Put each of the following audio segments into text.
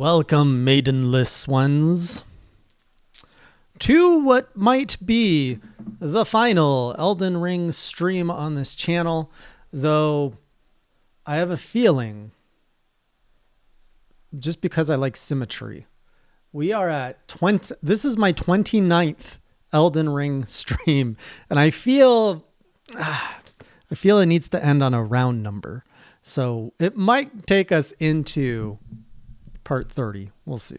Welcome, maidenless ones, to what might be the final Elden Ring stream on this channel, though I have a feeling, just because I like symmetry, we are at 20. This is my 29th Elden Ring stream, and I feel it needs to end on a round number. So it might take us into part 30. We'll see.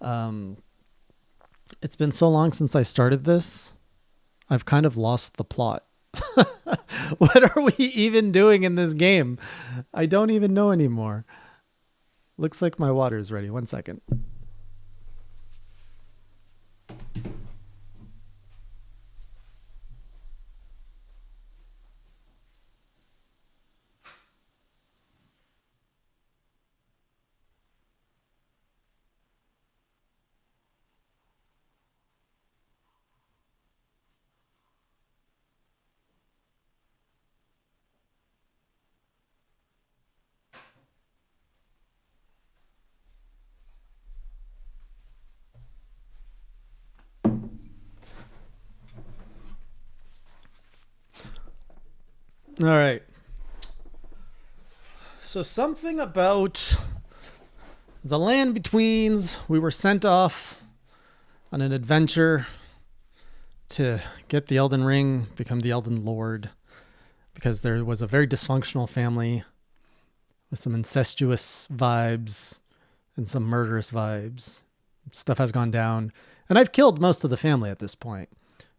It's been so long since I started this. I've kind of lost the plot. What are we even doing in this game? I don't even know anymore. Looks like my water is ready. 1 second. All right. So something about the Land Betweens. We were sent off on an adventure to get the Elden Ring, become the Elden Lord, because there was a very dysfunctional family with some incestuous vibes and some murderous vibes. Stuff has gone down, and I've killed most of the family at this point.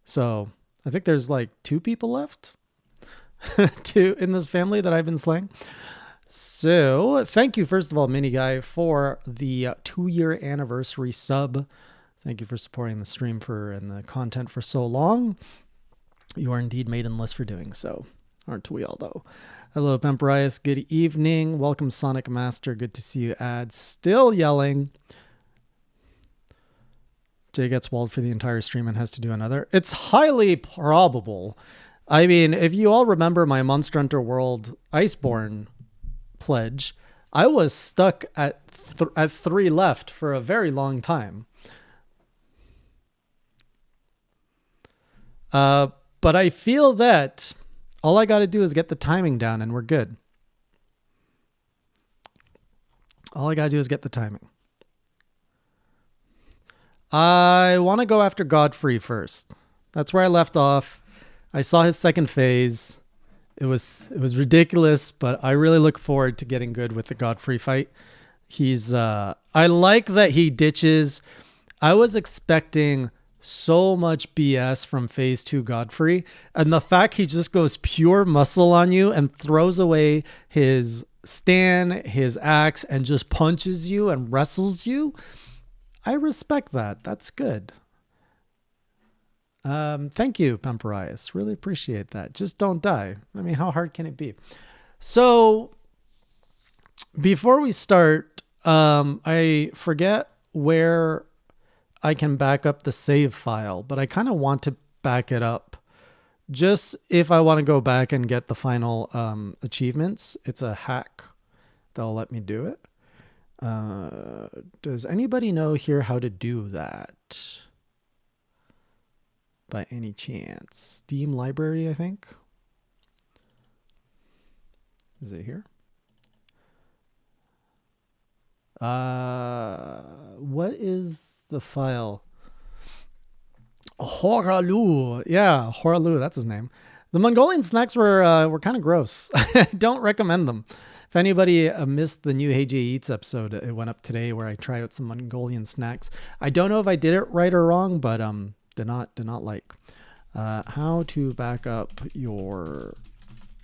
So I think there's like 2 people left in this family that I've been slaying. So thank you, first of all, Mini Guy, for the 2-year anniversary sub. Thank you for supporting the stream and the content for so long. You are indeed maidenless for doing so. Aren't we all, though? Hello, Pemperius. Good evening. Welcome, Sonic Master. Good to see you, ads. Still yelling. Jay gets walled for the entire stream and has to do another. It's highly probable. I mean, if you all remember my Monster Hunter World Iceborne pledge, I was stuck at 3 left for a very long time. But I feel that all I got to do is get the timing down and we're good. All I got to do is get the timing. I want to go after Godfrey first. That's where I left off. I saw his second phase. It was ridiculous, but I really look forward to getting good with the Godfrey fight. I like that he ditches. I was expecting so much BS from phase 2 Godfrey, and the fact he just goes pure muscle on you and throws away his stand, his axe, and just punches you and wrestles you. I respect that. That's good. Thank you, Pemperius. Really appreciate that. Just don't die. I mean, how hard can it be? So before we start, I forget where I can back up the save file, but I kind of want to back it up just if I want to go back and get the final achievements. It's a hack that'll let me do it. Does anybody know here how to do that? By any chance? Steam library, I think. Is it here? What is the file? Horalu. Yeah, Horalu, that's his name. The Mongolian snacks were kind of gross. I don't recommend them. If anybody missed the new Hey Jay Eats episode, it went up today where I tried out some Mongolian snacks. I don't know if I did it right or wrong, but did not like. How to back up your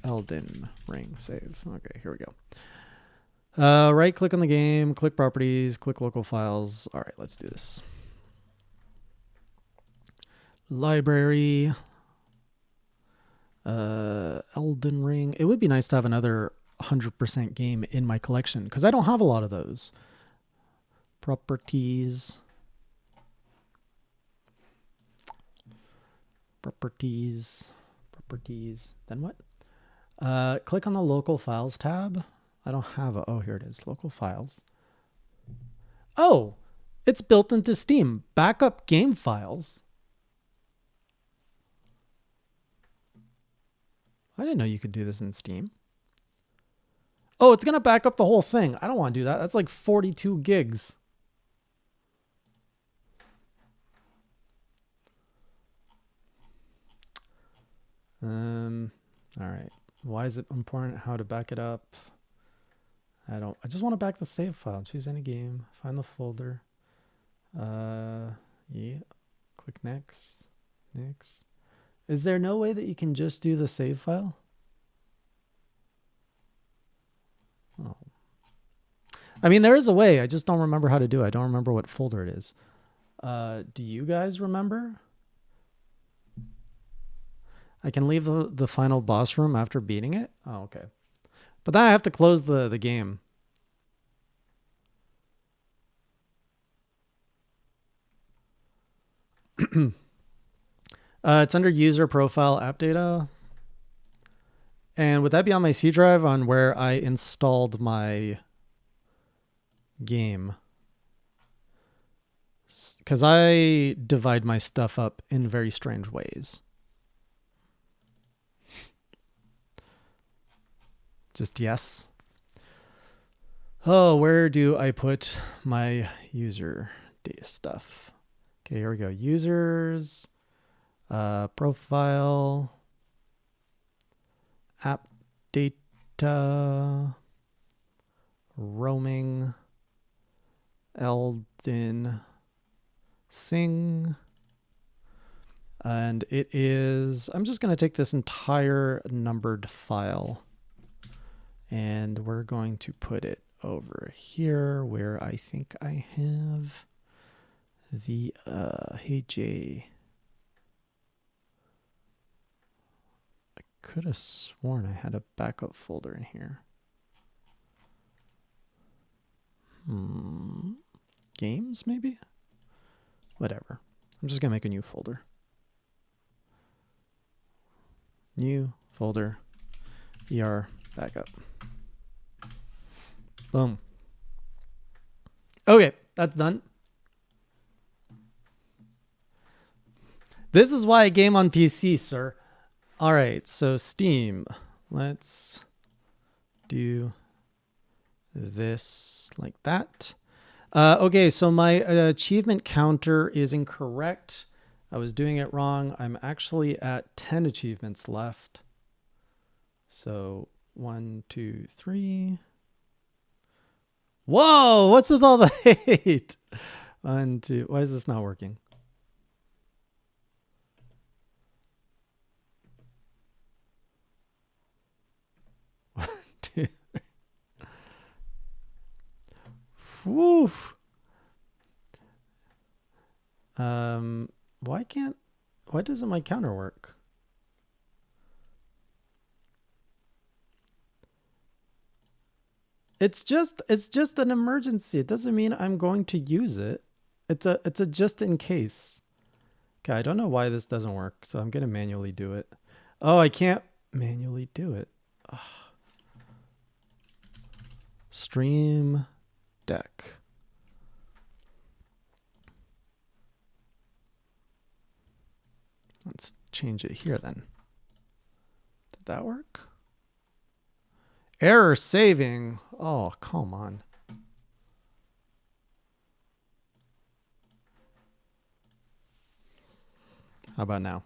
Elden Ring save. Okay, here we go. Right click on the game, click properties, click local files. All right, let's do this. Library. Elden Ring. It would be nice to have another 100% game in my collection because I don't have a lot of those. Properties. Then what? Click on the local files tab. I don't have oh, here it is. Local files. Oh, it's built into Steam. Backup game files. I didn't know you could do this in Steam. Oh, it's going to back up the whole thing. I don't want to do that. That's like 42 gigs. All right. Why is it important how to back it up? I just want to back the save file. Choose any game. Find the folder. Yeah. Click next. Next. Is there no way that you can just do the save file? Oh. I mean, there is a way. I just don't remember how to do it. I don't remember what folder it is. Do you guys remember? I can leave the final boss room after beating it? Oh, okay. But then I have to close the game. It's under user profile app data. And would that be on my C drive on where I installed my game? Because I divide my stuff up in very strange ways. Just yes. Oh, where do I put my user data stuff? Okay, here we go. Users, profile, app data, roaming, Elden, Sing. And it is, I'm just going to take this entire numbered file and we're going to put it over here where I think I have the, hey Jay. I could have sworn I had a backup folder in here. Games, maybe? Whatever. I'm just going to make a new folder. New folder, ER backup. Boom. Okay, that's done. This is why I game on PC, sir. All right, so Steam. Let's do this like that. Okay, so my achievement counter is incorrect. I was doing it wrong. I'm actually at 10 achievements left. So 1, 2, 3. Whoa, what's with all the hate? 1, 2. Why is this not working? 1, 2. Woo. Why doesn't my counter work? It's just an emergency. It doesn't mean I'm going to use it. It's a just in case. Okay, I don't know why this doesn't work, so I'm gonna manually do it. Oh, I can't manually do it. Ugh. Stream Deck. Let's change it here then. Did that work? Error saving. Oh, come on. How about now?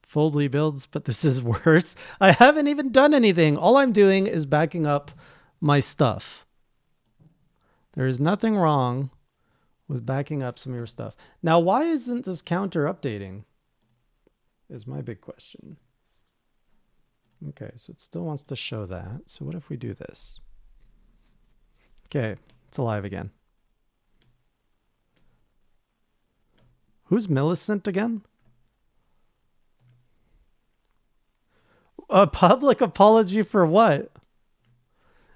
Fully builds, but this is worse. I haven't even done anything. All I'm doing is backing up my stuff. There is nothing wrong with backing up some of your stuff. Now, why isn't this counter updating? Is my big question. Okay, so it still wants to show that. So what if we do this? Okay, it's alive again. Who's Millicent again? A public apology for what?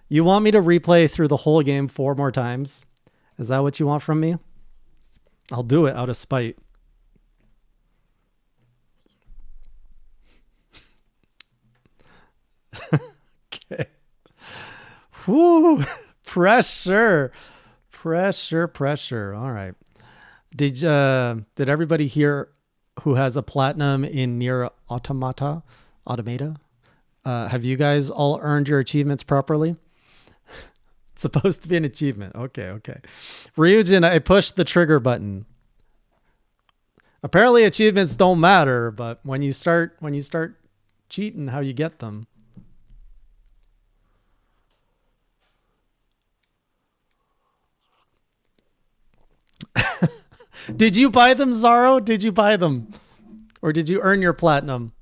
You want me to replay through the whole game 4 more times? Is that what you want from me? I'll do it out of spite. Okay. Whoo! Pressure. Pressure, pressure. All right. Did everybody here who has a platinum in Nier Automata? Have you guys all earned your achievements properly? It's supposed to be an achievement. Okay, okay. Ryujin, I pushed the trigger button. Apparently achievements don't matter, but when you start cheating, how you get them. Did you buy them, Zaro? Did you buy them? Or did you earn your platinum?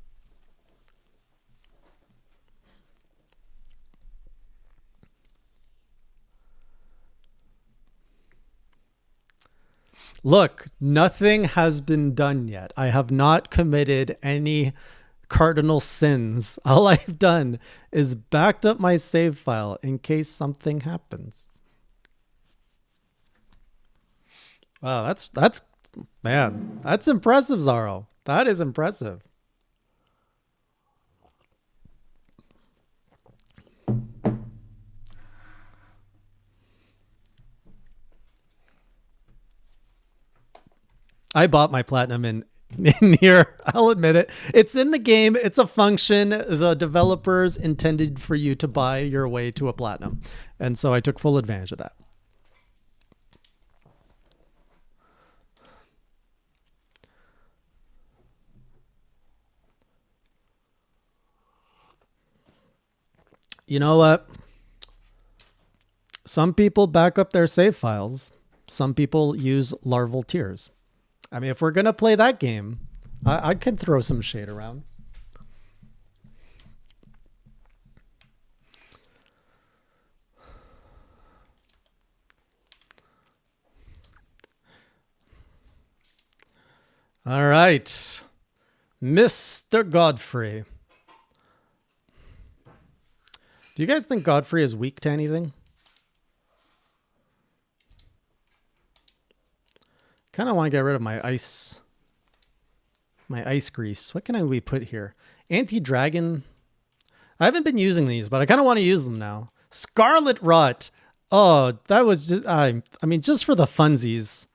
Look, nothing has been done yet. I have not committed any cardinal sins. All I've done is backed up my save file in case something happens. Wow, that's man, that's impressive, Zaro. That is impressive. I bought my platinum in Nier. I'll admit it. It's in the game. It's a function the developers intended for you to buy your way to a platinum. And so I took full advantage of that. You know what? Some people back up their save files. Some people use larval tears. I mean, if we're going to play that game, I could throw some shade around. All right. Mr. Godfrey. Do you guys think Godfrey is weak to anything? Kind of want to get rid of my ice grease. What can we put here? Anti-dragon. I haven't been using these, but I kind of want to use them now. Scarlet Rot. Oh, that was just, I mean, just for the funsies.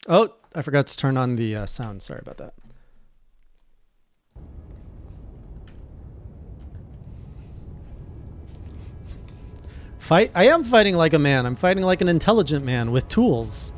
Oh, I forgot to turn on the sound. Sorry about that. I am fighting like a man. I'm fighting like an intelligent man with tools.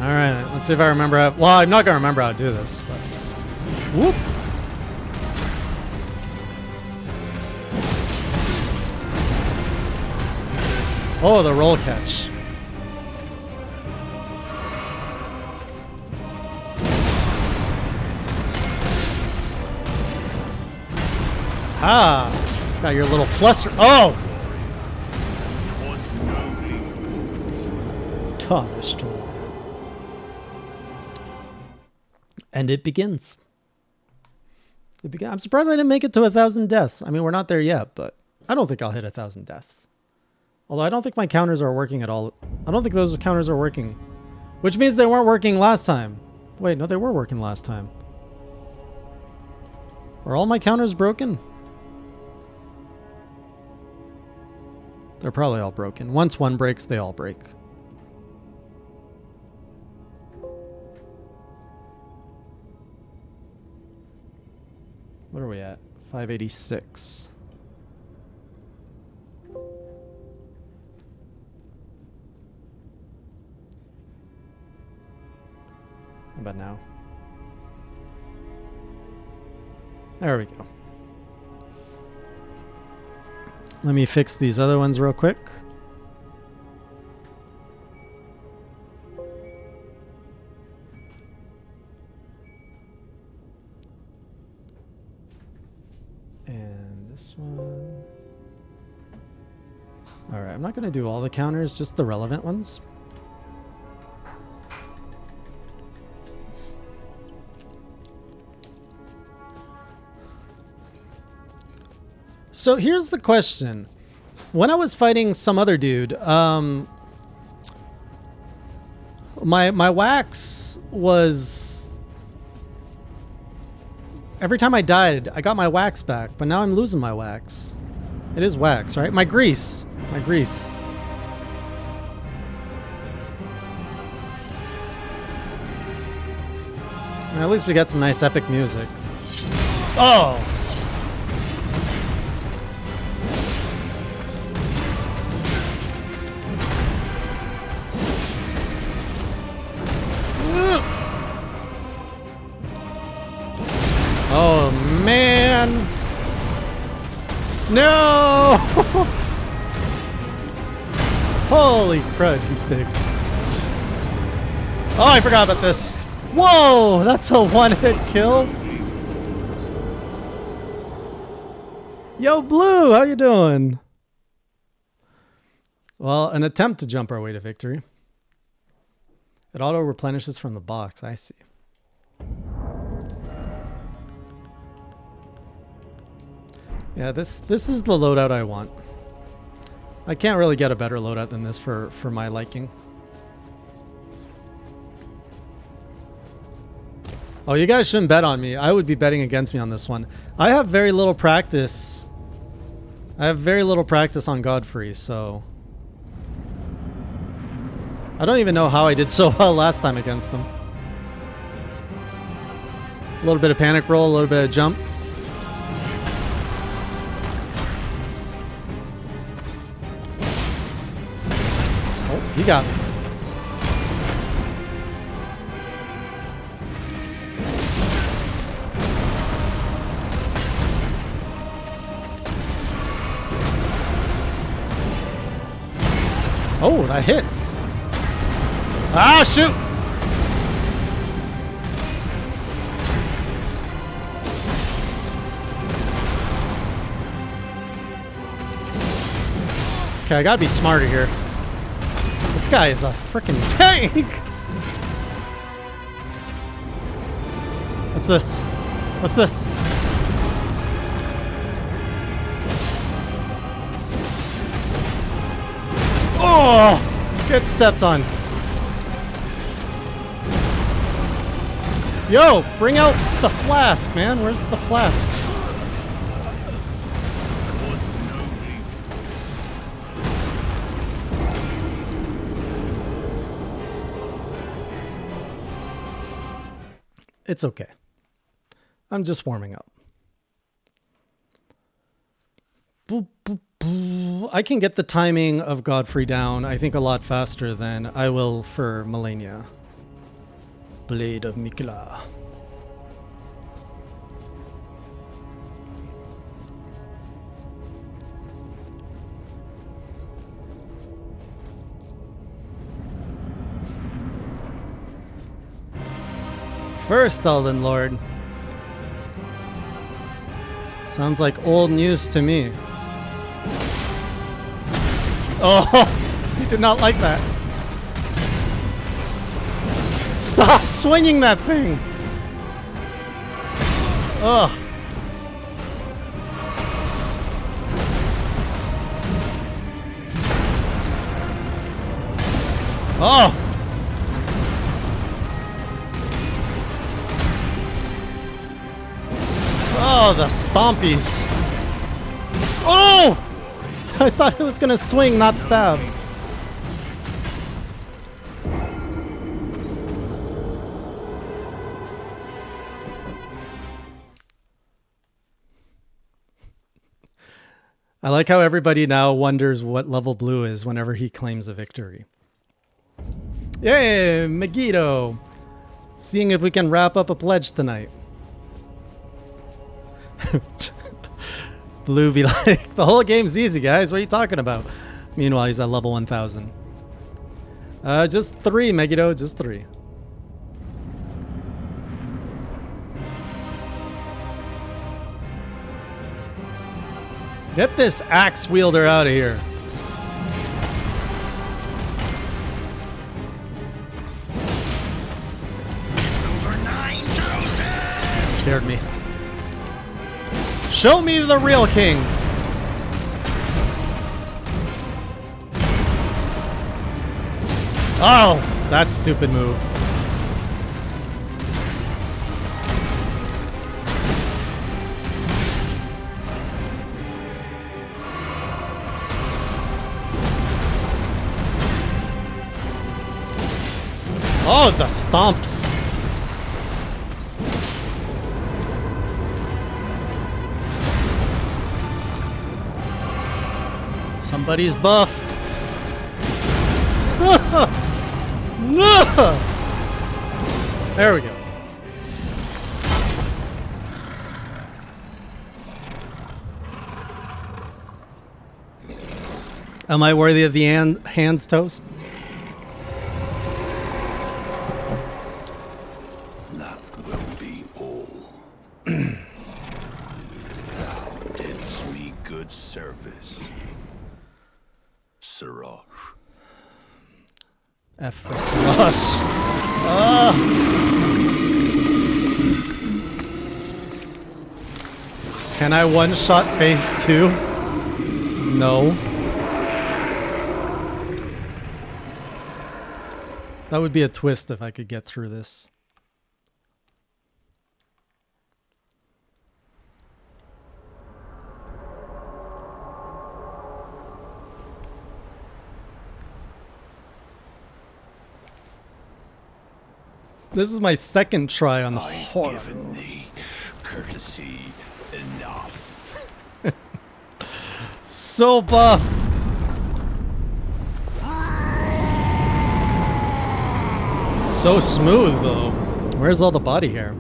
All right, let's see if I remember how. Well, I'm not gonna remember how to do this. But. Whoop! Oh, the roll catch. Ah, got your little fluster. Oh, Thomas told. And it begins. I'm surprised I didn't make it to 1,000 deaths. I mean, we're not there yet, but I don't think I'll hit 1,000 deaths. Although I don't think my counters are working at all. I don't think those counters are working. Which means they weren't working last time. Wait, no, they were working last time. Are all my counters broken? They're probably all broken. Once one breaks, they all break. What are we at? 586. How about now? There we go. Let me fix these other ones real quick. And this one. Alright, I'm not going to do all the counters, just the relevant ones. So here's the question. When I was fighting some other dude, my wax was... Every time I died, I got my wax back, but now I'm losing my wax. It is wax, right? My grease. My grease. Well, at least we got some nice epic music. Oh! Oh, man! No! Holy crud, he's big. Oh, I forgot about this. Whoa, that's a one-hit kill. Yo, Blue, how you doing? Well, an attempt to jump our way to victory. It auto-replenishes from the box, I see. Yeah, this is the loadout I want. I can't really get a better loadout than this for my liking. Oh, you guys shouldn't bet on me. I would be betting against me on this one. I have very little practice. I have very little practice on Godfrey, so... I don't even know how I did so well last time against him. A little bit of panic roll, a little bit of jump. Oh, he got me. Oh, that hits. Ah, shoot! Okay, I gotta be smarter here. This guy is a freaking tank! What's this? What's this? Oh! Get stepped on. Yo, bring out the flask, man. Where's the flask? It's okay. I'm just warming up. Boop, boop, boop. I can get the timing of Godfrey down, I think, a lot faster than I will for Malenia. Blade of Miquella. First Elden Lord. Sounds like old news to me. Oh, he did not like that. Stop swinging that thing! Ugh. Oh! Oh, the stompies. Oh! I thought it was gonna swing, not stab. I like how everybody now wonders what level Blue is whenever he claims a victory. Yay, Megiddo! Seeing if we can wrap up a pledge tonight. Blue be like, the whole game's easy, guys. What are you talking about? Meanwhile, he's at level 1000. Just 3, Megiddo. Just 3. Get this axe wielder out of here. scared me. Show me the real king. Oh, that stupid move. Oh, the stomps. Somebody's buff. There we go. Am I worthy of the hands toast? That will be all. Thou didst me good service, Siraj. F for Siraj. Can I one-shot phase 2? No. That would be a twist if I could get through this. This is my second try on the horror. I've given thee courtesy enough. So buff. So smooth though. Where's all the body hair?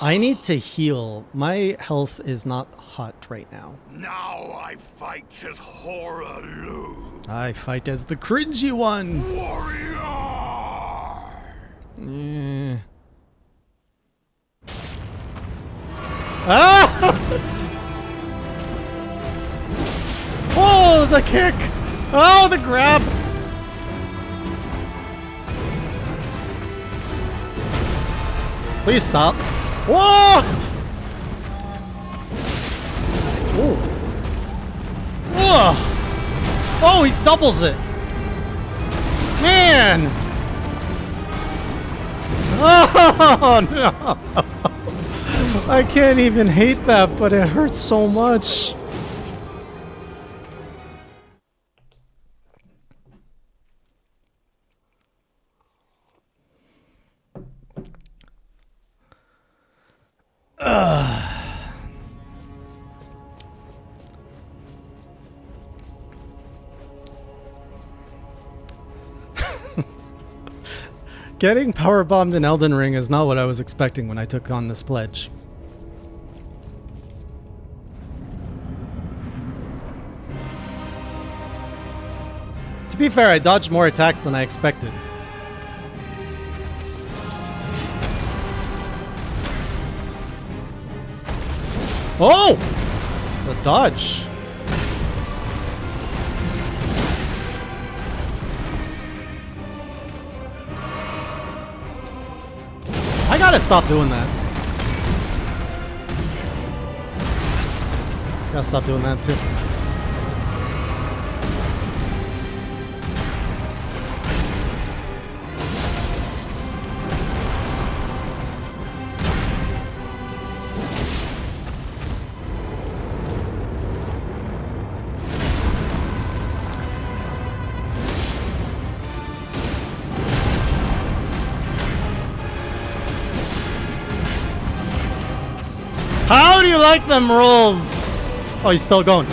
I need to heal. My health is not hot right now. Now I fight as Horalu, I fight as the cringy one. warrior. Ah! Oh, the kick! Oh, the grab! Please stop. Whoa! Oh. Oh, he doubles it. Man! Oh, no! I can't even hate that, but it hurts so much. Getting powerbombed in Elden Ring is not what I was expecting when I took on this pledge. To be fair, I dodged more attacks than I expected. Oh! The dodge. I gotta stop doing that. Gotta stop doing that too. How do you like them rolls? Oh, he's still going.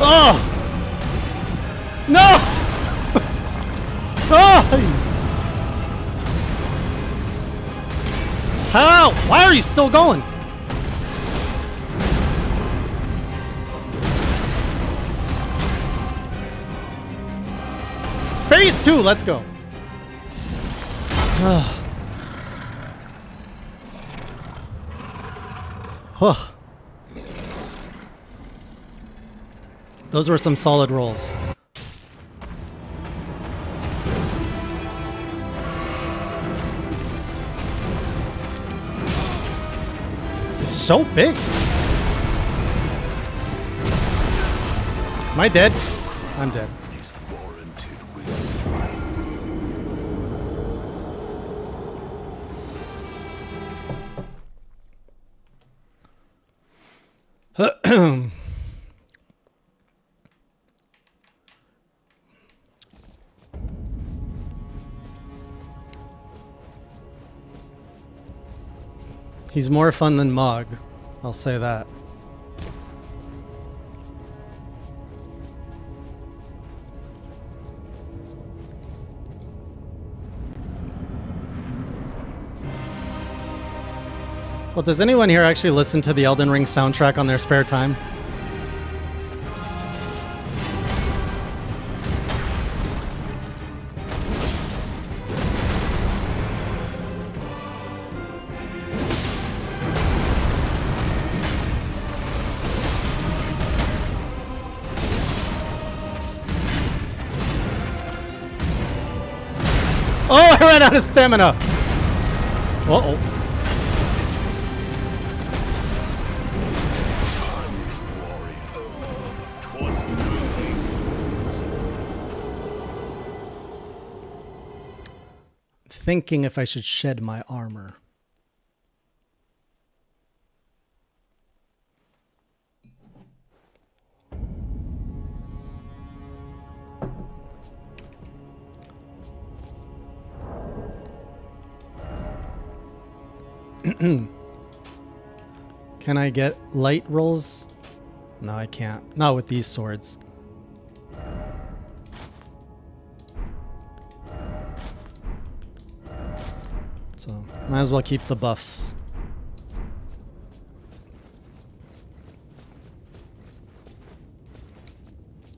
Oh! No! Oh! How? Why are you still going? Phase 2, let's go. Those were some solid rolls. is so big. Am I dead? I'm dead. Is warranted with strife. He's more fun than Mog. I'll say that. Well, does anyone here actually listen to the Elden Ring soundtrack on their spare time? Oh, I ran out of stamina! Uh-oh. Thinking if I should shed my armor. Can I get light rolls? No, I can't. Not with these swords. So, might as well keep the buffs.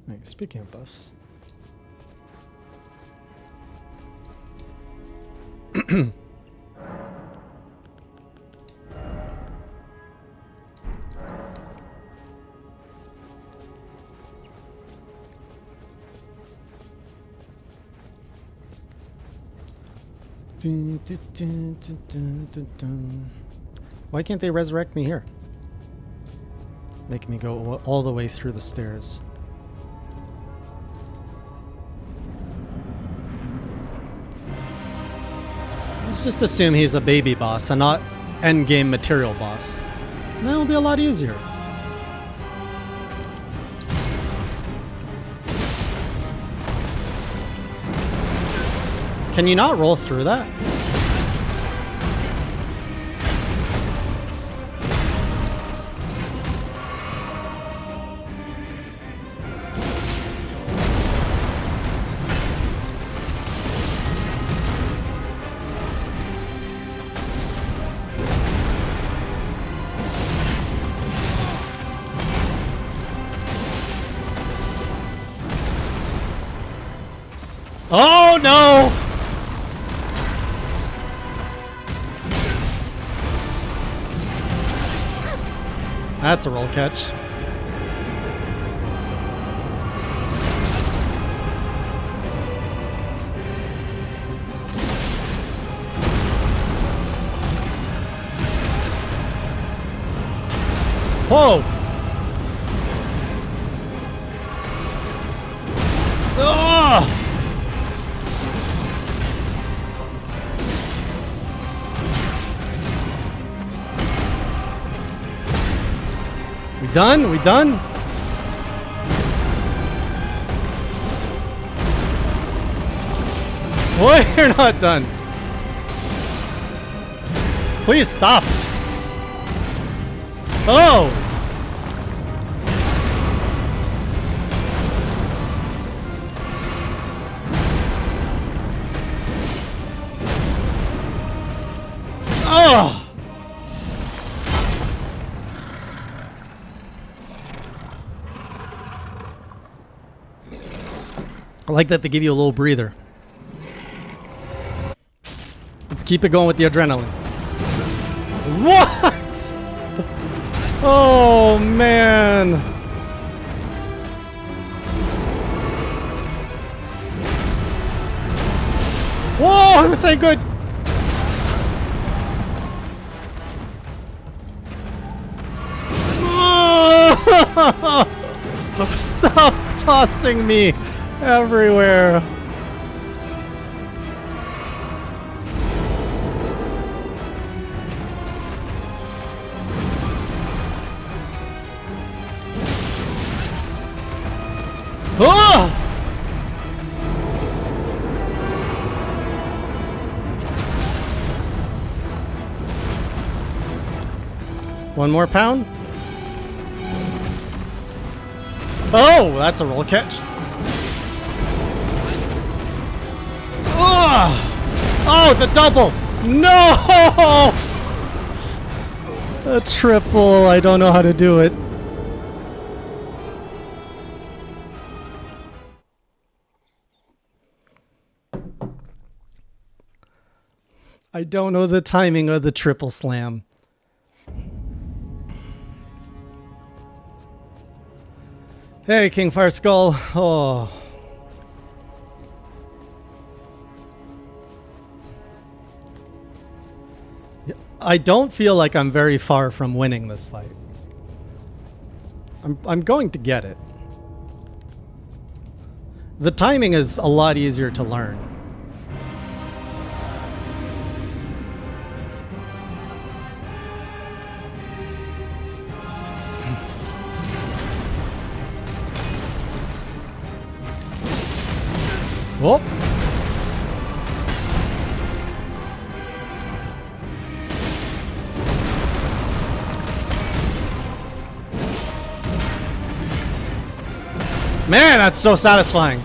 Wait, speaking of buffs. Why can't they resurrect me here? Make me go all the way through the stairs. Let's just assume he's a baby boss and not endgame material boss. And that'll be a lot easier. Can you not roll through that? Oh no! That's a roll catch. Whoa! Ugh! We done? We done? Boy, you're not done. Please stop. Oh! Oh! I like that they give you a little breather. Let's keep it going with the adrenaline. What? Oh, man. Whoa, this ain't good. Stop tossing me everywhere. Oh! One more pound. Oh, that's a roll catch. Oh, the double. No! A triple. I don't know how to do it. I don't know the timing of the triple slam. Hey, King Fire Skull. Oh. I don't feel like I'm very far from winning this fight. I'm going to get it. The timing is a lot easier to learn. Oh. Man, that's so satisfying.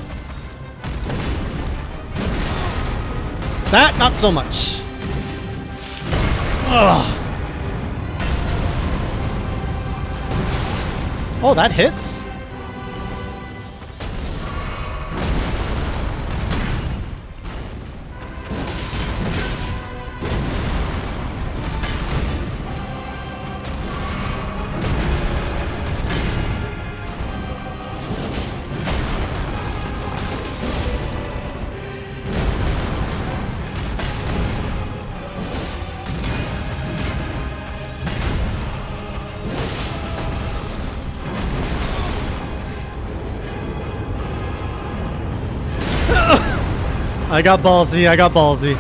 That, not so much. Ugh. Oh, that hits? I got ballsy, I got ballsy.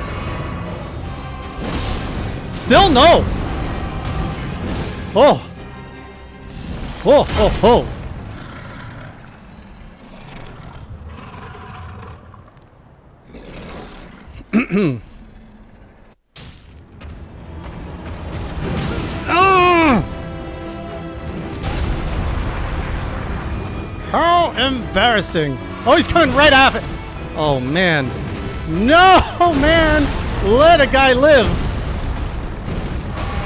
Still no! Oh! Oh, oh, oh! How embarrassing! Oh, he's coming right at it! Oh, man. No, man! Let a guy live!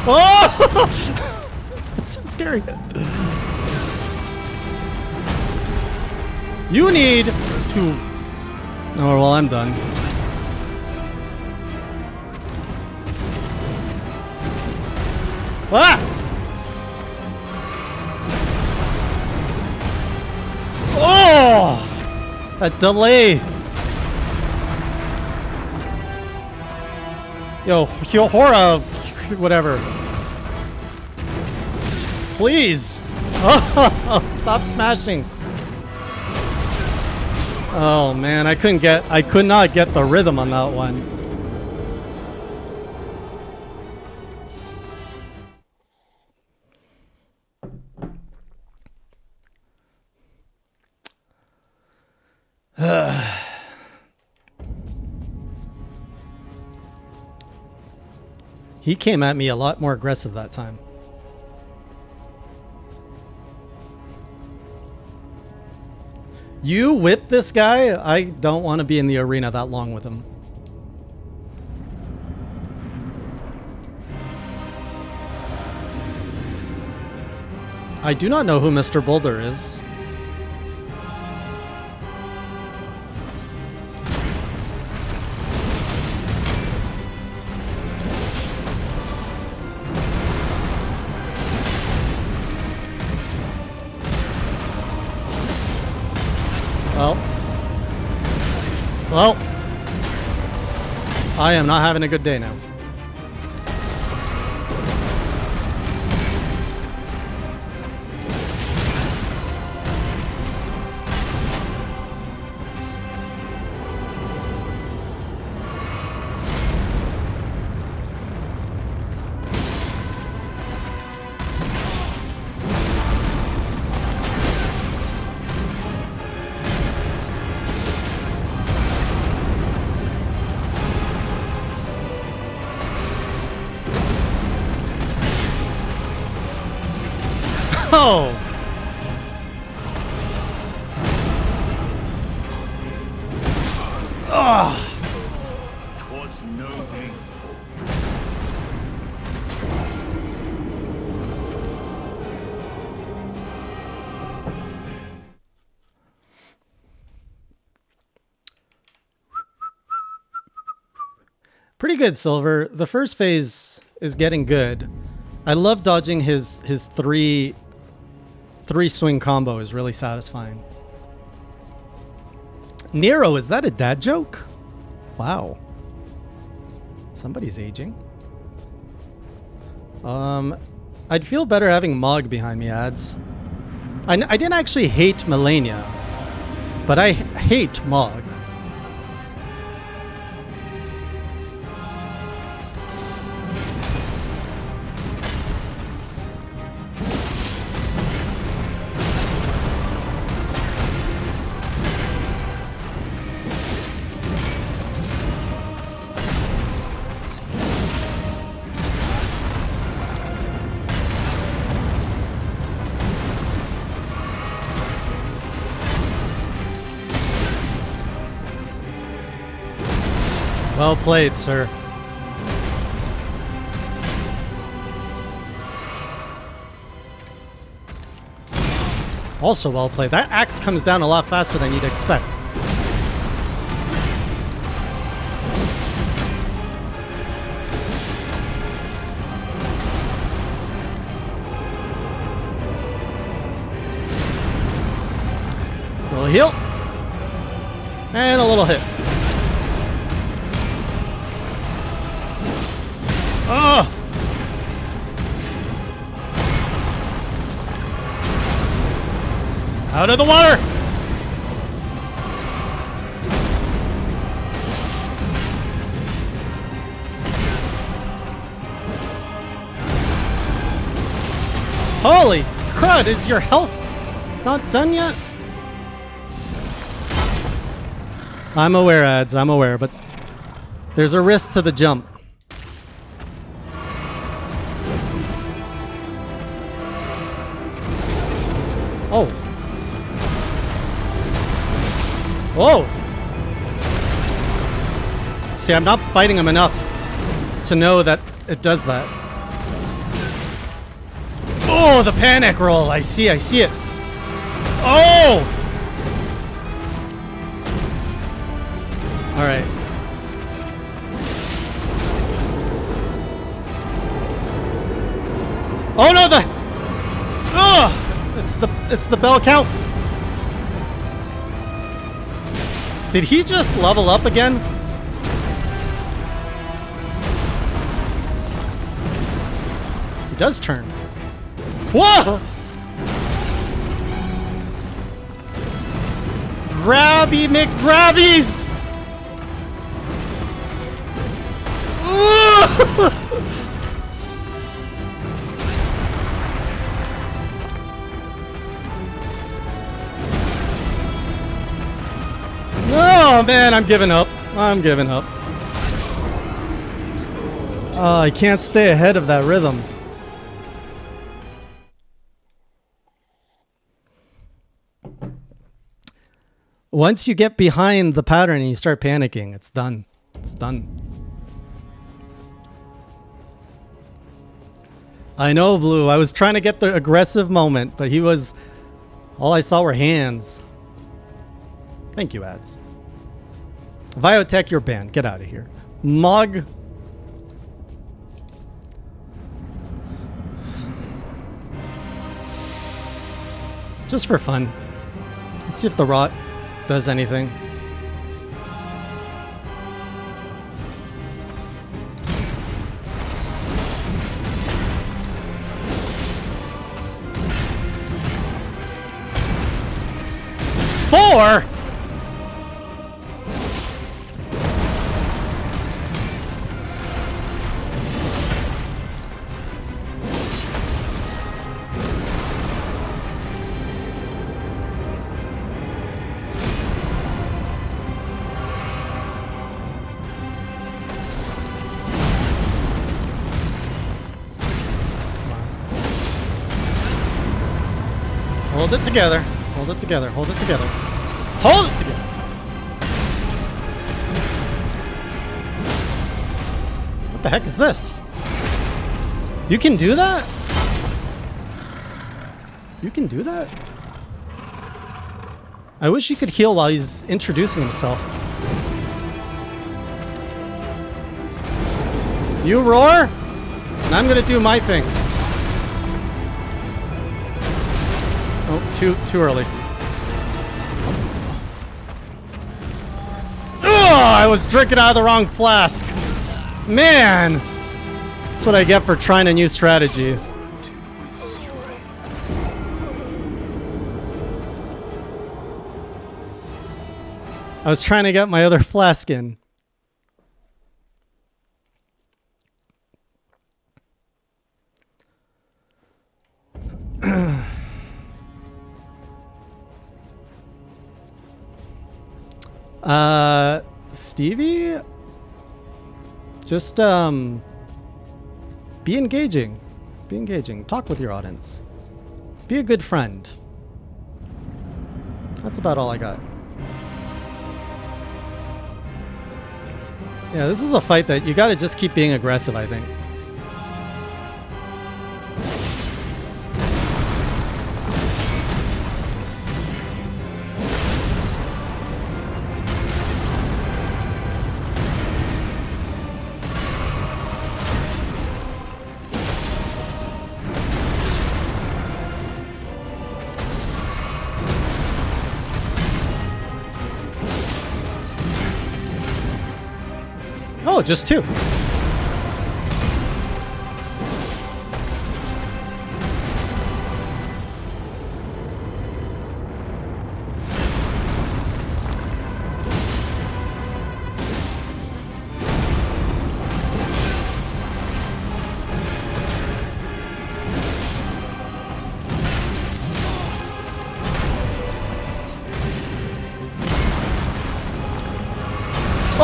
Oh! That's so scary. You need to... Oh, well, I'm done. Ah! Oh! That delay. Yo, Hora, whatever. Please. Oh, stop smashing. Oh man, I could not get the rhythm on that one. He came at me a lot more aggressive that time. You whip this guy? I don't want to be in the arena that long with him. I do not know who Mr. Boulder is. Well, I am not having a good day now. 'Twas nobly fought. Pretty good, Silver. The first phase is getting good. I love dodging his three swing combo is really satisfying. Nero, is that a dad joke? Wow. Somebody's aging. I'd feel better having Mog behind me, ads. I didn't actually hate Melania, but I hate Mog. Well played, sir. Also well played. That axe comes down a lot faster than you'd expect. A little heal. And a little hit. Oh! Out of the water! Holy crud, is your health not done yet? I'm aware, ads, I'm aware, but there's a risk to the jump. Oh. Whoa. See, I'm not fighting him enough to know that it does that. Oh, the panic roll. I see it. Oh! All right. Oh no, the... Ugh! It's the bell count. Did he just level up again? He does turn. Whoa! Grabby McGrabbies! Oh man, I'm giving up. I can't stay ahead of that rhythm. Once you get behind the pattern and you start panicking, it's done. It's done. I know, Blue. I was trying to get the aggressive moment, but all I saw were hands. Thank you, ads. Biotech, you're banned. Get out of here. Mog. Just for fun. Let's see if the rot does anything. Four? Hold it together. Hold it together. Hold it together. Hold it together. What the heck is this? You can do that? You can do that? I wish he could heal while he's introducing himself. You roar, and I'm gonna do my thing. Oh, too early. Oh, I was drinking out of the wrong flask. Man, that's what I get for trying a new strategy. I was trying to get my other flask in. Stevie? Just, be engaging. Be engaging. Talk with your audience. Be a good friend. That's about all I got. Yeah, this is a fight that you gotta just keep being aggressive, I think. Oh, just two.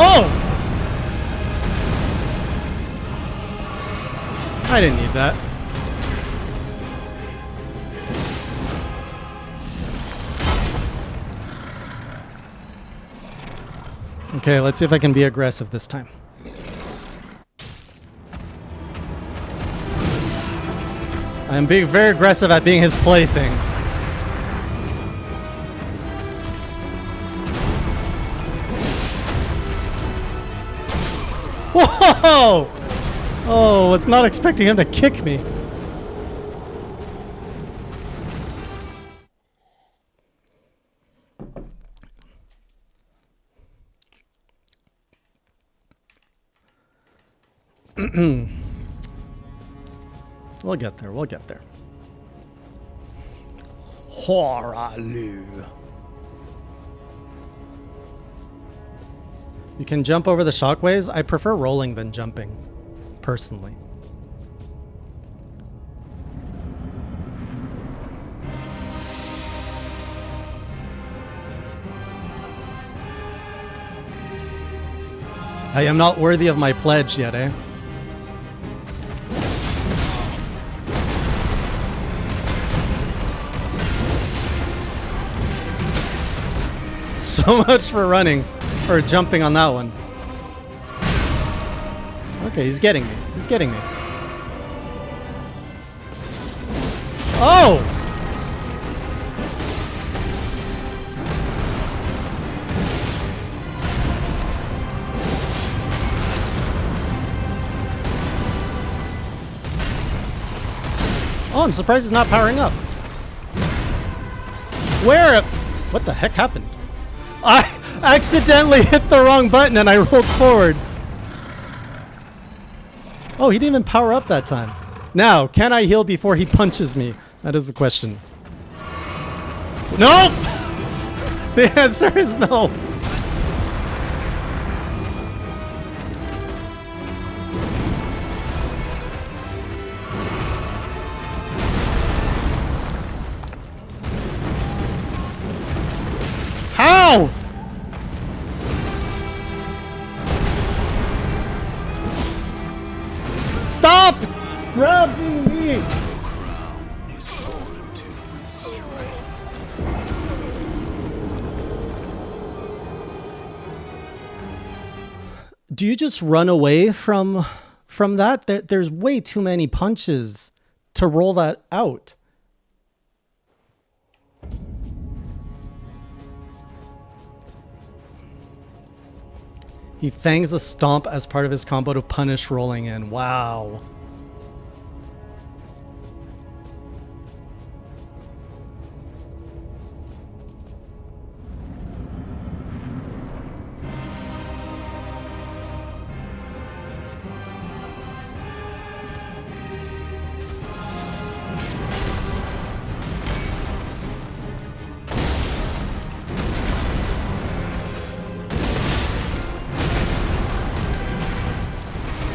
Oh! I didn't need that. Okay, let's see if I can be aggressive this time. I am being very aggressive at being his plaything. Whoa! Oh, was not expecting him to kick me. We'll get there. We'll get there. Horalu. You can jump over the shockwaves. I prefer rolling than jumping, personally. I am not worthy of my pledge yet, eh? So much for running, or jumping on that one. Okay, he's getting me. He's getting me. Oh! Oh, I'm surprised he's not powering up. Where? What the heck happened? I accidentally hit the wrong button and I rolled forward. Oh, he didn't even power up that time. Now, can I heal before he punches me? That is the question. Nope! The answer is no. How? Stop grabbing me! Do you just run away from from that, there's way too many punches to roll that out. He fangs a stomp as part of his combo to punish rolling in. Wow.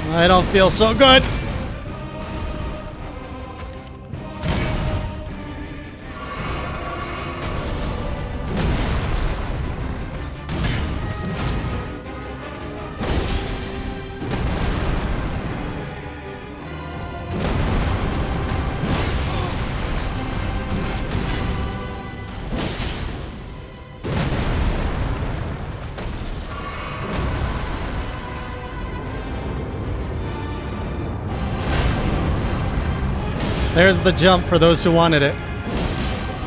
I don't feel so good. There's the jump for those who wanted it.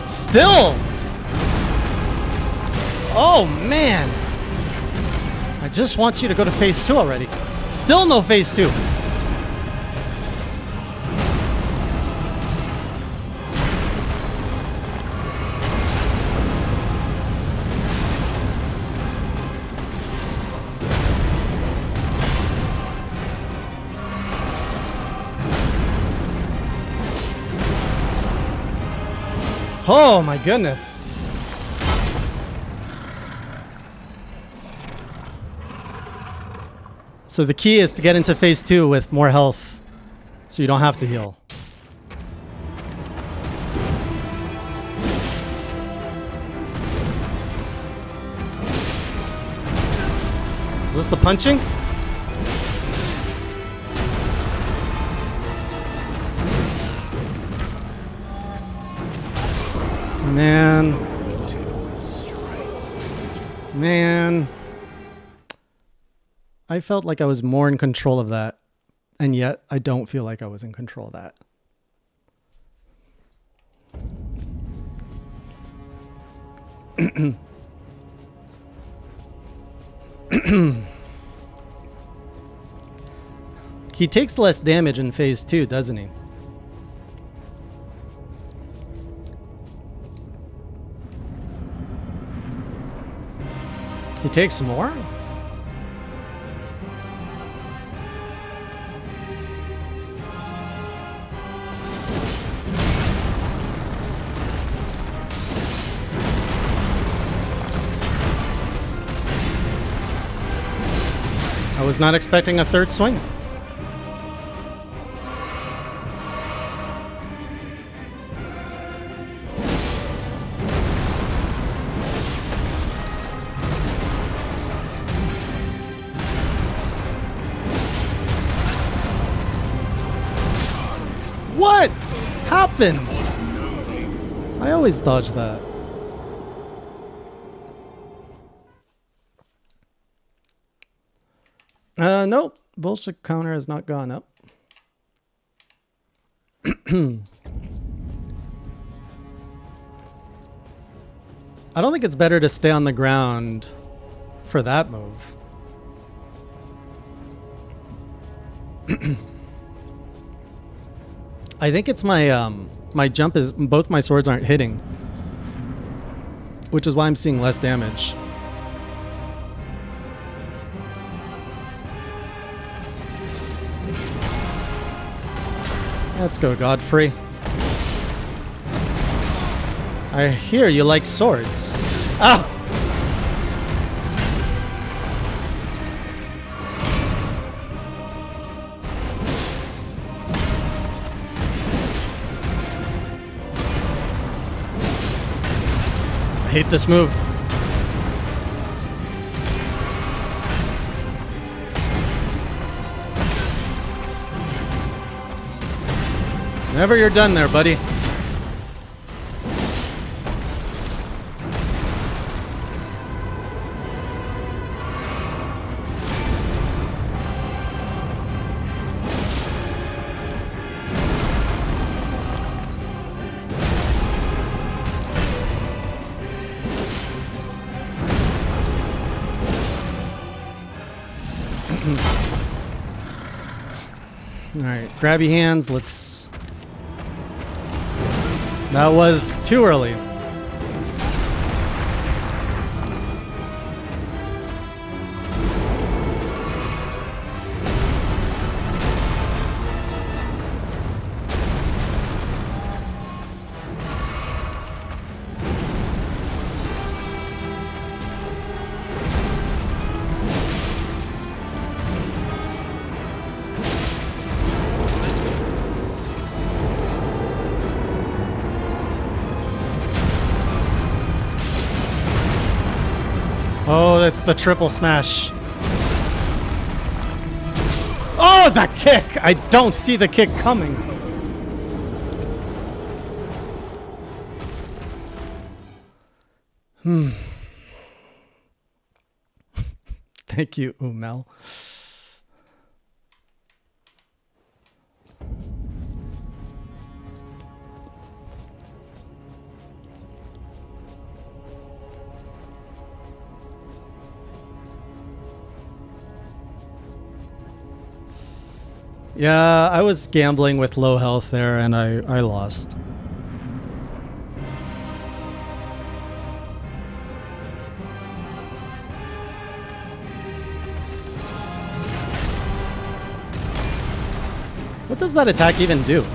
Still! Oh, man. I just want you to go to phase 2 already. Still no phase 2. Oh my goodness. So the key is to get into phase 2 with more health so you don't have to heal. Is this the punching? Man. I felt like I was more in control of that, and yet I don't feel like I was in control of that. He takes less damage in phase 2, doesn't he? He takes more? I was not expecting a third swing. What happened? I always dodge that. Nope. Bullshit counter has not gone up. I don't think it's better to stay on the ground for that move. I think it's my my jump is both my swords aren't hitting, which is why I'm seeing less damage. Let's go, Godfrey. I hear you like swords. Ah! I hate this move. Whenever you're done there, buddy. Alright, grabby hands, let's... That was too early. Oh, that's the triple smash. Oh, that kick! I don't see the kick coming. Thank you, Umel. Yeah, I was gambling with low health there and I lost. What does that attack even do?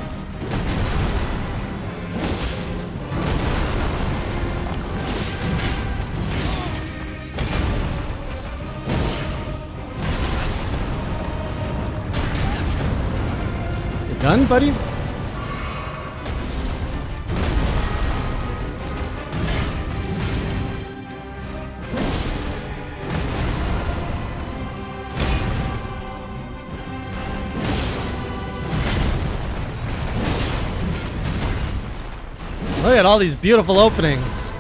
Done, buddy? Look at all these beautiful openings.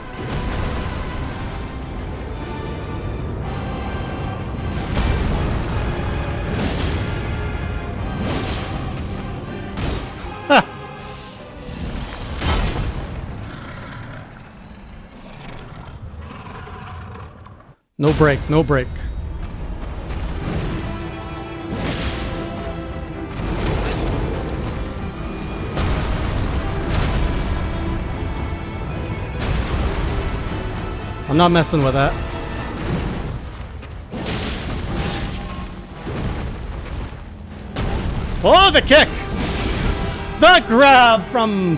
No break, no break. I'm not messing with that. Oh, the kick! The grab from...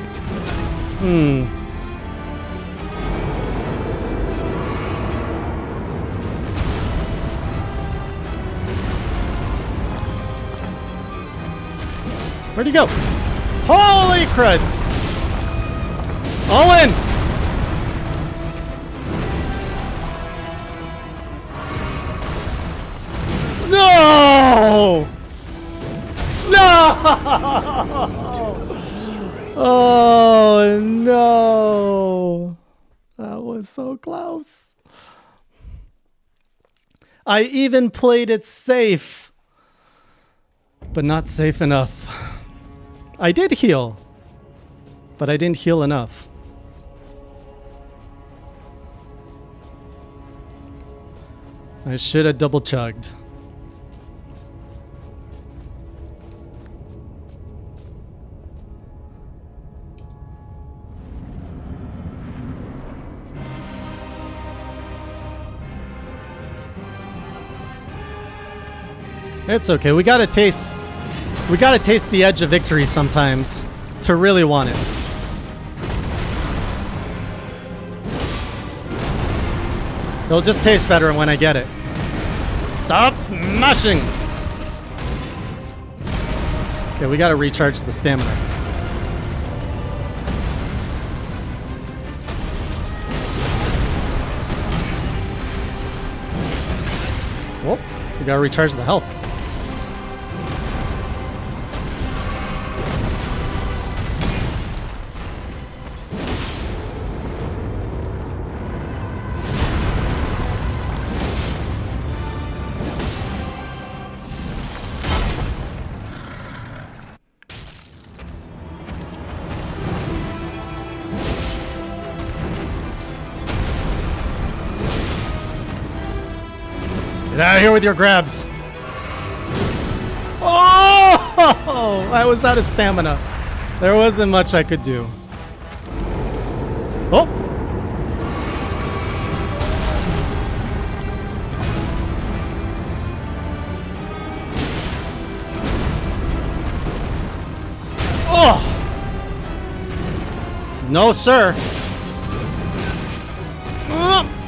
Where'd he go? Holy crud! All in! No! No! Oh no! That was so close. I even played it safe, but not safe enough. I did heal, but I didn't heal enough. I should have double chugged. It's okay. We gotta taste the edge of victory sometimes to really want it. It'll just taste better when I get it. Stop smashing! Okay, we gotta recharge the stamina. Whoop, we gotta recharge the health. Get out of here with your grabs. Oh! Oh, I was out of stamina. There wasn't much I could do. Oh! Oh! No, sir.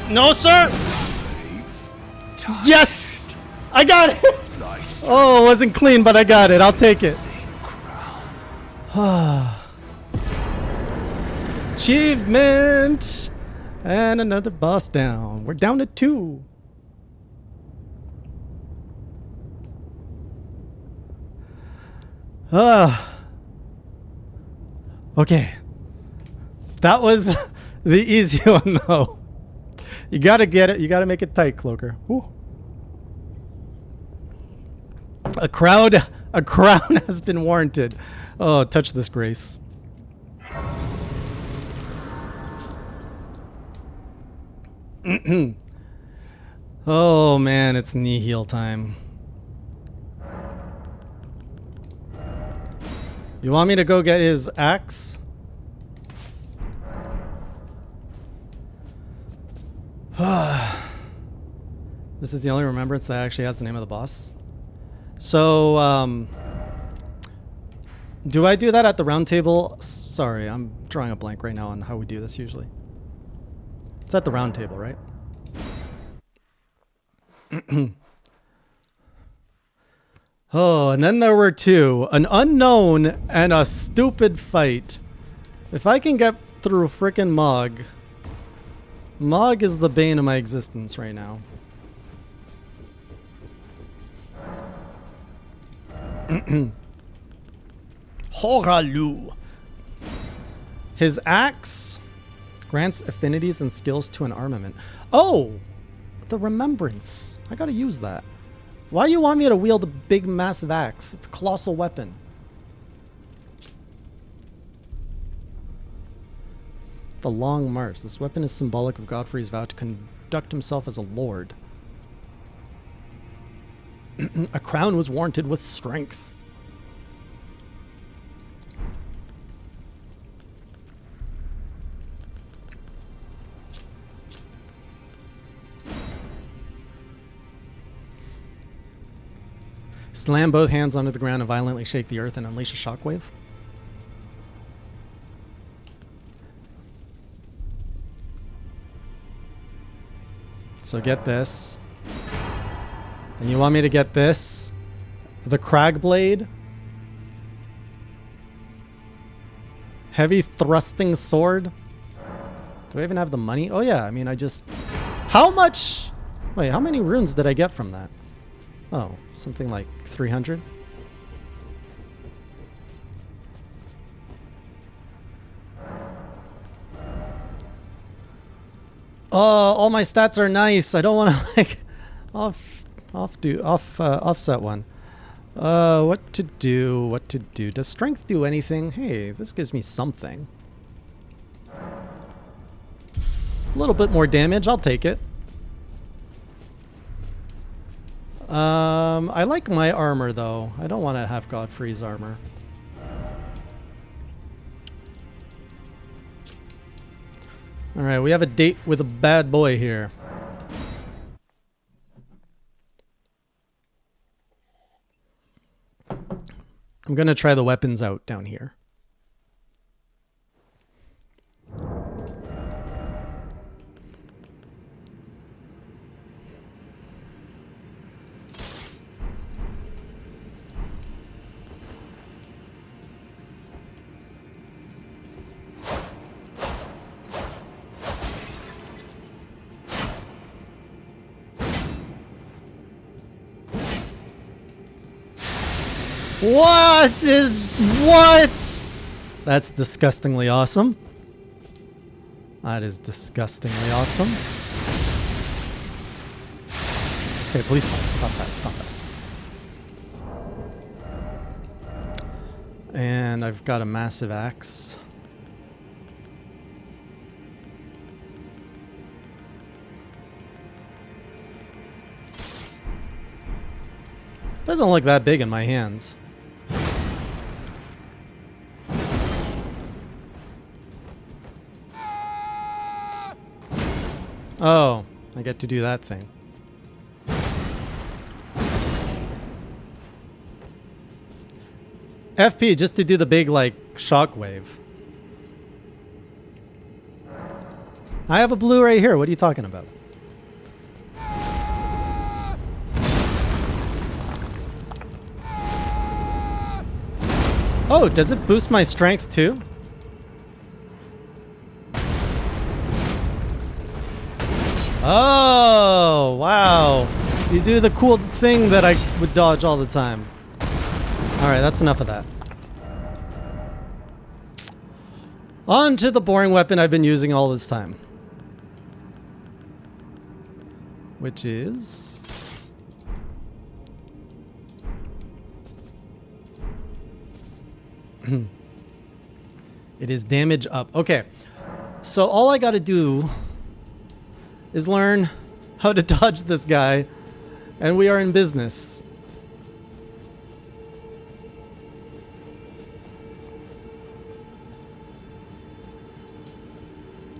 No, sir. Yes! I got it! Oh, it wasn't clean, but I got it. I'll take it. Achievement! And another boss down. We're down to 2. Okay. That was the easy one, though. You gotta get it. You gotta make it tight, Cloaker. Whew. A crown has been warranted. Oh, touch this grace. Oh man, it's knee heel time. You want me to go get his axe? This is the only remembrance that actually has the name of the boss. So, do I do that at the round table? Sorry, I'm drawing a blank right now on how we do this usually. It's at the round table, right? Oh, and then there were 2. An unknown and a stupid fight. If I can get through frickin' Mog. Mog is the bane of my existence right now. Horalu. His axe grants affinities and skills to an armament. Oh! The remembrance. I gotta use that. Why do you want me to wield a big massive axe? It's a colossal weapon. The Long March. This weapon is symbolic of Godfrey's vow to conduct himself as a lord. A crown was warranted with strength. Slam both hands onto the ground and violently shake the earth and unleash a shockwave. So get this. And you want me to get this? The Crag Blade. Heavy thrusting sword. Do I even have the money? Oh yeah, I mean I just... How much? Wait, how many runes did I get from that? Oh, something like 300? Oh, all my stats are nice. I don't want to like offset one. What to do? What to do? Does strength do anything? Hey, this gives me something. A little bit more damage. I'll take it. I like my armor though. I don't want to have Godfrey's armor. Alright, we have a date with a bad boy here. I'm gonna try the weapons out down here. What? That's disgustingly awesome. That is disgustingly awesome. Okay, please stop that, stop that. And I've got a massive axe. Doesn't look that big in my hands. Oh, I get to do that thing. FP, just to do the big, like, shockwave. I have a blue right here. What are you talking about? Oh, does it boost my strength too? Oh, wow. You do the cool thing that I would dodge all the time. Alright, that's enough of that. On to the boring weapon I've been using all this time. Which is... it is damage up. Okay. So all I gotta do is learn how to dodge this guy, and we are in business.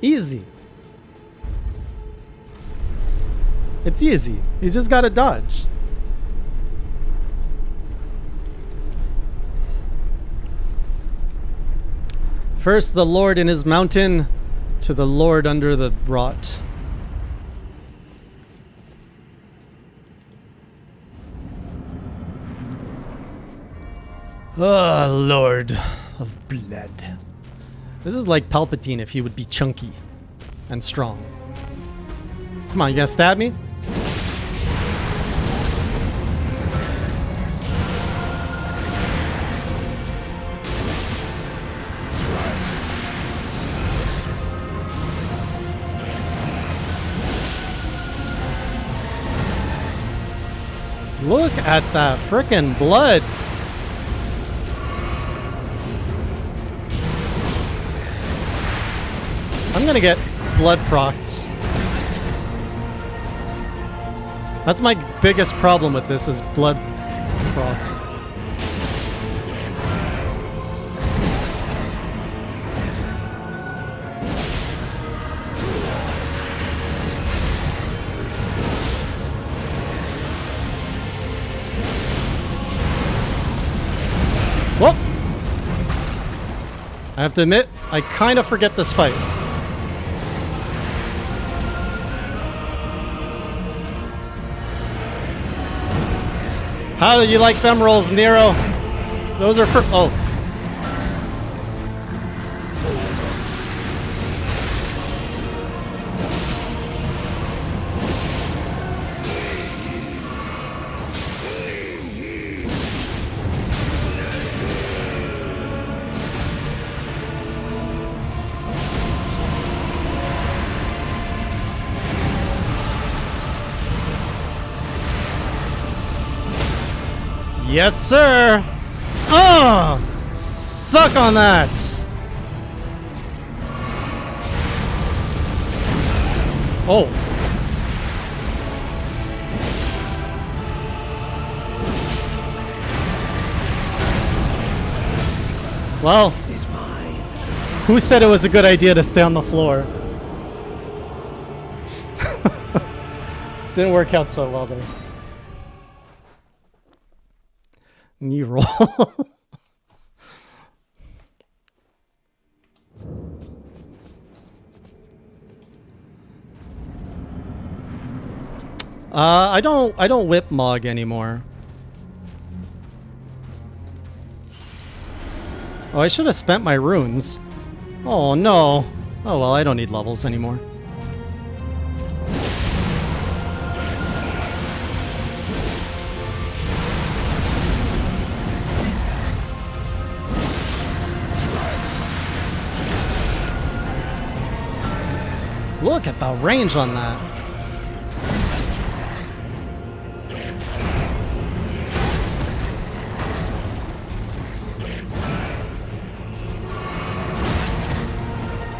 Easy. It's easy. You just gotta dodge. First the Lord in his mountain to the Lord under the rot. Ah, Lord of blood. This is like Palpatine if he would be chunky and strong. Come on, you gonna stab me? Look at that frickin' blood. I'm gonna get blood procs. That's my biggest problem with this is blood proc. Whoop! I have to admit, I kind of forget this fight. How do you like them rolls, Nero? Those are for... Oh. Yes, sir! Oh! Suck on that! Oh. Well, who said it was a good idea to stay on the floor? Didn't work out so well there. Knee roll. I don't whip Mog anymore. Oh, I should have spent my runes. Oh no. Oh well, I don't need levels anymore. Look at the range on that.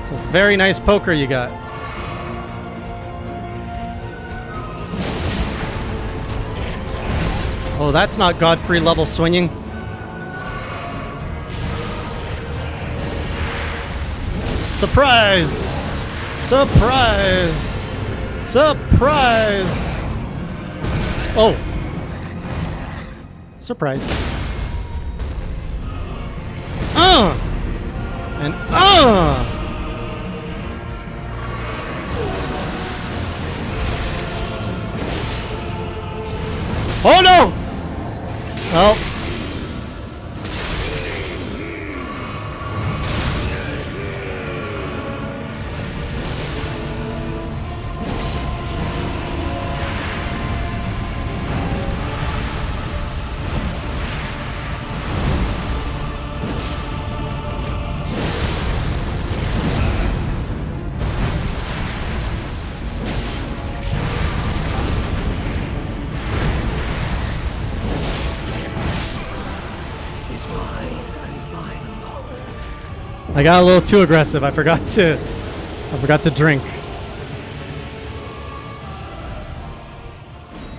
It's a very nice poker you got. Oh, that's not Godfrey level swinging. Surprise! Surprise! Surprise! Oh. Surprise. And Oh no! Oh. I got a little too aggressive. I forgot to drink.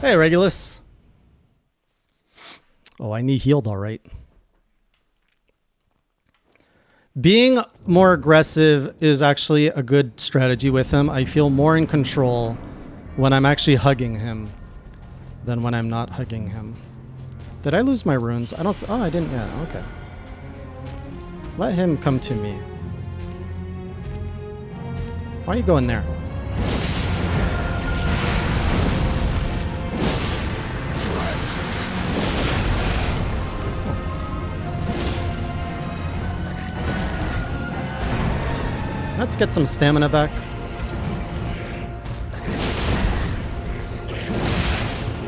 Hey, Regulus. Oh, I need healed all right. Being more aggressive is actually a good strategy with him. I feel more in control when I'm actually hugging him than when I'm not hugging him. Did I lose my runes? I don't. Oh, I didn't. Yeah. Okay. Let him come to me. Why are you going there? Let's get some stamina back.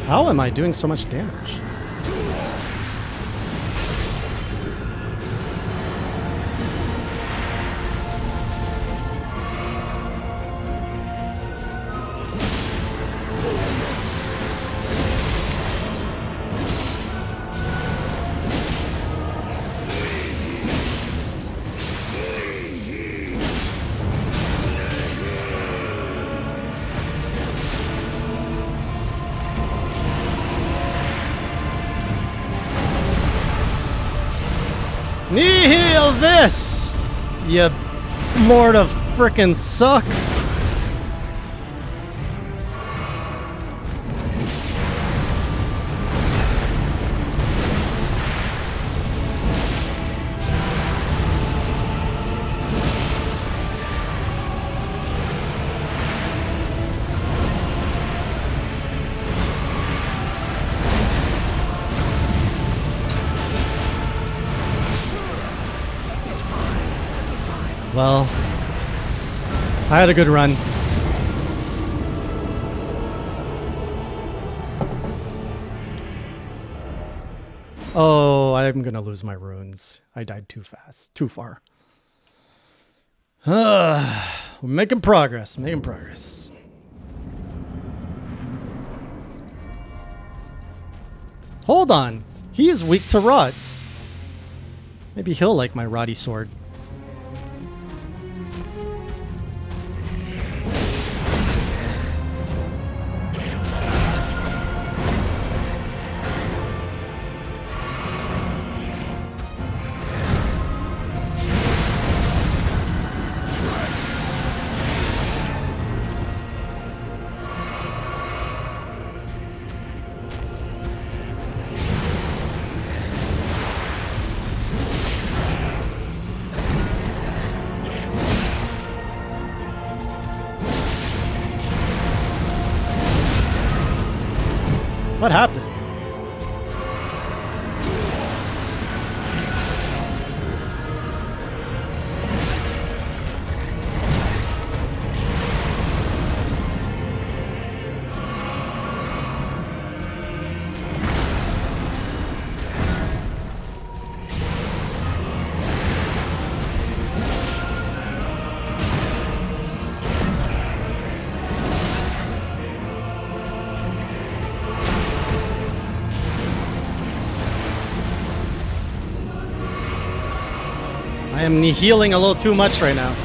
How am I doing so much damage? Nihil this! You lord of frickin' suck! Well, I had a good run. Oh, I'm gonna lose my runes. I died too fast, too far. We're making progress, making progress. Hold on, he is weak to rods. Maybe he'll like my roddy sword. What happened? I am healing a little too much right now.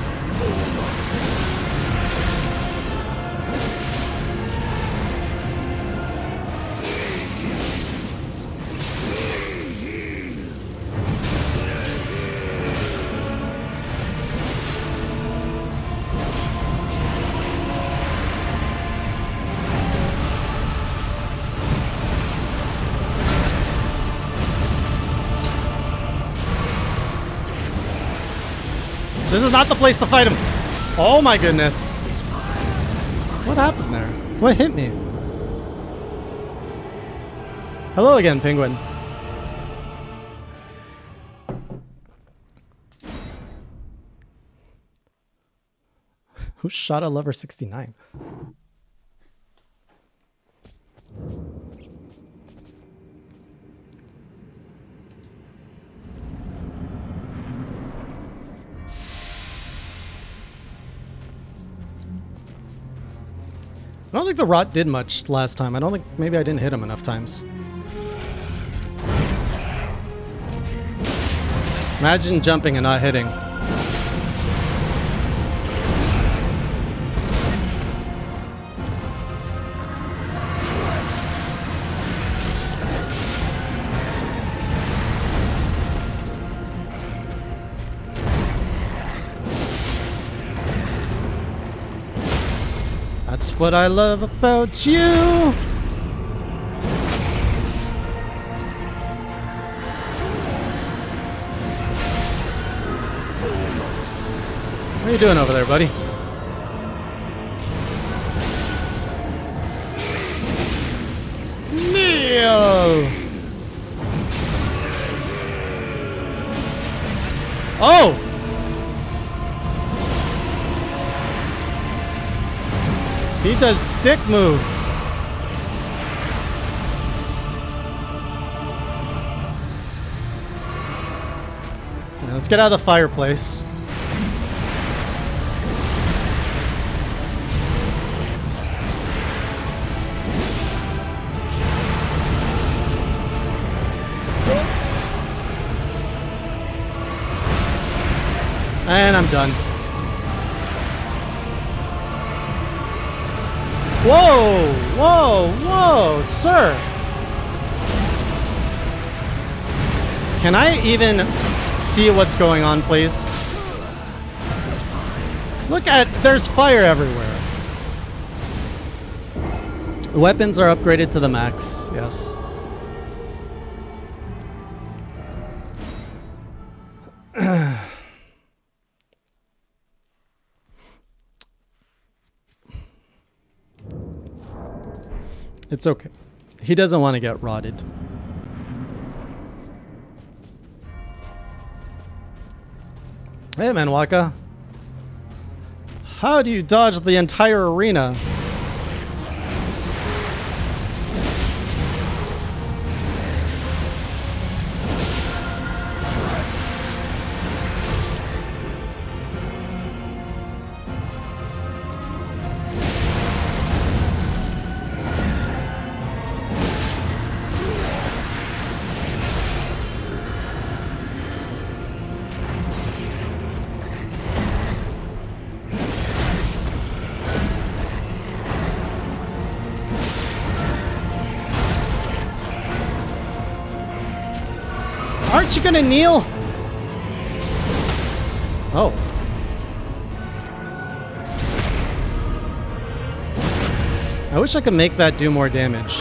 This is not the place to fight him. Oh my goodness. What happened there? What hit me? Hello again, penguin. Who shot a Lover 69? I don't think the rot did much last time. I don't think, maybe I didn't hit him enough times. Imagine jumping and not hitting. That's what I love about you. What are you doing over there, buddy? Neo! Oh! He does dick move. Now let's get out of the fireplace. And I'm done. Whoa! Whoa! Whoa! Sir! Can I even see what's going on, please? Look at... there's fire everywhere. The weapons are upgraded to the max. Yes. It's okay. He doesn't want to get rotted. Hey, Manwaka. How do you dodge the entire arena? Aren't you gonna kneel? Oh. I wish I could make that do more damage.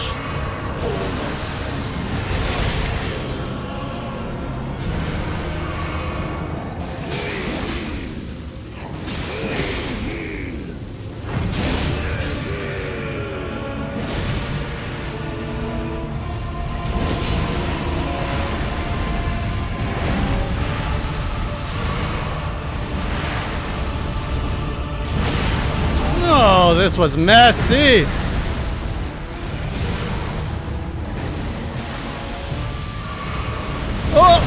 Oh, this was messy. Oh!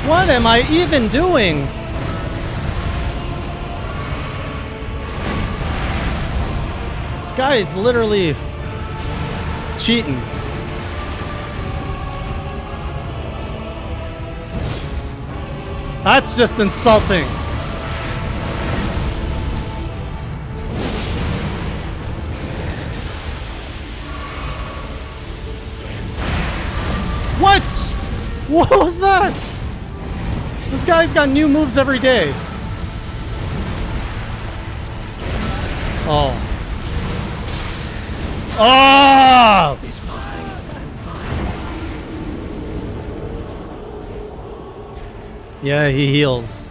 What am I even doing? This guy is literally cheating. That's just insulting. What? What was that? This guy's got new moves every day. Oh. Oh! Yeah, he heals.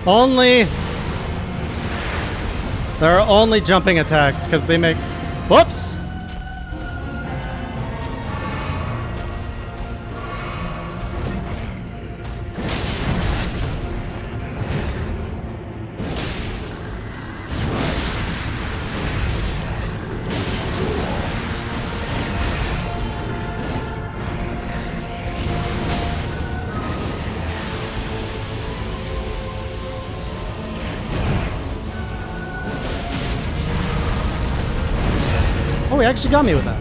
Only... There are only jumping attacks, because they make... Whoops! Oh, he actually got me with that.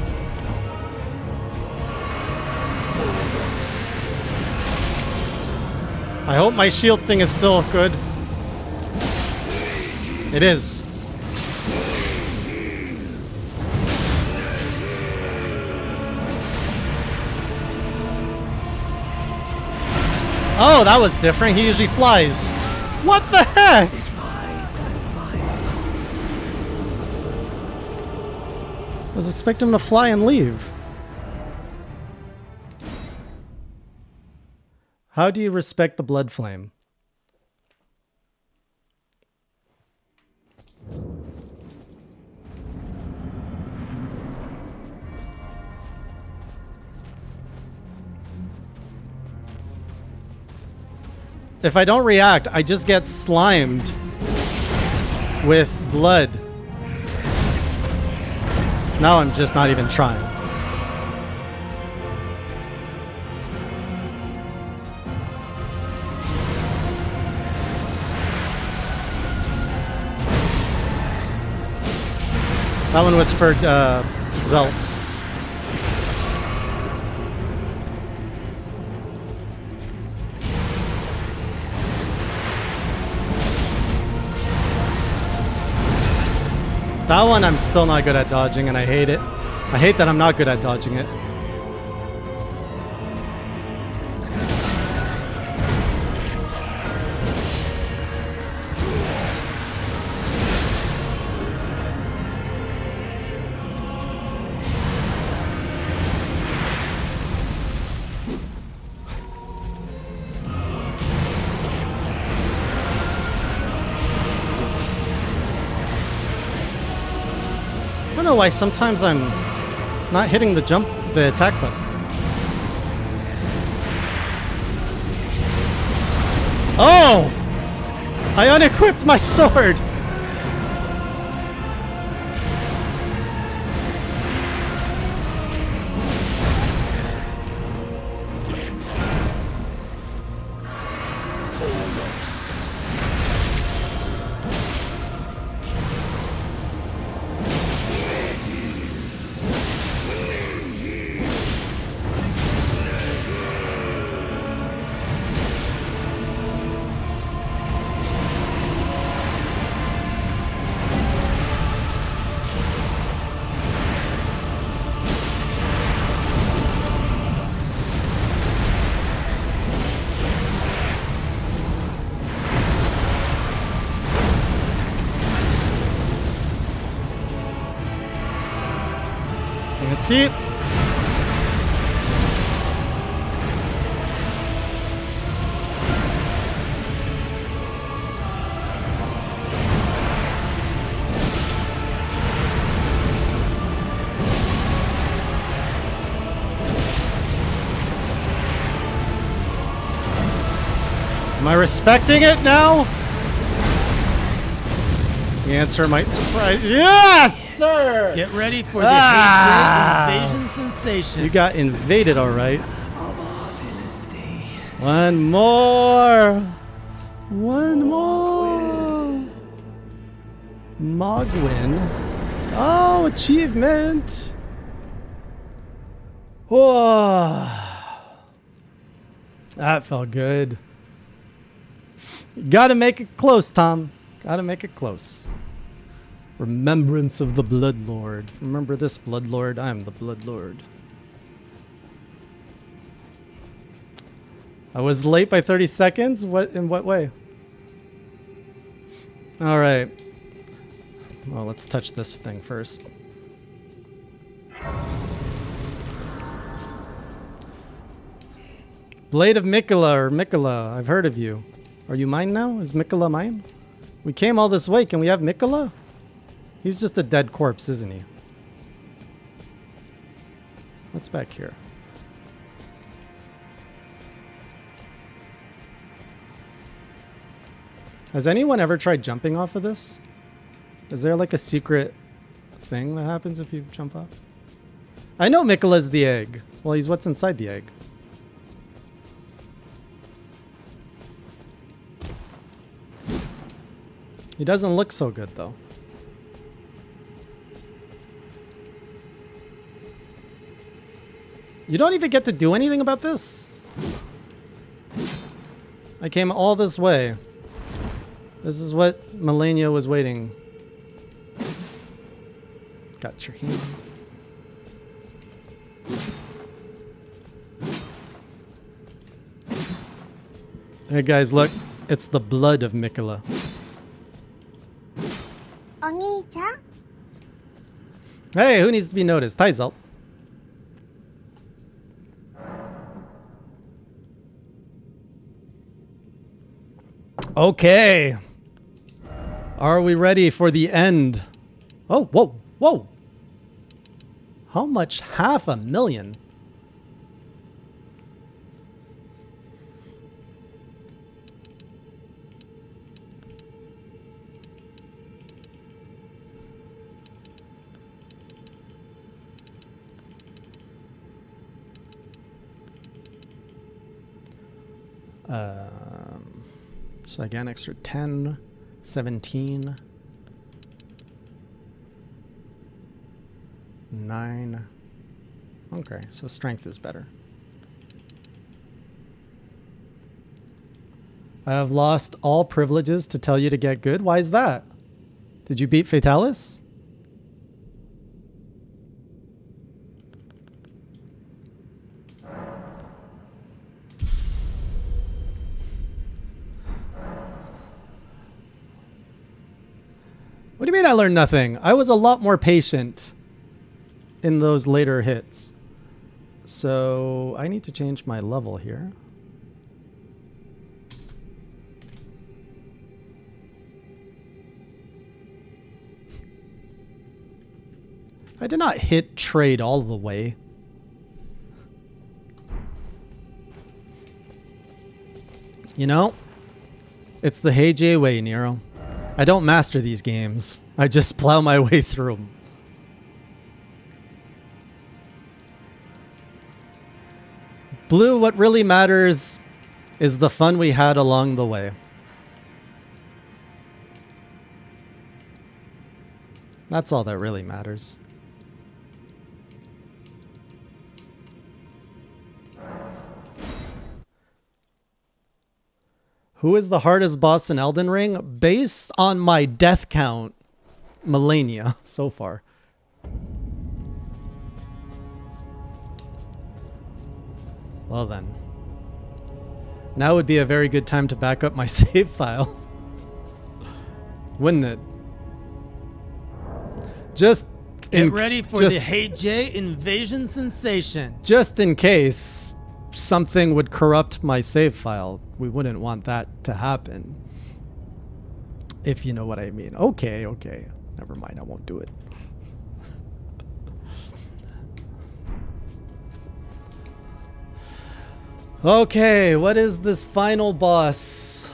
I hope my shield thing is still good. It is. Oh, that was different. He usually flies. What the heck? I was expecting him to fly and leave. How do you respect the blood flame? If I don't react, I just get slimed with blood. Now I'm just not even trying. That one was for Zelt. That one I'm still not good at dodging, and I hate it. I hate that I'm not good at dodging it. I don't know why sometimes I'm not hitting the attack button. Oh! I unequipped my sword! Let's see. Am I respecting it now? The answer might surprise. Yes, sir! Get ready for the hatred invasion sensation. You got invaded, all right. One more. One more. Mogwin. Oh, achievement. Whoa. That felt good. Gotta make it close, Tom. Gotta make it close. Remembrance of the Blood Lord. Remember this, Blood Lord? I am the Blood Lord. I was late by 30 seconds? What? In what way? Alright. Well, let's touch this thing first. Blade of Mikola, or Mikola, I've heard of you. Are you mine now? Is Mikola mine? We came all this way. Can we have Mikola? He's just a dead corpse, isn't he? What's back here? Has anyone ever tried jumping off of this? Is there like a secret thing that happens if you jump off? I know Mikola's the egg. Well, he's what's inside the egg. He doesn't look so good, though. You don't even get to do anything about this? I came all this way. This is what Malenia was waiting. Got your hand. Hey guys, look. It's the blood of Mikola. Hey, who needs to be noticed? Taizal. Okay. Are we ready for the end? Oh, whoa, whoa. How much? 500,000. So again, extra 10, 17, 9. Okay, so strength is better. I have lost all privileges to tell you to get good. Why is that? Did you beat Fatalis? What do you mean I learned nothing? I was a lot more patient in those later hits. So I need to change my level here. I did not hit trade all the way. You know, it's the Heijie way, Nero. I don't master these games. I just plow my way through them. Blue, what really matters is the fun we had along the way. That's all that really matters. Who is the hardest boss in Elden Ring? Based on my death count, Malenia so far. Well then. Now would be a very good time to back up my save file. Wouldn't it? Just Get ready for the Heijie invasion sensation. Just in case something would corrupt my save file. We wouldn't want that to happen. If you know what I mean. Okay, okay. Never mind, I won't do it. Okay, what is this final boss?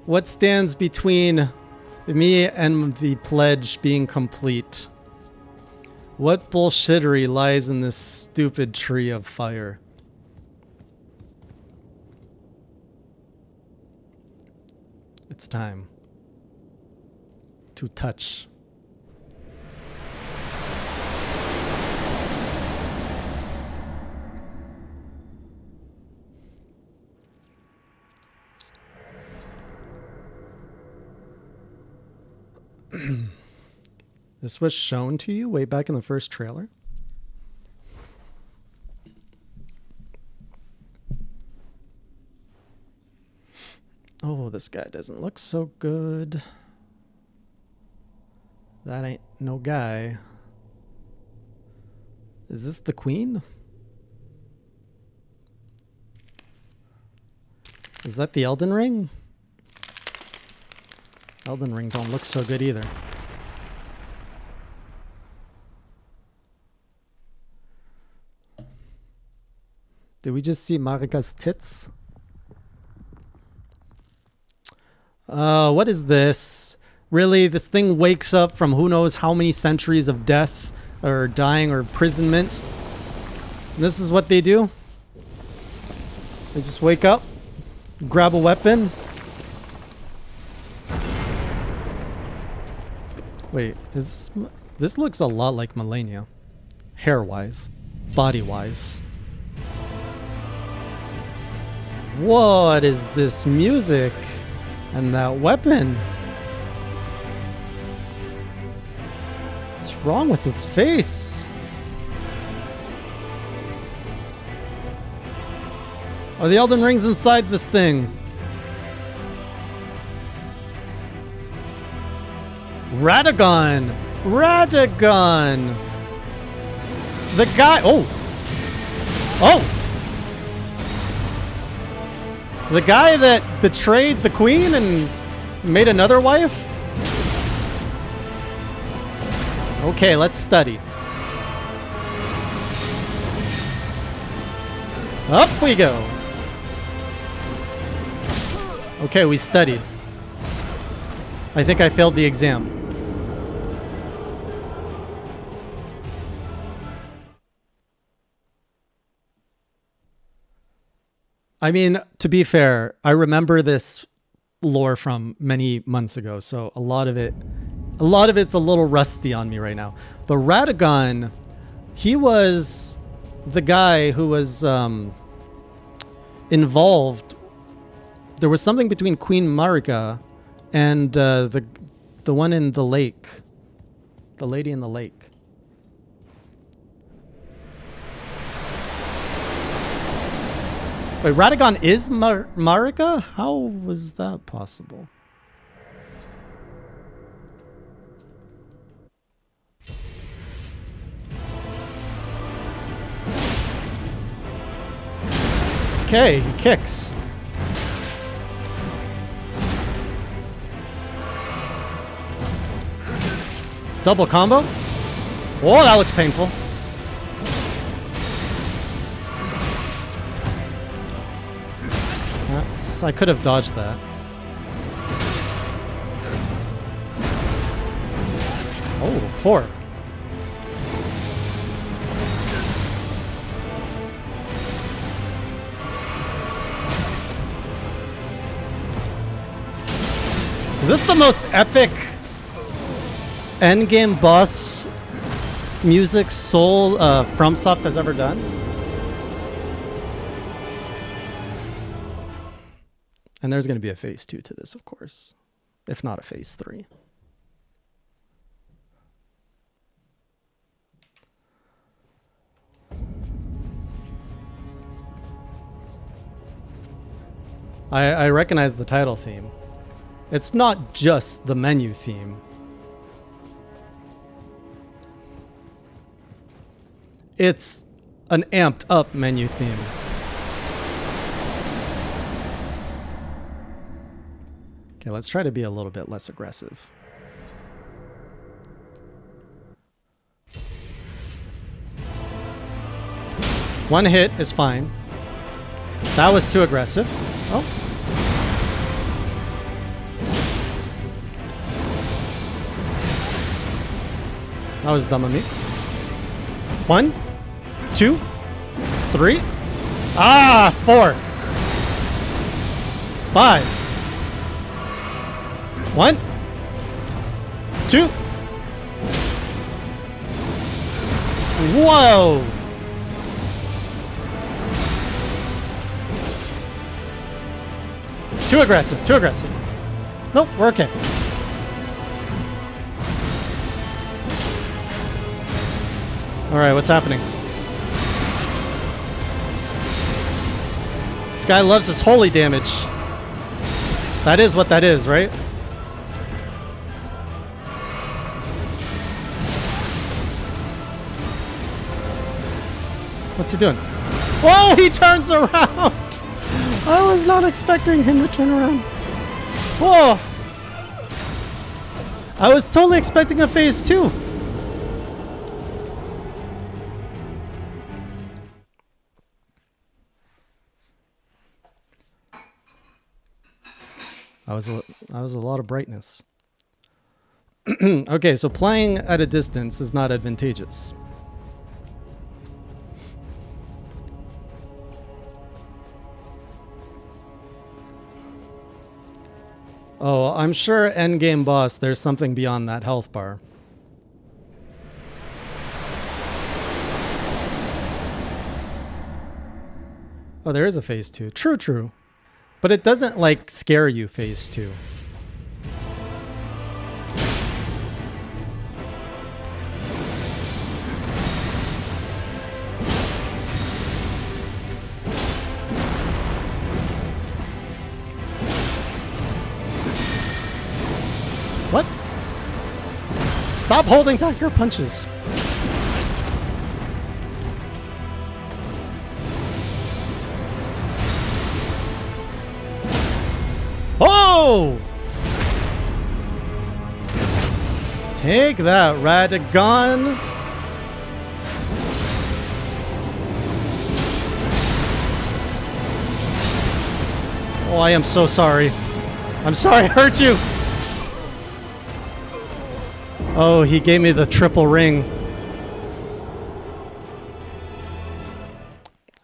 What stands between me and the pledge being complete? What bullshittery lies in this stupid tree of fire? It's time to touch. This was shown to you way back in the first trailer. Oh, this guy doesn't look so good. That ain't no guy. Is this the queen? Is that the Elden Ring? Elden Ring don't look so good either. Did we just see Marika's tits? What is this? Really, this thing wakes up from who knows how many centuries of death or dying or imprisonment. And this is what they do? They just wake up, grab a weapon. Wait, this looks a lot like Malenia. Hair-wise, body-wise. What is this music? And that weapon? What's wrong with its face? Are the Elden Rings inside this thing? Radagon! Radagon! The guy... Oh! Oh! The guy that betrayed the queen and made another wife? Okay, let's study. Up we go. Okay, we studied. I think I failed the exam. I mean, to be fair, I remember this lore from many months ago, so a lot of it's a little rusty on me right now. But Radagon, he was the guy who was involved. There was something between Queen Marika and the one in the lake, the lady in the lake. Wait, Radagon is Marika? How was that possible? Okay, he kicks. Double combo? Oh, that looks painful. I could have dodged that. Oh, 4. Is this the most epic endgame boss music Soul FromSoft has ever done? And there's going to be a phase 2 to this, of course. If not a phase 3. I recognize the title theme. It's not just the menu theme. It's an amped up menu theme. Okay, let's try to be a little bit less aggressive. One hit is fine. That was too aggressive. Oh. That was dumb of me. 1, 2, 3. Ah, 4. 5. 1, 2. Whoa! Too aggressive, too aggressive. Nope, we're okay. Alright, what's happening? This guy loves his holy damage. That is what that is, right? What's he doing? Whoa, he turns around! I was not expecting him to turn around. Whoa! I was totally expecting a phase 2. That was a lot of brightness. Okay, so playing at a distance is not advantageous. Oh, I'm sure endgame boss, there's something beyond that health bar. Oh, there is a phase 2. True, true. But it doesn't, like, scare you, phase 2. What? Stop holding back your punches. Oh! Take that, Radagon. Oh, I am so sorry. I'm sorry I hurt you. Oh, he gave me the triple ring.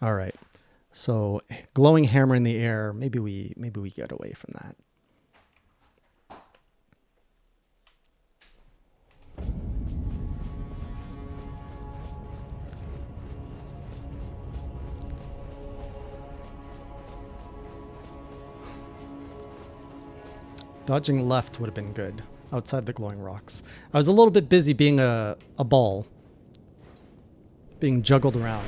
All right. So, glowing hammer in the air. Maybe we get away from that. Dodging left would have been good outside the glowing rocks. I was a little bit busy being a ball, being juggled around.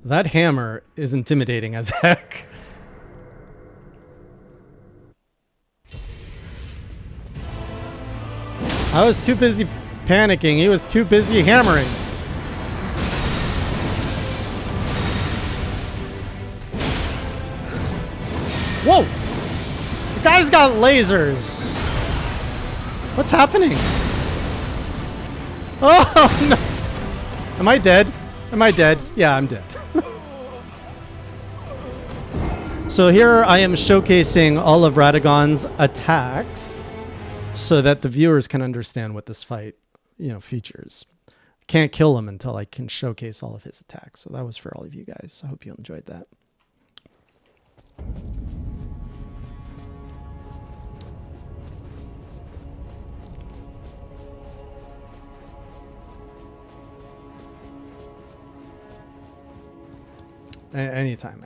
That hammer is intimidating as heck. I was too busy panicking. He was too busy hammering. Whoa! The guy's got lasers. What's happening? Oh, no. Am I dead? Am I dead? Yeah, I'm dead. So here I am showcasing all of Radagon's attacks so that the viewers can understand what this fight, features. Can't kill him until I can showcase all of his attacks. So that was for all of you guys. I hope you enjoyed that. Anytime.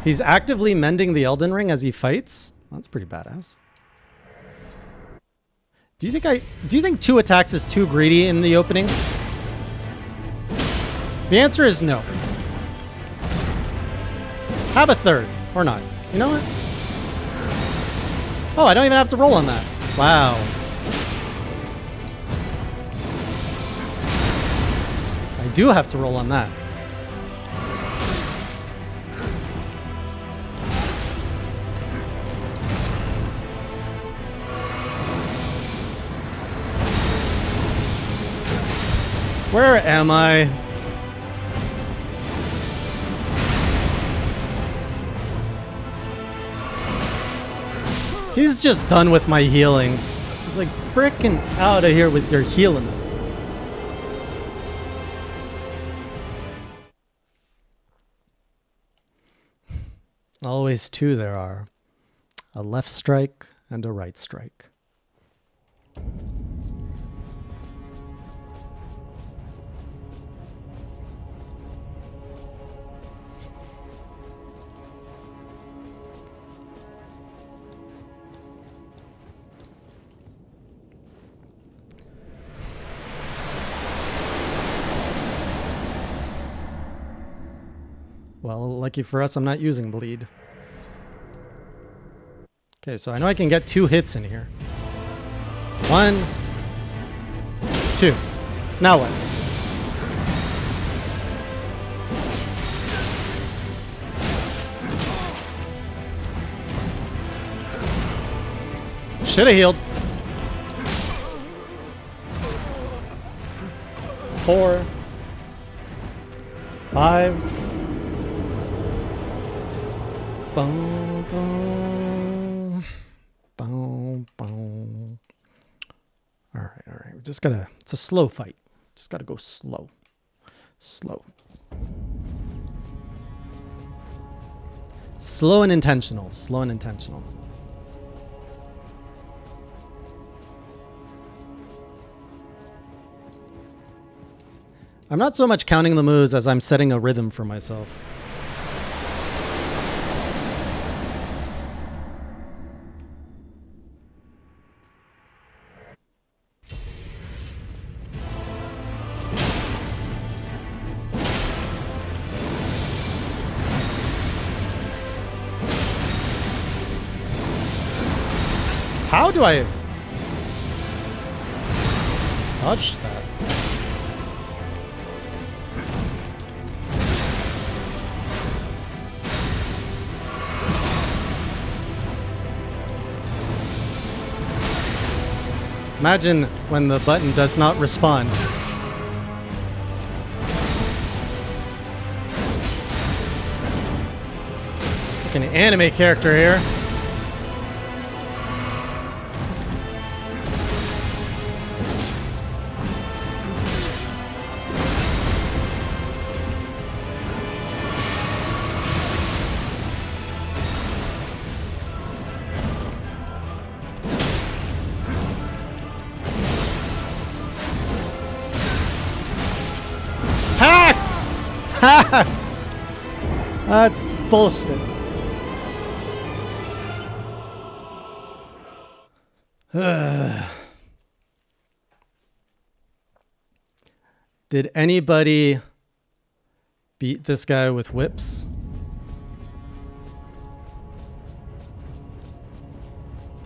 He's actively mending the Elden Ring as he fights. That's pretty badass. Do you think 2 attacks is too greedy in the opening? The answer is no. Have a 3rd or not. You know what? Oh, I don't even have to roll on that. Wow. I do have to roll on that. Where am I? He's just done with my healing. He's like, frickin' out of here with your healing. Always 2 there are. A left strike and a right strike. Well, lucky for us, I'm not using bleed. Okay, so I know I can get 2 hits in here. 1, 2. Now what? Should have healed. 4, 5. Boom, boom, boom, boom. All right. We just gotta. It's a slow fight. Just gotta go slow, slow, slow and intentional. Slow and intentional. I'm not so much counting the moves as I'm setting a rhythm for myself. How do I dodge that? Imagine when the button does not respond. Like an anime character here. That's bullshit. Did anybody beat this guy with whips?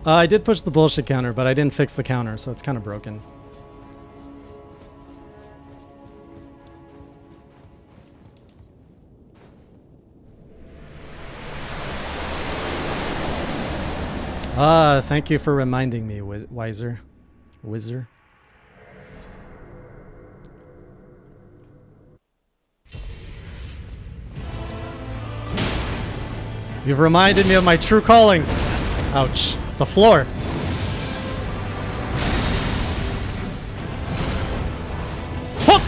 I did push the bullshit counter, but I didn't fix the counter, so it's kind of broken. Thank you for reminding me, Wiser. Whizzer. You've reminded me of my true calling. Ouch. The floor. Hook!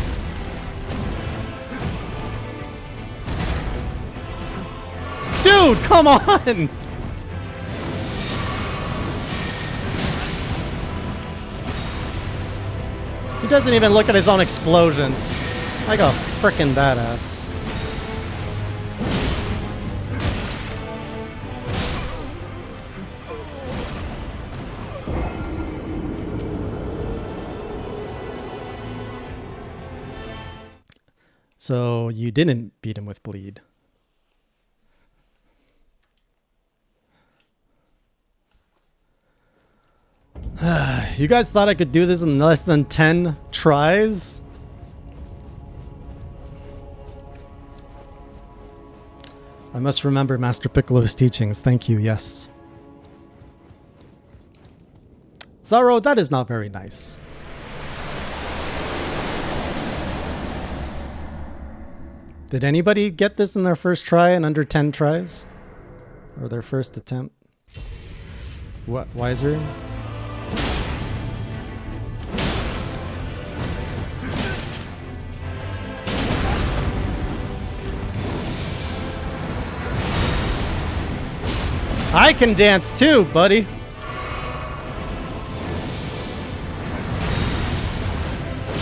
Dude, come on! He doesn't even look at his own explosions. Like a frickin' badass. So you didn't beat him with bleed. You guys thought I could do this in less than 10 tries? I must remember Master Piccolo's teachings. Thank you, yes. Zaro, that is not very nice. Did anybody get this in their first try in under 10 tries? Or their first attempt? What, Wiser? I can dance too, buddy.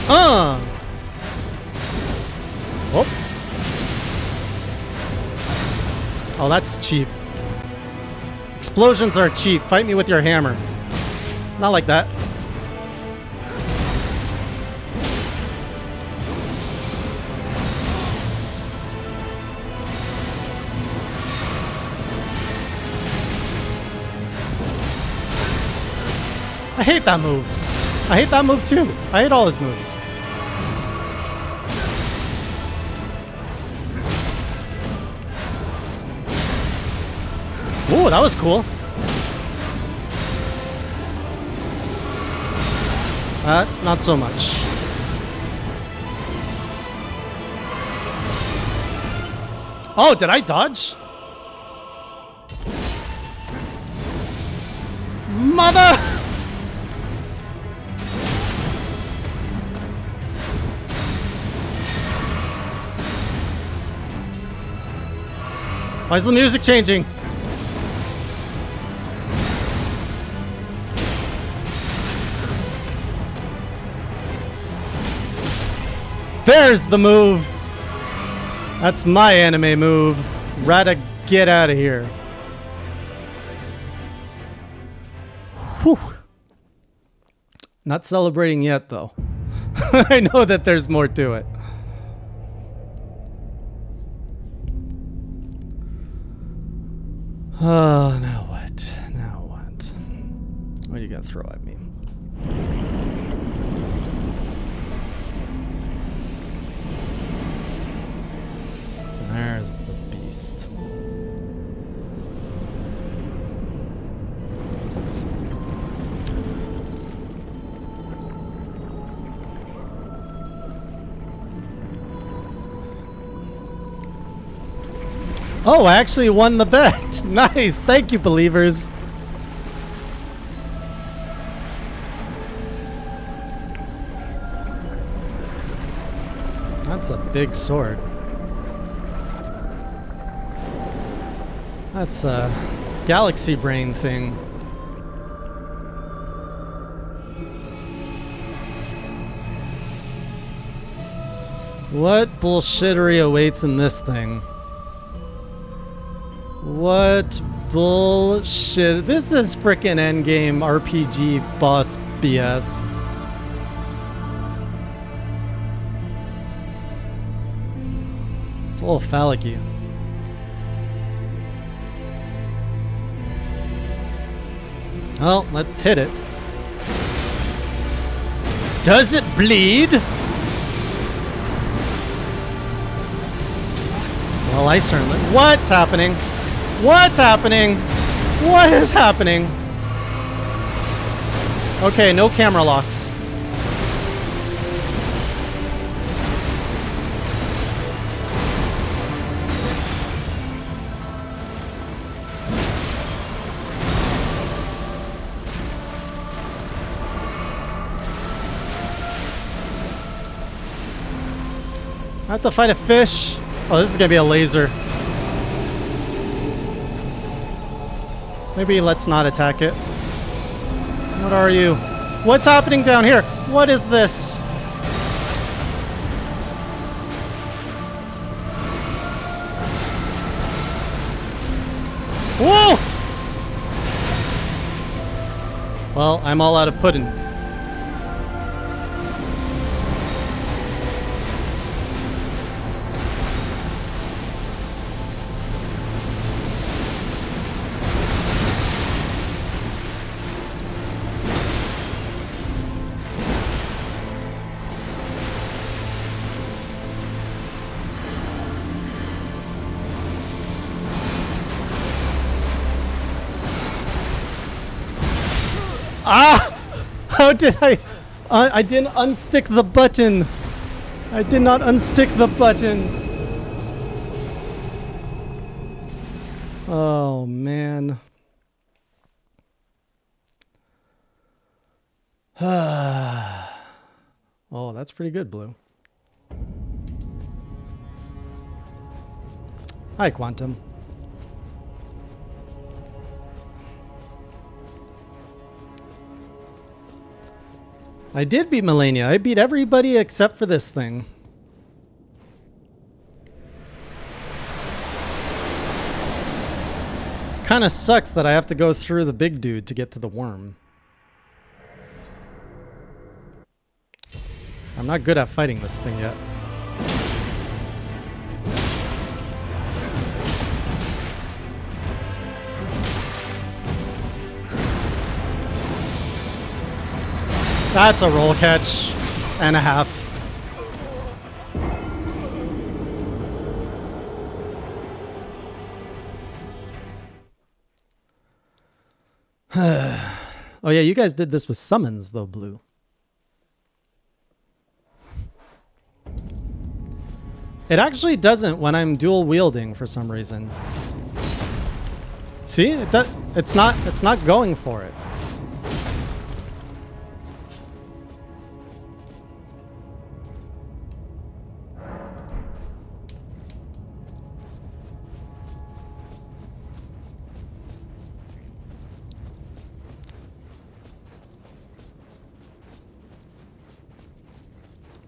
Oh. Oh, that's cheap. Explosions are cheap. Fight me with your hammer. Not like that. I hate that move. I hate that move too. I hate all his moves. Ooh, that was cool. Not so much. Oh, did I dodge? Mother! Why is the music changing? There's the move. That's my anime move. Rata, get out of here. Whew. Not celebrating yet, though. I know that there's more to it. Oh, now what? Now what? What are you gonna throw at me? There's the beast. Oh, I actually won the bet. Nice. Thank you, believers. That's a big sword. That's a galaxy brain thing. What bullshittery awaits in this thing? What bullshit? This is frickin' endgame RPG boss BS. It's a little phallic-y. Well, let's hit it. Does it bleed? Well, I certainly... What's happening? What's happening? What is happening? Okay, no camera locks. I have to fight a fish. Oh, this is gonna be a laser. Maybe let's not attack it. What are you? What's happening down here? What is this? Whoa! Well, I'm all out of pudding. Ah! How did I didn't unstick the button. I did not unstick the button. Oh, man. Oh, that's pretty good, Blue. Hi, Quantum. I did beat Melania. I beat everybody except for this thing. Kind of sucks that I have to go through the big dude to get to the worm. I'm not good at fighting this thing yet. That's a roll catch and a half. Oh yeah, you guys did this with summons though, Blue. It actually doesn't when I'm dual wielding for some reason. See? It's not going for it.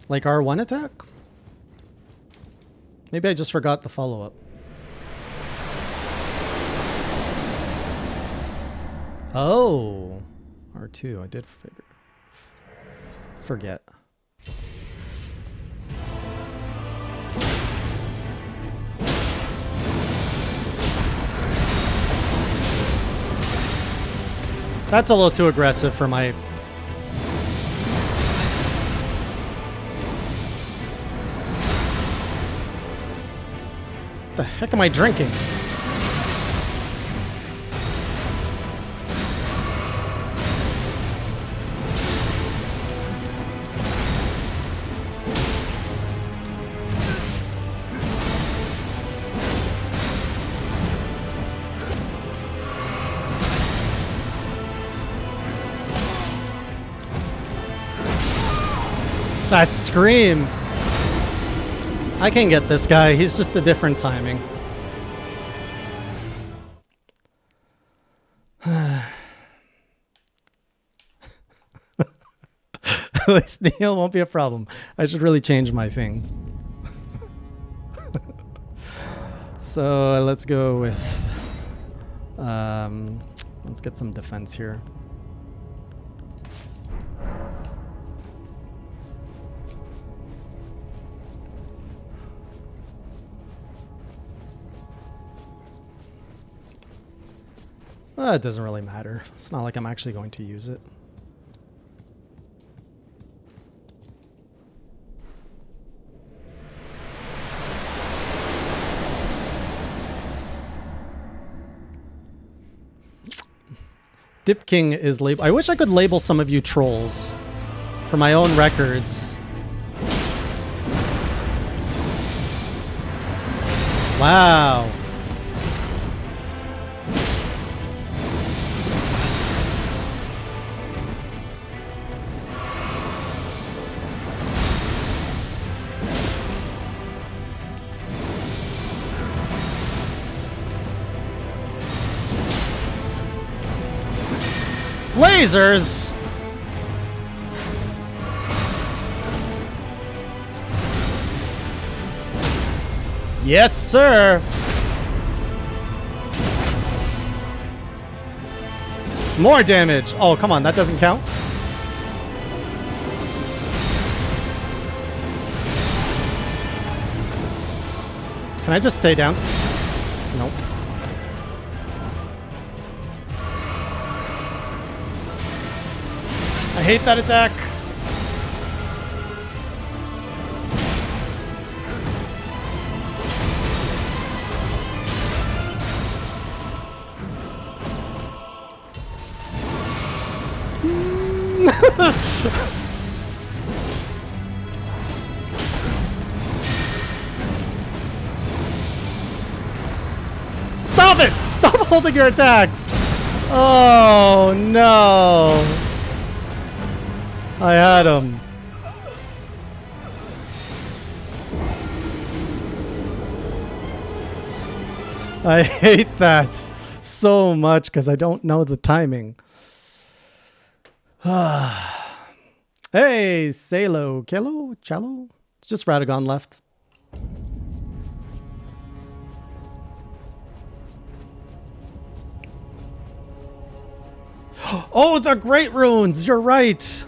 Like R1 attack? Maybe I just forgot the follow-up. Oh, R2. I did forget. That's a little too aggressive for my... What the heck am I drinking? That scream. I can get this guy. He's just a different timing. At least the heal won't be a problem. I should really change my thing. So let's go with... let's get some defense here. It doesn't really matter. It's not like I'm actually going to use it. Dip King is labeled. I wish I could label some of you trolls for my own records. Wow. Lasers! Yes, sir! More damage! Oh, come on, that doesn't count? Can I just stay down? Nope. I hate that attack. Stop it! Stop holding your attacks! Oh no! I had him. I hate that so much because I don't know the timing. Hey, Salo, Kello, Cello? It's just Radagon left. Oh, the Great Runes! You're right!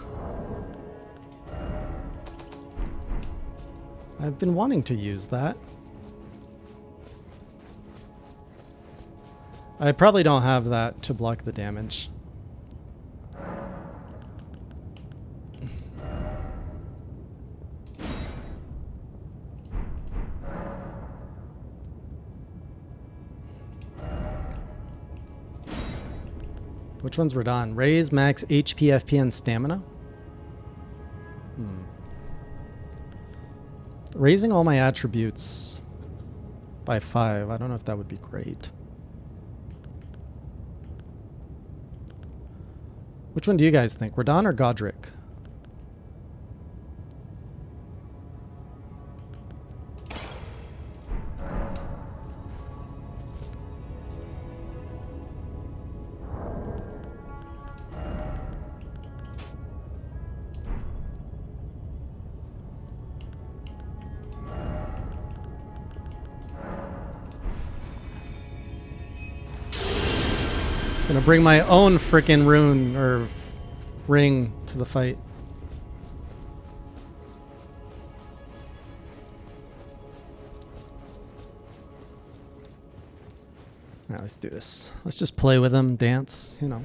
I've been wanting to use that. I probably don't have that to block the damage. Which one's Radon? Raise max HP, FP, and stamina? Raising all my attributes by 5. I don't know if that would be great. Which one do you guys think? Radon or Godric? Gonna bring my own frickin' rune or ring to the fight. Alright, let's do this. Let's just play with them, dance, you know.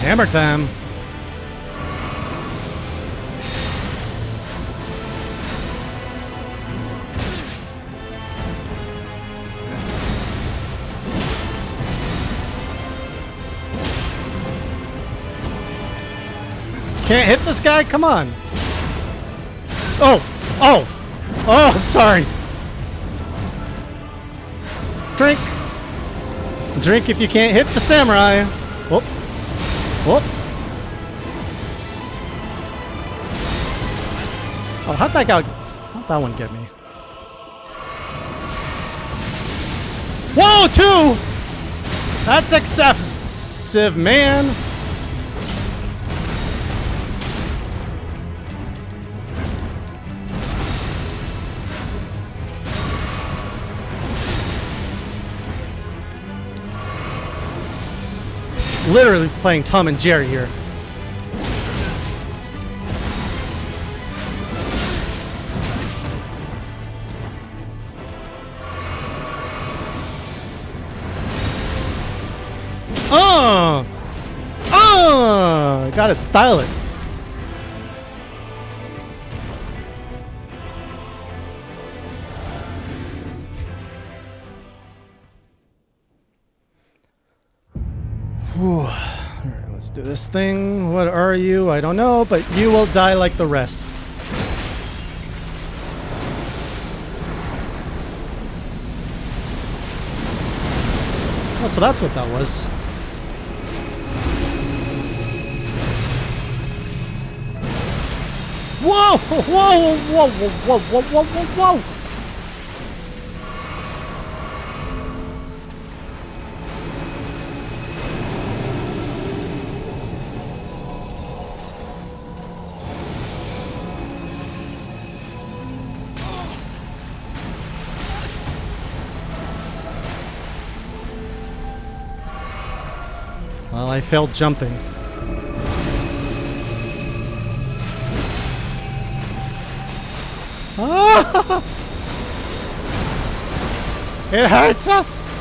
Hammer time. Can't hit this guy? Come on. Oh, oh, oh, sorry. Drink. Drink if you can't hit the samurai. Whoop. Whoop. Oh, how'd that one get me? Whoa, 2! That's excessive, man. Literally playing Tom and Jerry here. Gotta style it. Whew. All right, let's do this thing. What are you? I don't know, but you will die like the rest. Oh, so that's what that was. Whoa! Whoa! Whoa! Whoa! Whoa! Whoa! Whoa! Whoa! Well, I failed jumping. Ah! It hurts us!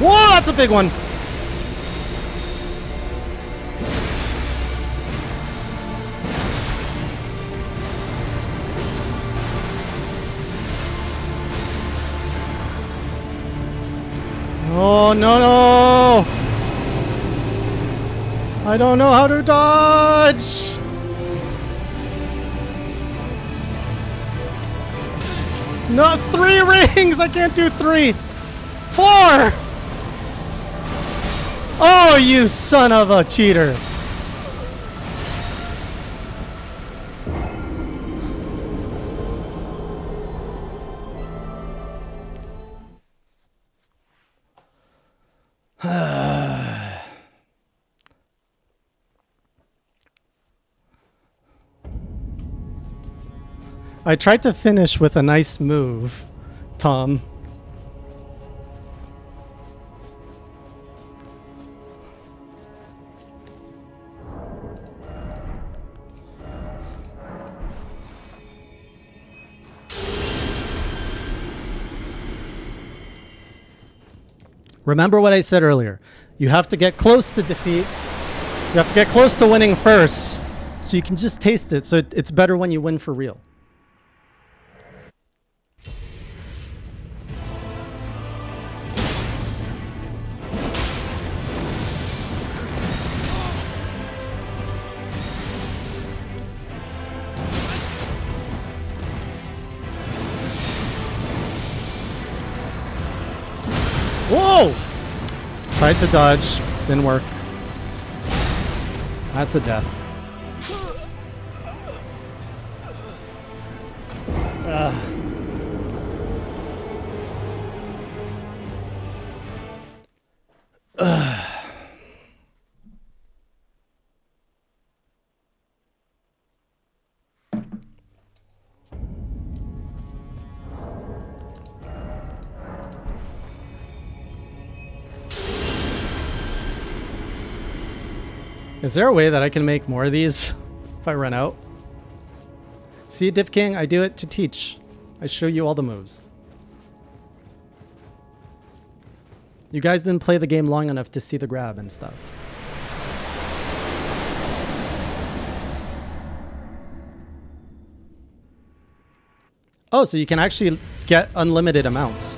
Whoa, that's a big one. Oh, no, no. I don't know how to dodge. No, 3 rings! I can't do 3! 4! Oh, you son of a cheater! I tried to finish with a nice move, Tom. Remember what I said earlier. You have to get close to defeat. You have to get close to winning first, so you can just taste it. So it's better when you win for real. Whoa! Tried to dodge, didn't work. That's a death. Is there a way that I can make more of these if I run out? See, Dip King, I do it to teach. I show you all the moves. You guys didn't play the game long enough to see the grab and stuff. Oh, so you can actually get unlimited amounts.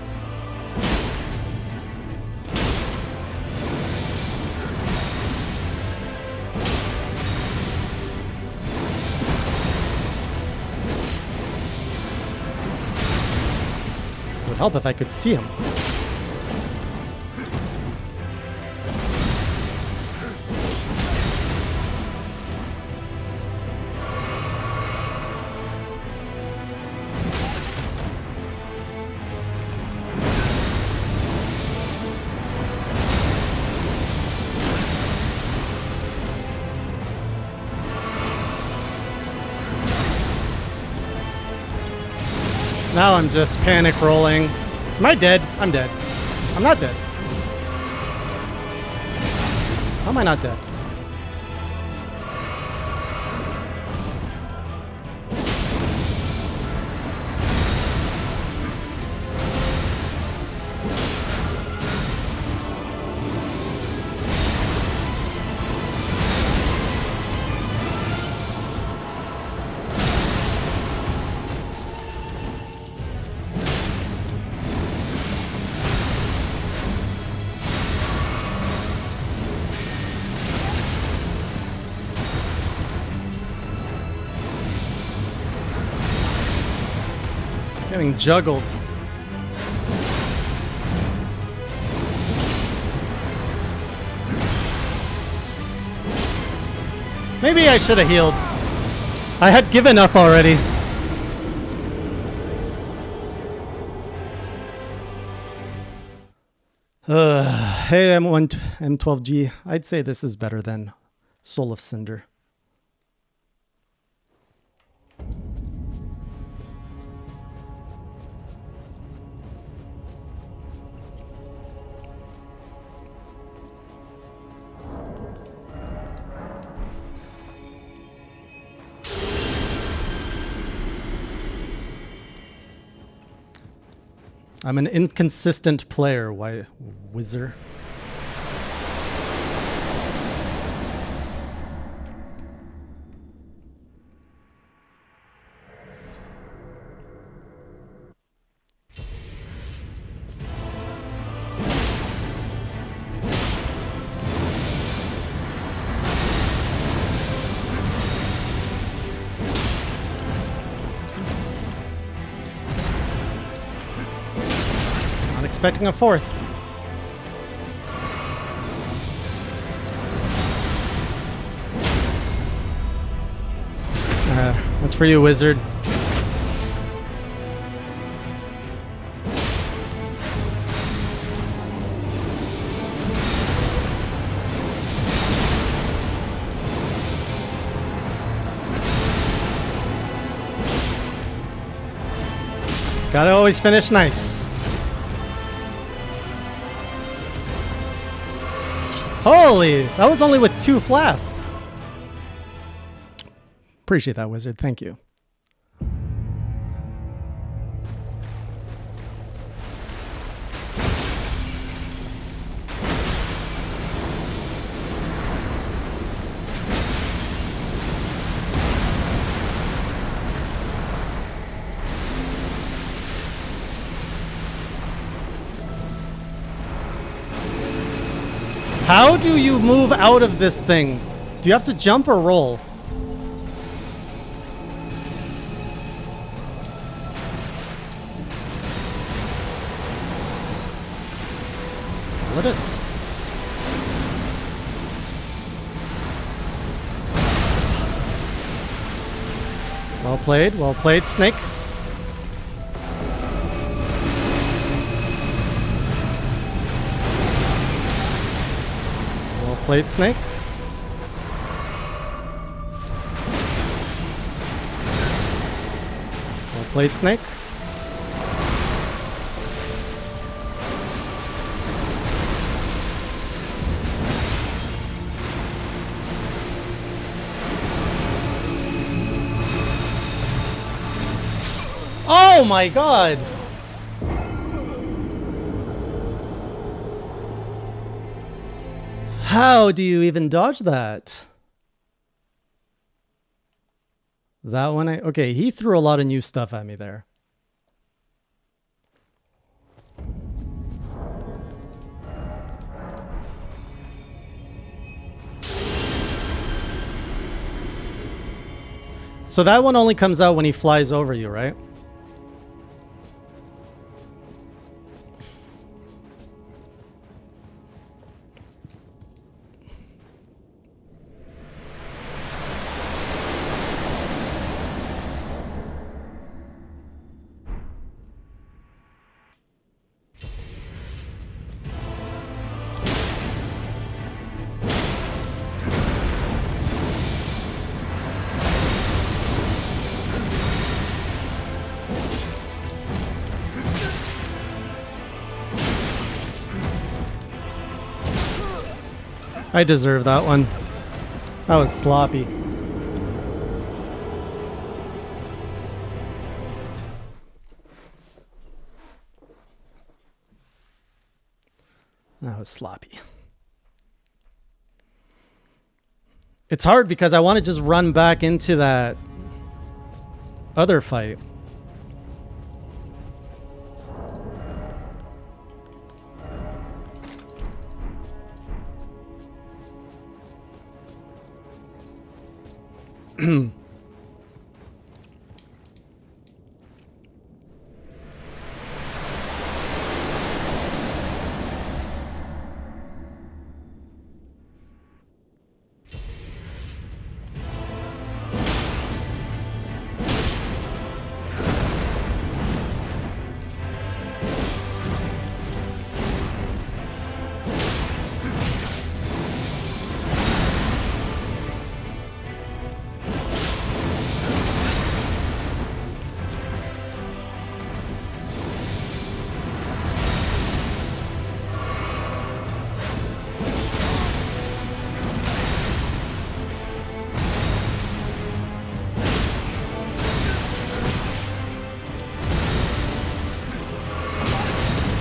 Would help if I could see him. Now I'm just panic rolling. Am I dead? I'm dead. I'm not dead. How am I not dead? Getting juggled. Maybe I should have healed. I had given up already. Hey M12G, I'd say this is better than Soul of Cinder. I'm an inconsistent player, why, Wizard? expecting a fourth. That's for you, wizard. Gotta always finish nice. Holy, that was only with 2 flasks. Appreciate that, wizard. Thank you. How do you move out of this thing? Do you have to jump or roll? What is... Well played, Snake. Well played, Snake. Well played, Snake. Oh my god! How do you even dodge that? That one okay, he threw a lot of new stuff at me there. So that one only comes out when he flies over you, right? I deserve that one. That was sloppy. That was sloppy. It's hard because I want to just run back into that other fight.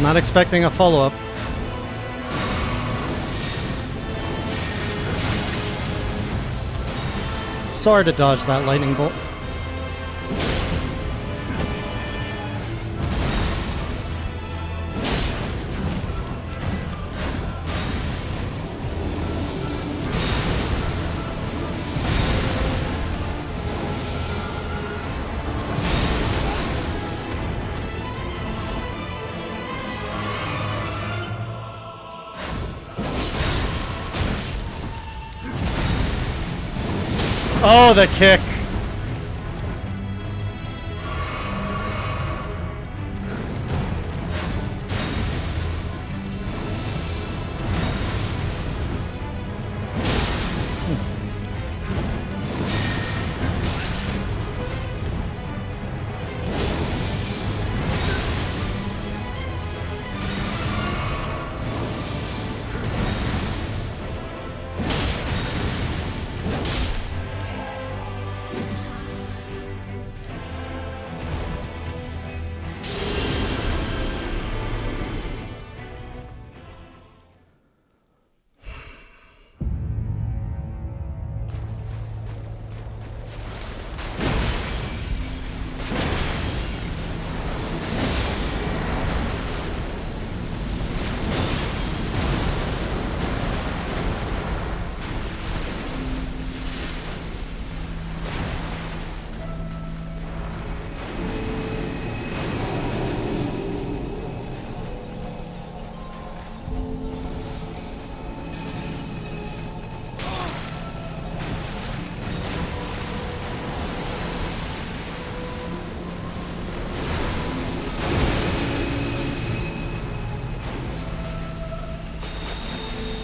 Not expecting a follow-up. Sorry to dodge that lightning bolt. Oh, the kick.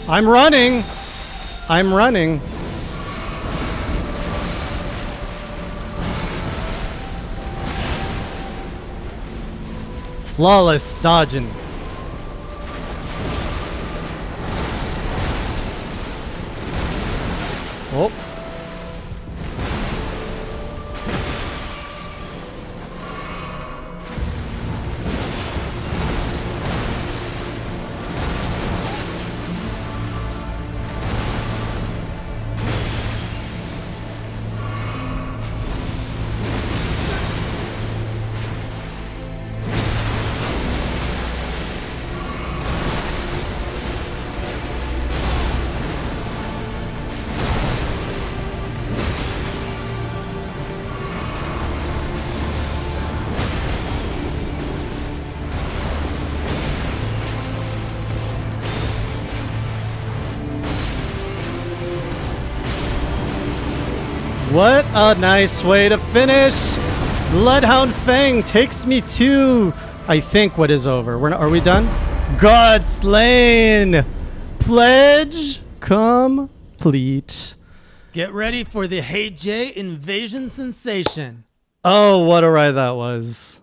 I'm running. I'm running. Flawless dodging. Oh. What a nice way to finish. Bloodhound Fang takes me to, I think, what is over. Are we done? God slain. Pledge complete. Get ready for the Hey Jay invasion sensation. Oh, what a ride that was.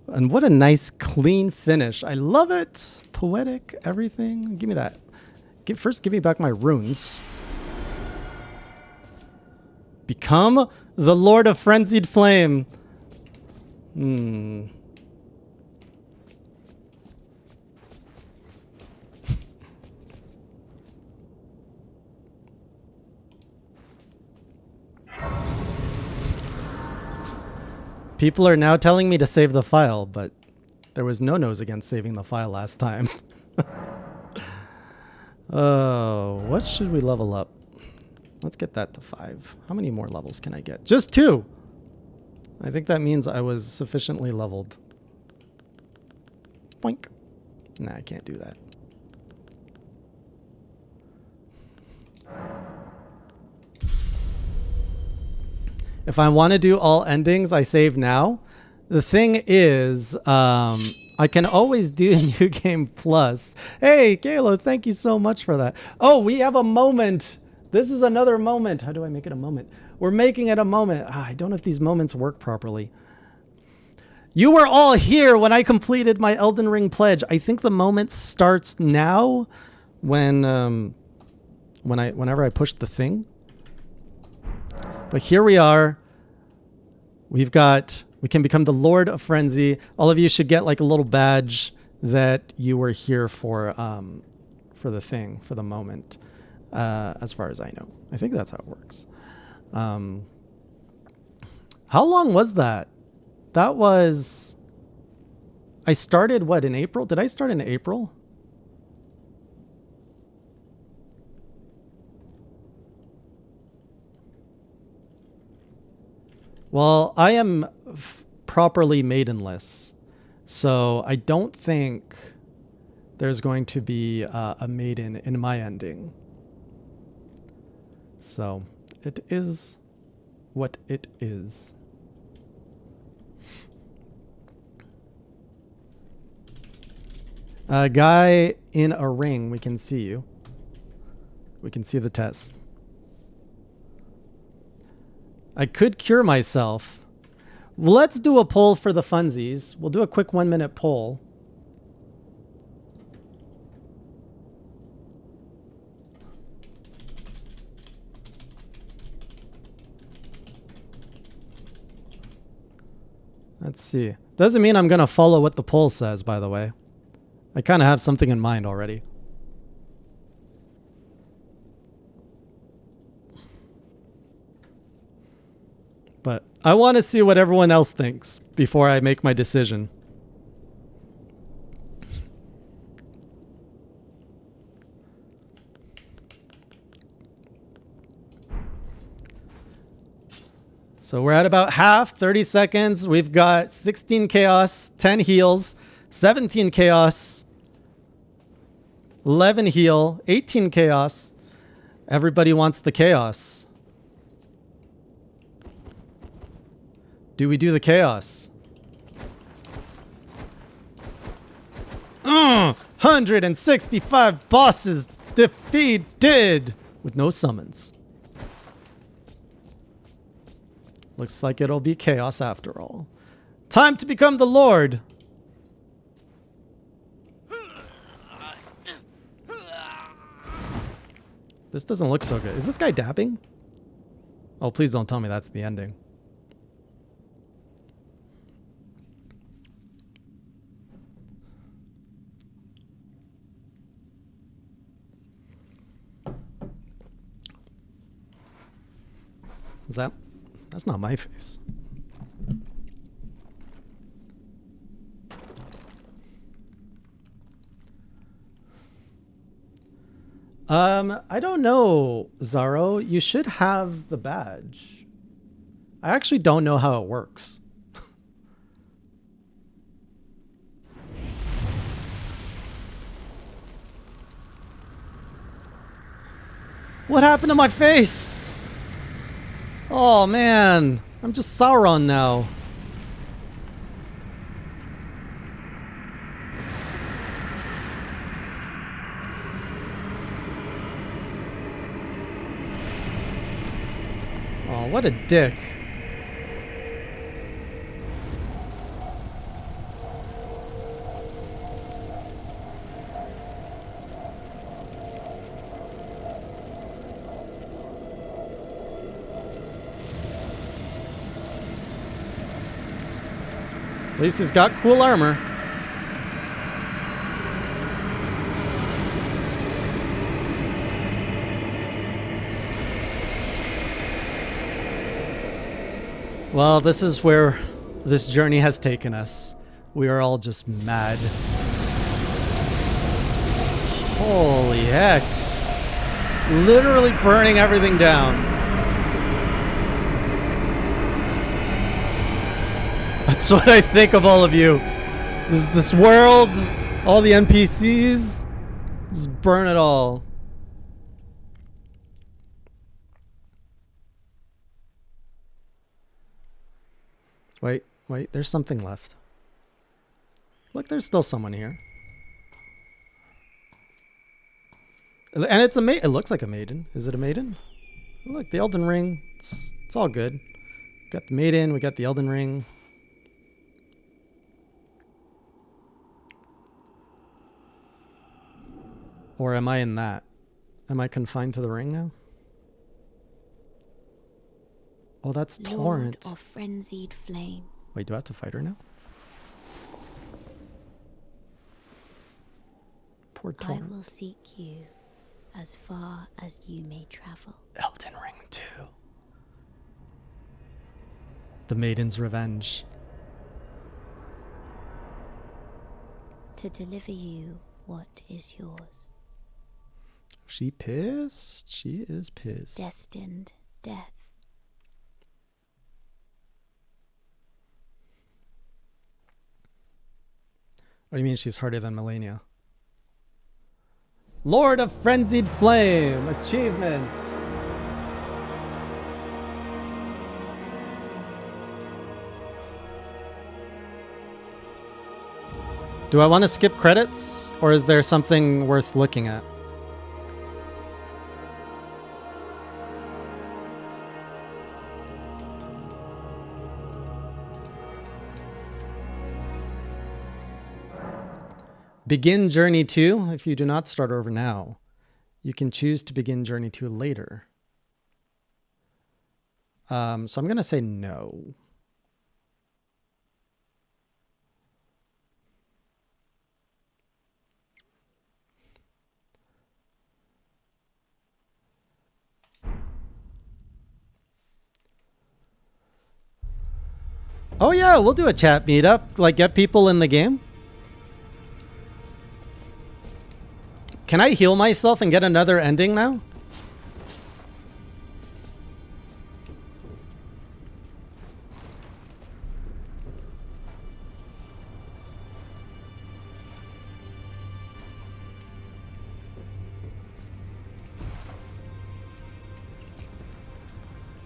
And what a nice, clean finish. I love it. Poetic, everything. Give me that. First, give me back my runes. Become the Lord of Frenzied Flame. People are now telling me to save the file, but there was no no's against saving the file last time. Oh, what should we level up? Let's get that to 5. How many more levels can I get? Just 2! I think that means I was sufficiently leveled. Boink. Nah, I can't do that. If I want to do all endings, I save now. The thing is, I can always do New Game Plus. Hey, Kalo, thank you so much for that. Oh, we have a moment. This is another moment. How do I make it a moment? We're making it a moment. I don't know if these moments work properly. You were all here when I completed my Elden Ring pledge. I think the moment starts now whenever I push the thing. But here we are. We can become the Lord of Frenzy. All of you should get like a little badge that you were here for the thing, for the moment. As far as I know. I think that's how it works. How long was that? That was... I started, what, in April? Did I start in April? Well, I am properly maidenless. So I don't think there's going to be a maiden in my ending. So it is what it is. A guy in a ring, we can see you. We can see the test. I could cure myself. Let's do a poll for the funsies. We'll do a quick 1-minute poll. Let's see. Doesn't mean I'm going to follow what the poll says, by the way. I kind of have something in mind already. But I want to see what everyone else thinks before I make my decision. So we're at about half, 30 seconds. We've got 16 chaos, 10 heals, 17 chaos, 11 heal, 18 chaos. Everybody wants the chaos. Do we do the chaos? 165 bosses defeated with no summons. Looks like it'll be chaos after all. Time to become the Lord. This doesn't look so good. Is this guy dabbing? Oh, please don't tell me that's the ending. Is that? That's not my face. I don't know, Zaro. You should have the badge. I actually don't know how it works. What happened to my face? Oh man, I'm just Sauron now. Oh, what a dick. At least he's got cool armor. Well, this is where this journey has taken us. We are all just mad. Holy heck. Literally burning everything down. That's what I think of all of you. This world, all the NPCs, just burn it all. Wait, there's something left. Look, there's still someone here. And it's a it looks like a maiden. Is it a maiden? Look, the Elden Ring. It's all good. We got the maiden, we got the Elden Ring. Or am I in that? Am I confined to the ring now? Oh, that's Torrent. Lord of frenzied flame. Wait, do I have to fight her now? Poor Torrent. I will seek you as far as you may travel. Elden Ring 2. The Maiden's Revenge. To deliver you what is yours. She pissed? She is pissed. Destined death. What do you mean she's harder than Melania? Lord of Frenzied Flame! Achievement! Do I want to skip credits, or is there something worth looking at? Begin Journey 2. If you do not start over now, you can choose to begin Journey 2 later. So I'm going to say no. Oh yeah, we'll do a chat meetup. Like, get people in the game. Can I heal myself and get another ending now?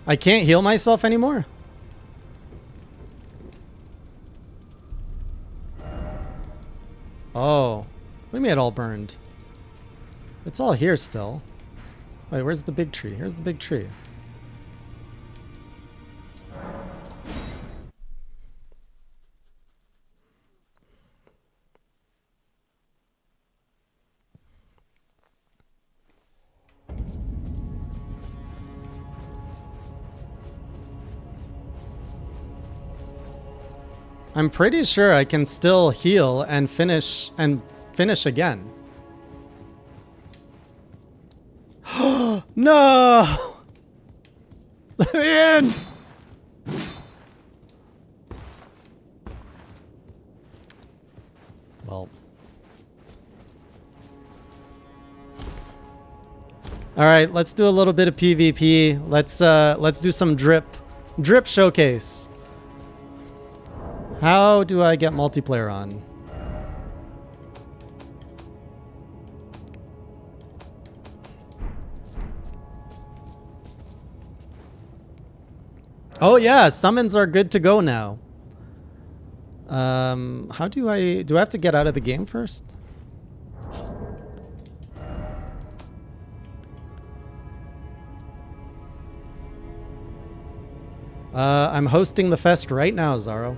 I can't heal myself anymore? Oh. What do you mean it all burned? It's all here still. Wait, where's the big tree? Here's the big tree. I'm pretty sure I can still heal and finish again. No! Let me in! Well. Alright, let's do a little bit of PvP. Let's do some drip showcase. How do I get multiplayer on? Oh yeah, summons are good to go now. How do I have to get out of the game first? I'm hosting the fest right now, Zaro.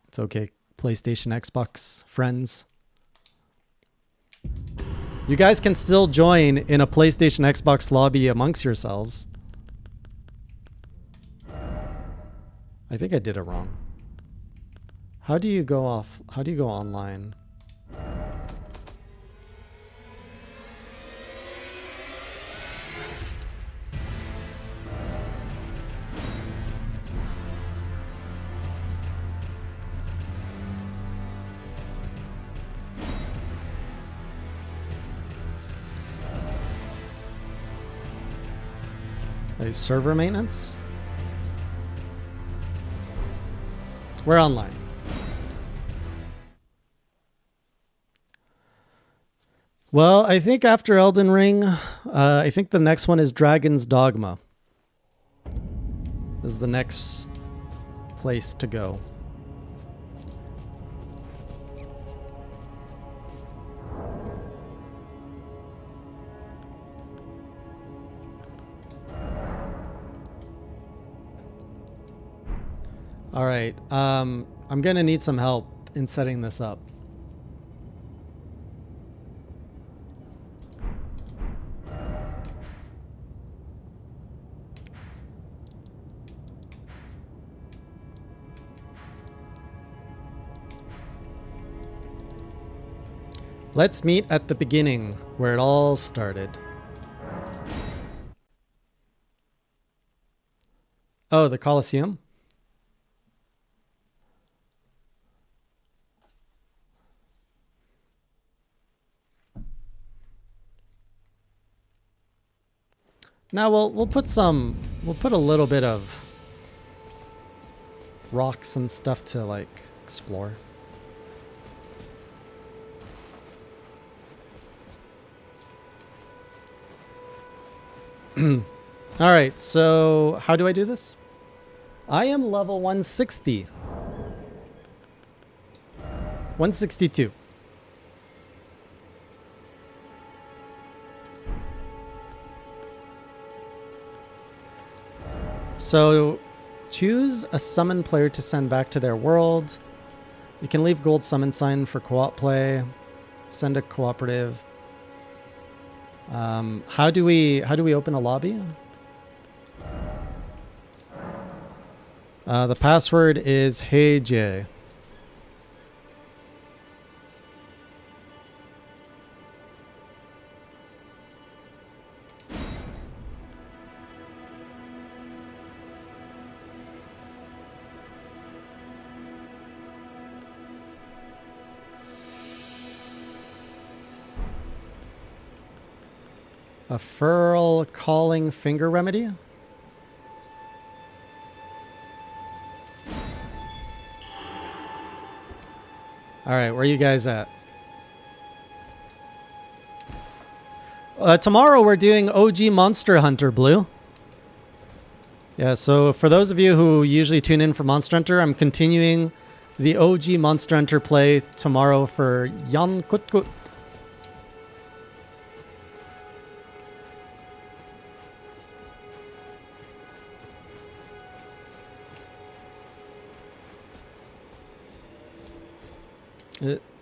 It's okay, PlayStation, Xbox friends. You guys can still join in a PlayStation, Xbox lobby amongst yourselves. I think I did it wrong. How do you go off? How do you go online? Server maintenance? We're online. Well, I think after Elden Ring, I think the next one is Dragon's Dogma. Is the next place to go. All right, I'm gonna need some help in setting this up. Let's meet at the beginning, where it all started. Oh, the Colosseum? Now we'll put a little bit of rocks and stuff to like explore. All right, so how do I do this? I am level 160. 162. So, choose a summon player to send back to their world. You can leave gold summon sign for co-op play. Send a cooperative. How do we open a lobby? The password is Hey Jay. A Furl calling finger remedy? Alright, where are you guys at? Tomorrow we're doing OG Monster Hunter, Blue. Yeah, so for those of you who usually tune in for Monster Hunter, I'm continuing the OG Monster Hunter play tomorrow for Jan Kutkut.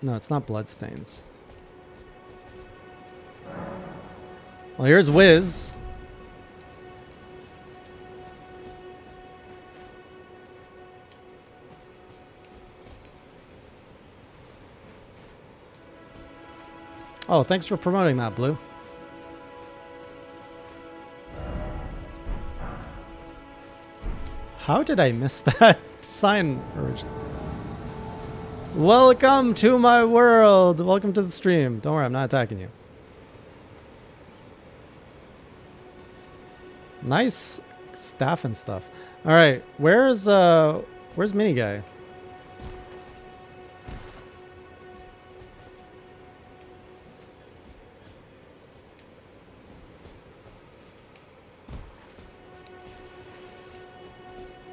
No, it's not Bloodstains. Well, here's Wiz. Oh, thanks for promoting that, Blue. How did I miss that sign originally? Welcome to my world. Welcome to the stream. Don't worry, I'm not attacking you. Nice staff and stuff. All right, where's Mini Guy?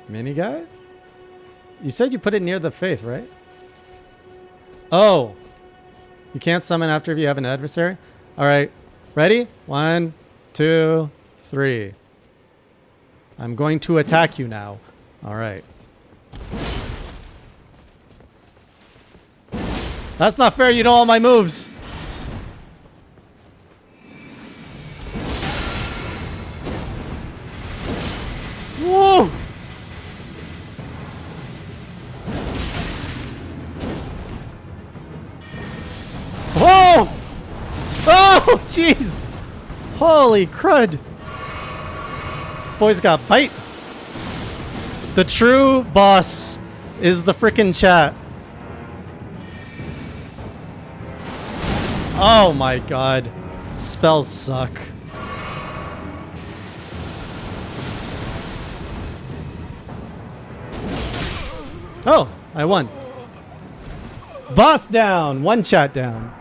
Mini Guy? You said you put it near the Faith, right? Oh, you can't summon after if you have an adversary? All right, ready? 1, 2, 3. I'm going to attack you now. All right. That's not fair. You know all my moves. Whoa! Whoa! Oh, jeez! Holy crud! Boys got bite. The true boss is the frickin' chat. Oh my god. Spells suck. Oh, I won. Boss down. One chat down.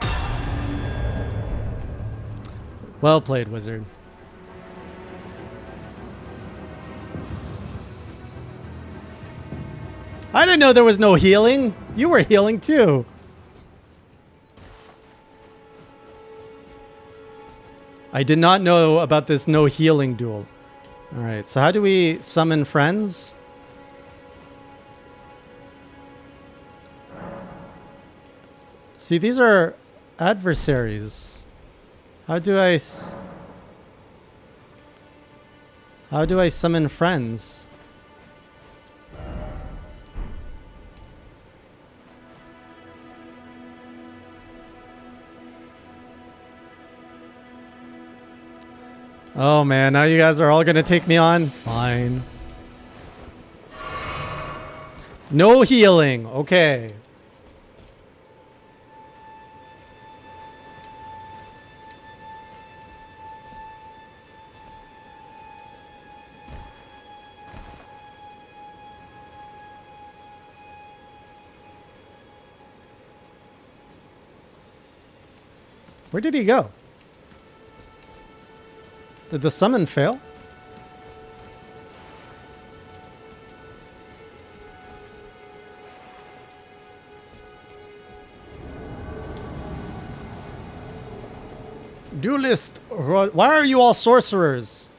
Well played, wizard. I didn't know there was no healing. You were healing too. I did not know about this no healing duel. All right, so how do we summon friends? See, these are adversaries. How do I summon friends? Oh man, now you guys are all gonna take me on? Fine. No healing, okay. Where did he go? Did the summon fail? Duelist. Why are you all sorcerers?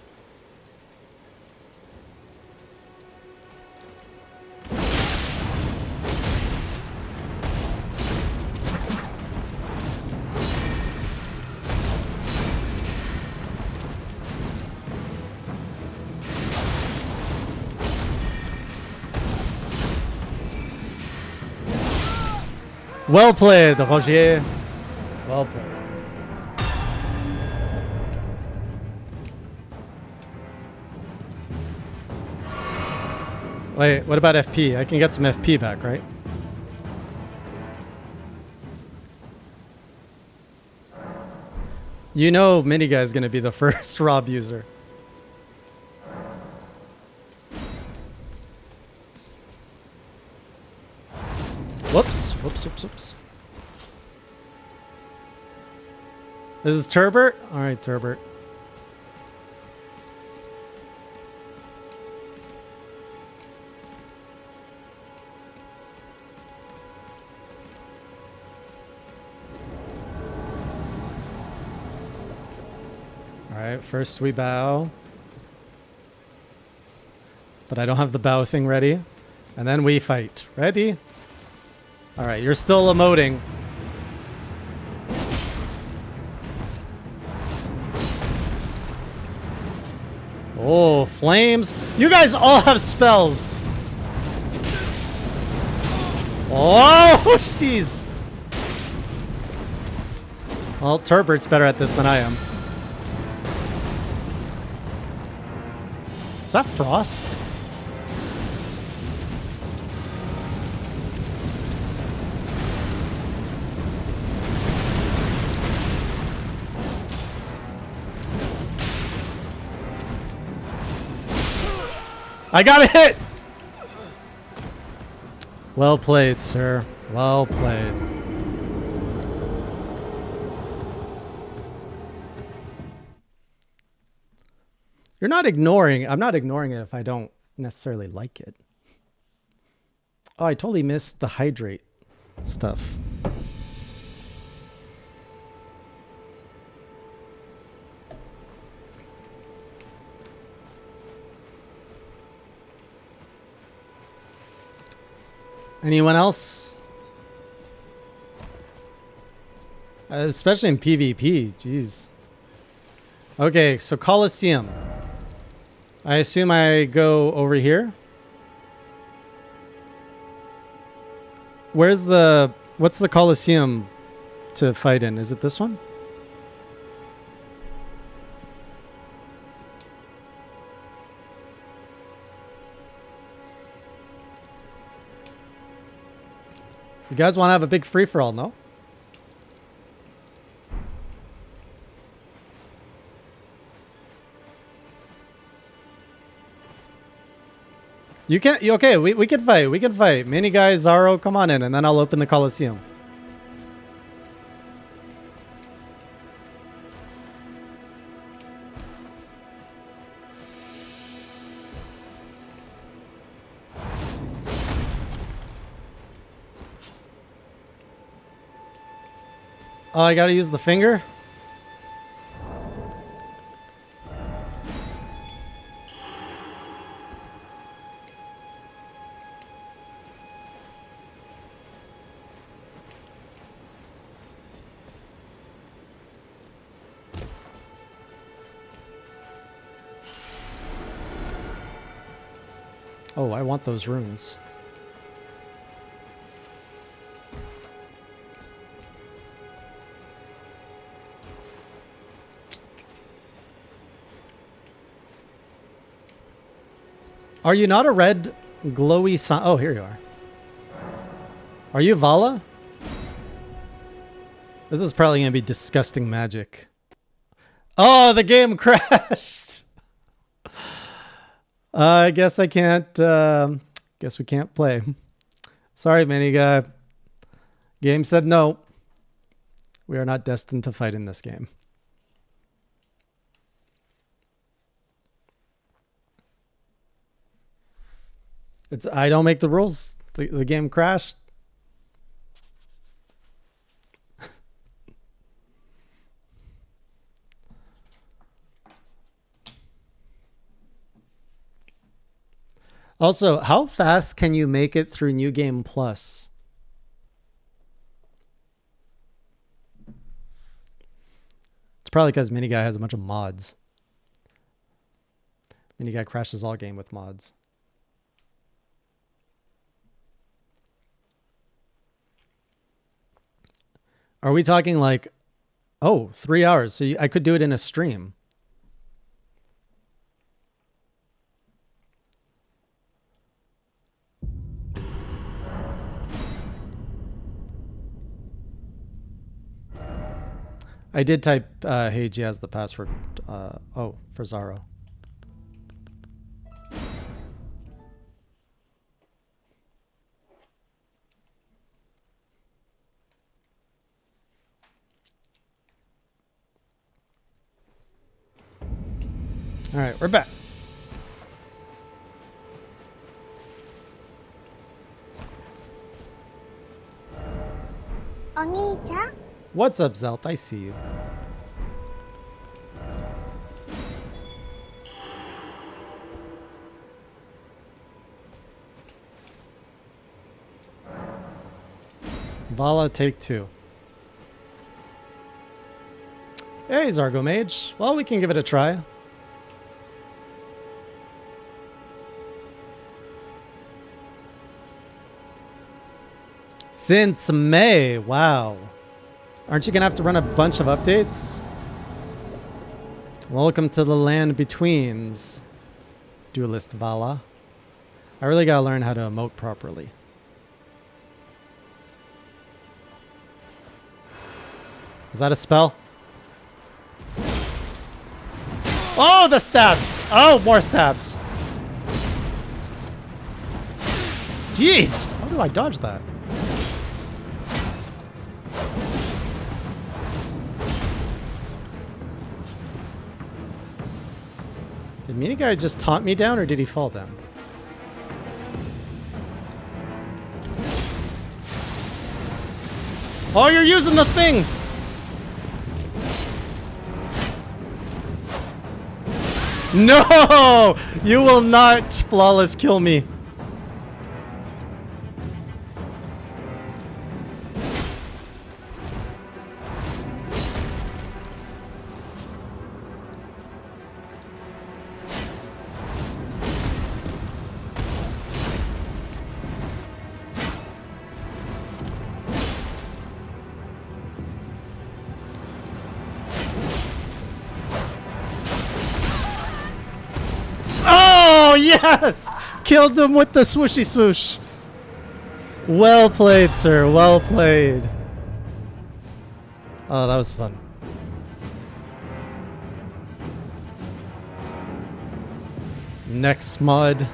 Well played, Roger. Well played. Wait, what about FP? I can get some FP back, right? You know Minigun is going to be the first Rob user. Whoops. Whoops. This is Turbert? Alright, Turbert. Alright, first we bow. But I don't have the bow thing ready. And then we fight. Ready? Alright, you're still emoting. Oh, flames. You guys all have spells. Oh, jeez. Well, Turbert's better at this than I am. Is that Frost? I got a hit! Well played, sir. Well played. You're not ignoring. I'm not ignoring it if I don't necessarily like it. Oh, I totally missed the hydrate stuff. Anyone else? Especially in PvP, jeez. Okay, so Colosseum. I assume I go over here. What's the Colosseum to fight in? Is it this one? You guys want to have a big free-for-all, no? You can't. Okay, we can fight. We can fight. Mini guy, Zaro, come on in, and then I'll open the Colosseum. Oh, I gotta use the finger? Oh, I want those runes. Are you not a red glowy sign? Oh, here you are. Are you Vala? This is probably going to be disgusting magic. Oh, the game crashed. I guess I can't. Guess we can't play. Sorry, mini guy. Game said no. We are not destined to fight in this game. I don't make the rules. The game crashed. Also, how fast can you make it through New Game Plus? It's probably because Miniguy has a bunch of mods. Miniguy crashes all game with mods. Are we talking like, oh, 3 hours? So I could do it in a stream. I did type hey G as the password. Oh, for Zaro. All right, we're back. Oni-chan? What's up, Zelt? I see you. Vala, take 2. Hey, Zargo Mage. Well, we can give it a try. Since May. Wow. Aren't you going to have to run a bunch of updates? Welcome to the land betweens, Duelist Vala. I really got to learn how to emote properly. Is that a spell? Oh, the stabs! Oh, more stabs! Jeez! How do I dodge that? Did Miniguy just taunt me down, or did he fall down? Oh, you're using the thing! No! You will not flawless kill me. Oh, yes! Killed them with the swooshy swoosh. Well played, sir. Well played. Oh, that was fun. Next mod.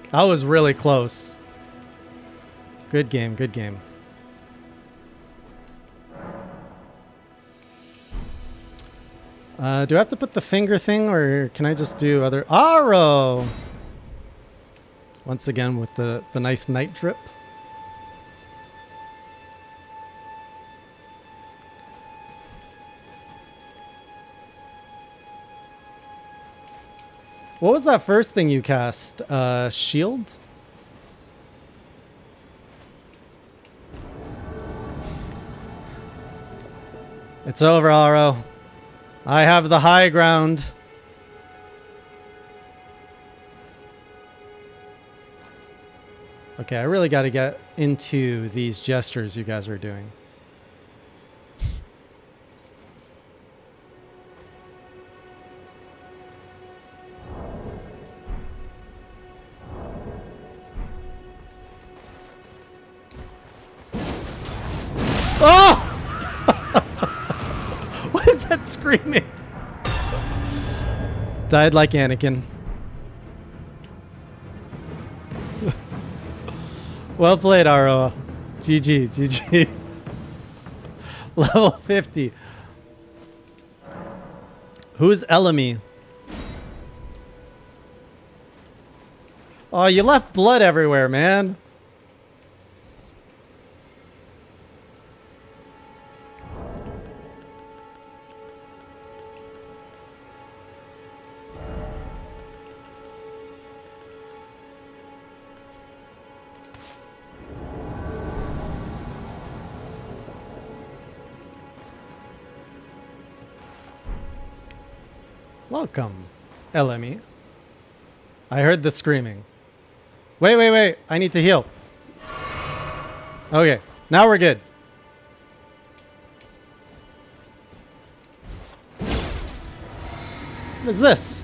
That was really close. Good game, good game. Do I have to put the finger thing, or can I just do other... Aro! Once again with the nice night drip. What was that first thing you cast? Shield? It's over, Aro. I have the high ground. Okay, I really got to get into these gestures you guys are doing. Oh! What is that screaming? Died like Anakin. Well played, Aro. GG, GG. Level 50. Who's Elemi? Oh, you left blood everywhere, man. Welcome, LME. I heard the screaming. Wait. I need to heal. Okay, now we're good. What is this?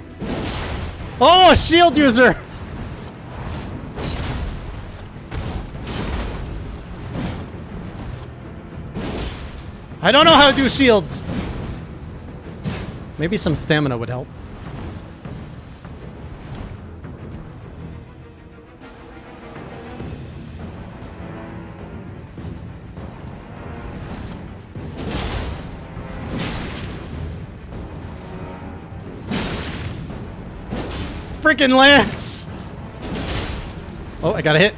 Oh, a shield user! I don't know how to do shields. Maybe some stamina would help. Freaking Lance! Oh, I got a hit.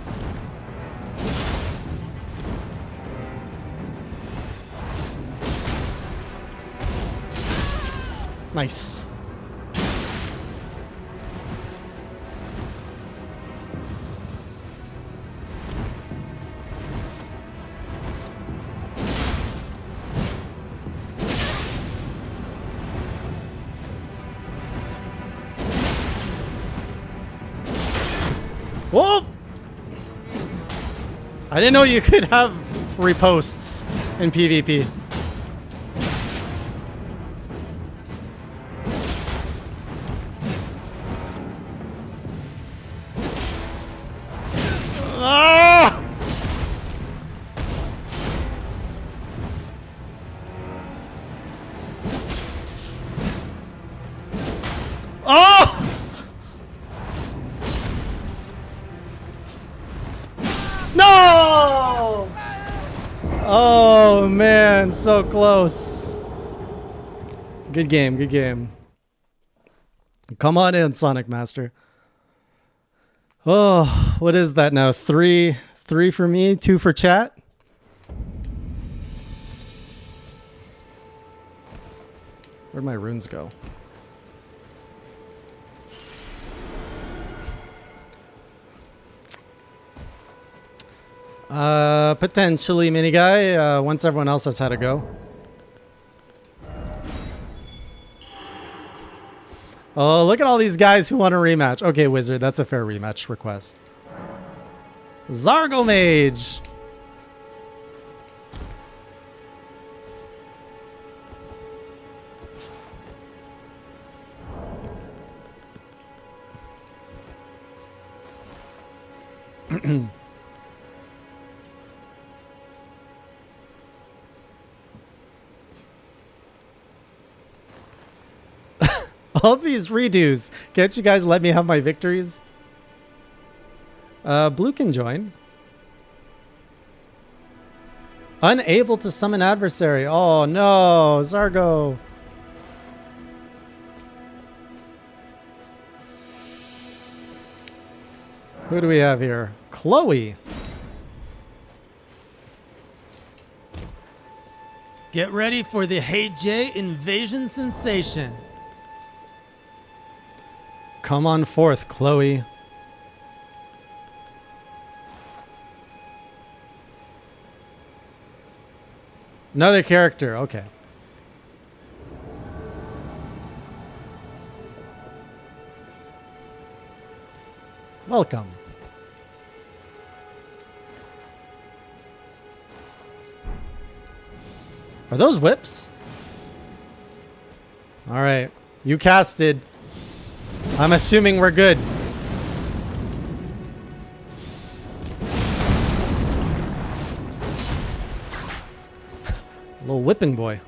Nice. Whoa! I didn't know you could have reposts in PvP. Ah! Oh! No! Oh man, so close. Good game, good game. Come on in, Sonic Master. Oh, what is that now? Three for me, 2 for chat. Where'd my runes go? Potentially mini guy, once everyone else has had a go. Oh, look at all these guys who want a rematch. Okay, Wizard, that's a fair rematch request. Zargo Mage! All these redos. Can't you guys let me have my victories? Blue can join. Unable to summon adversary. Oh no, Zargo. Who do we have here? Chloe. Get ready for the Hey Jay invasion sensation. Come on forth, Chloe. Another character, okay. Welcome. Are those whips? All right, you casted. I'm assuming we're good. Little whipping boy.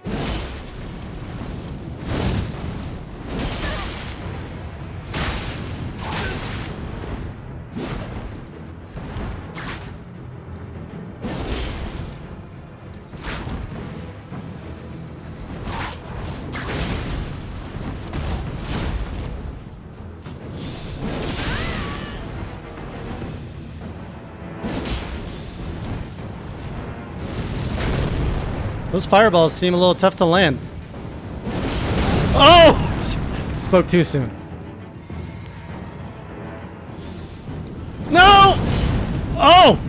Those fireballs seem a little tough to land. Oh! Spoke too soon. No! Oh!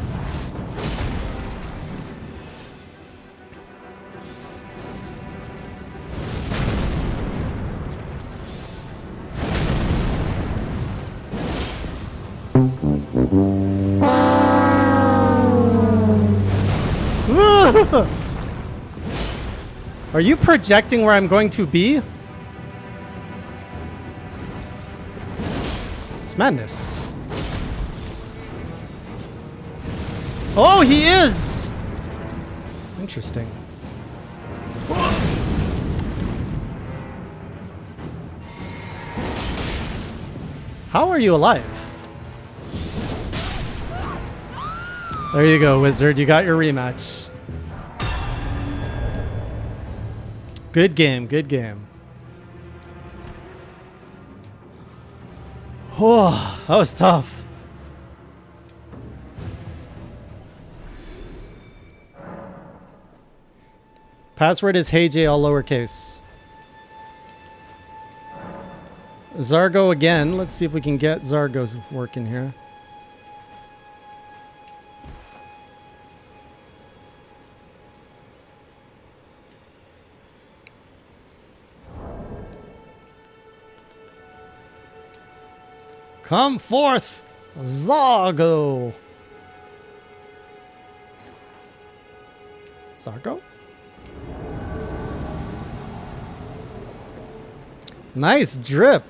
Are you projecting where I'm going to be? It's madness. Oh, he is! Interesting. How are you alive? There you go, Wizard. You got your rematch. Good game, good game. Oh, that was tough. Password is HeyJ, all lowercase. Zargo again. Let's see if we can get Zargo's working here. Come forth, Zargo. Zargo? Nice drip.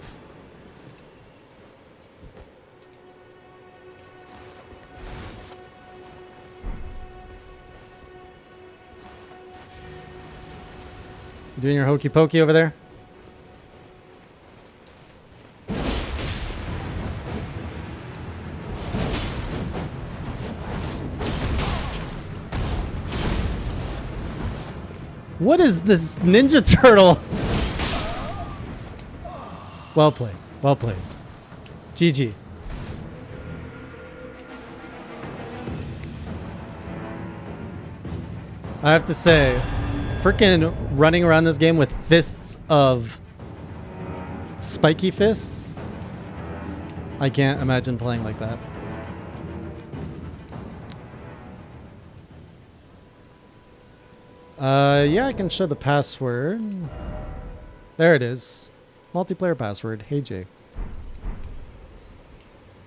Doing your hokey pokey over there? What is this Ninja Turtle? Well played. Well played. GG. I have to say, freaking running around this game with fists of spiky fists. I can't imagine playing like that. Yeah, I can show the password. There it is. Multiplayer password. HeyJ.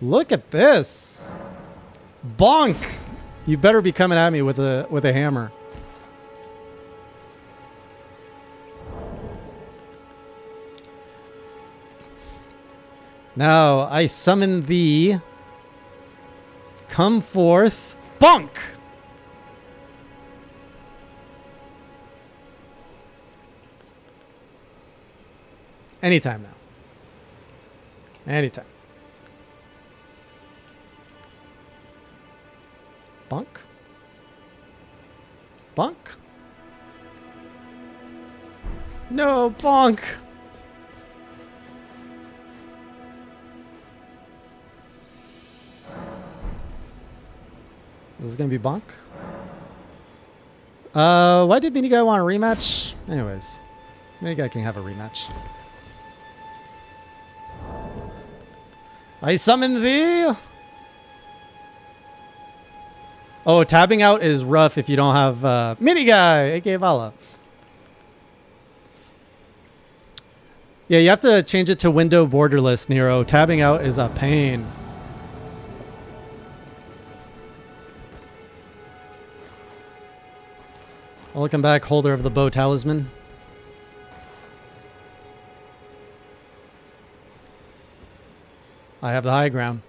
Look at this. Bonk. You better be coming at me with a hammer. Now I summon thee. Come forth. Bonk. Anytime now. Anytime. Bonk. Bonk. No, bonk. This is gonna be bonk. Why did Mini Guy want a rematch? Anyways, Mini Guy can have a rematch. I summon thee. Oh, tabbing out is rough if you don't have Mini Guy, aka Vala. Yeah, you have to change it to window borderless, Nero. Tabbing out is a pain. Welcome back, holder of the bow talisman. I have the high ground.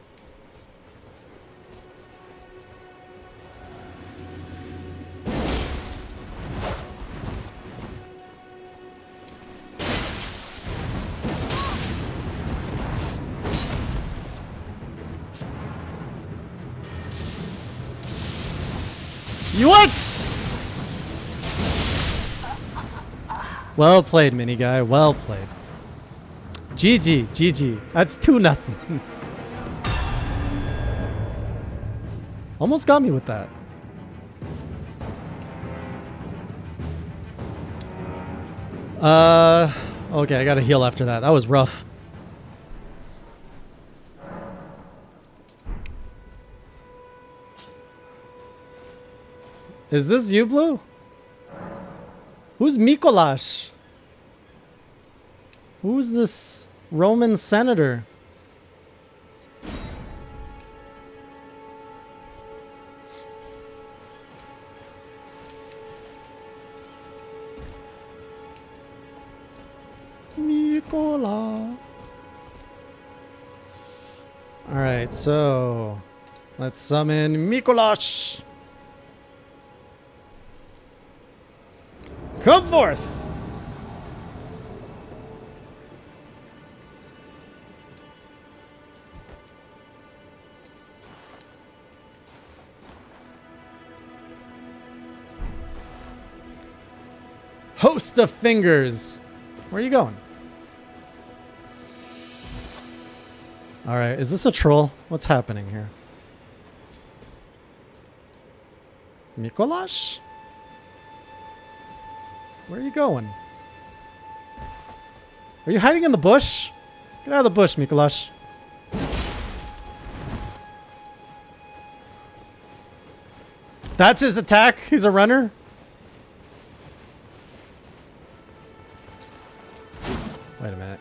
You what? Well played, Mini Guy. Well played. GG, GG. That's 2-0. Almost got me with that. Okay, I gotta heal after that. That was rough. Is this you, Blue? Who's Mikolash? Who's this Roman senator? Mikola. Alright, so let's summon Mikolash. Come forth! Host of fingers. Where are you going? Alright, is this a troll? What's happening here? Mikolash? Where are you going? Are you hiding in the bush? Get out of the bush, Mikolash. That's his attack? He's a runner? Wait a minute.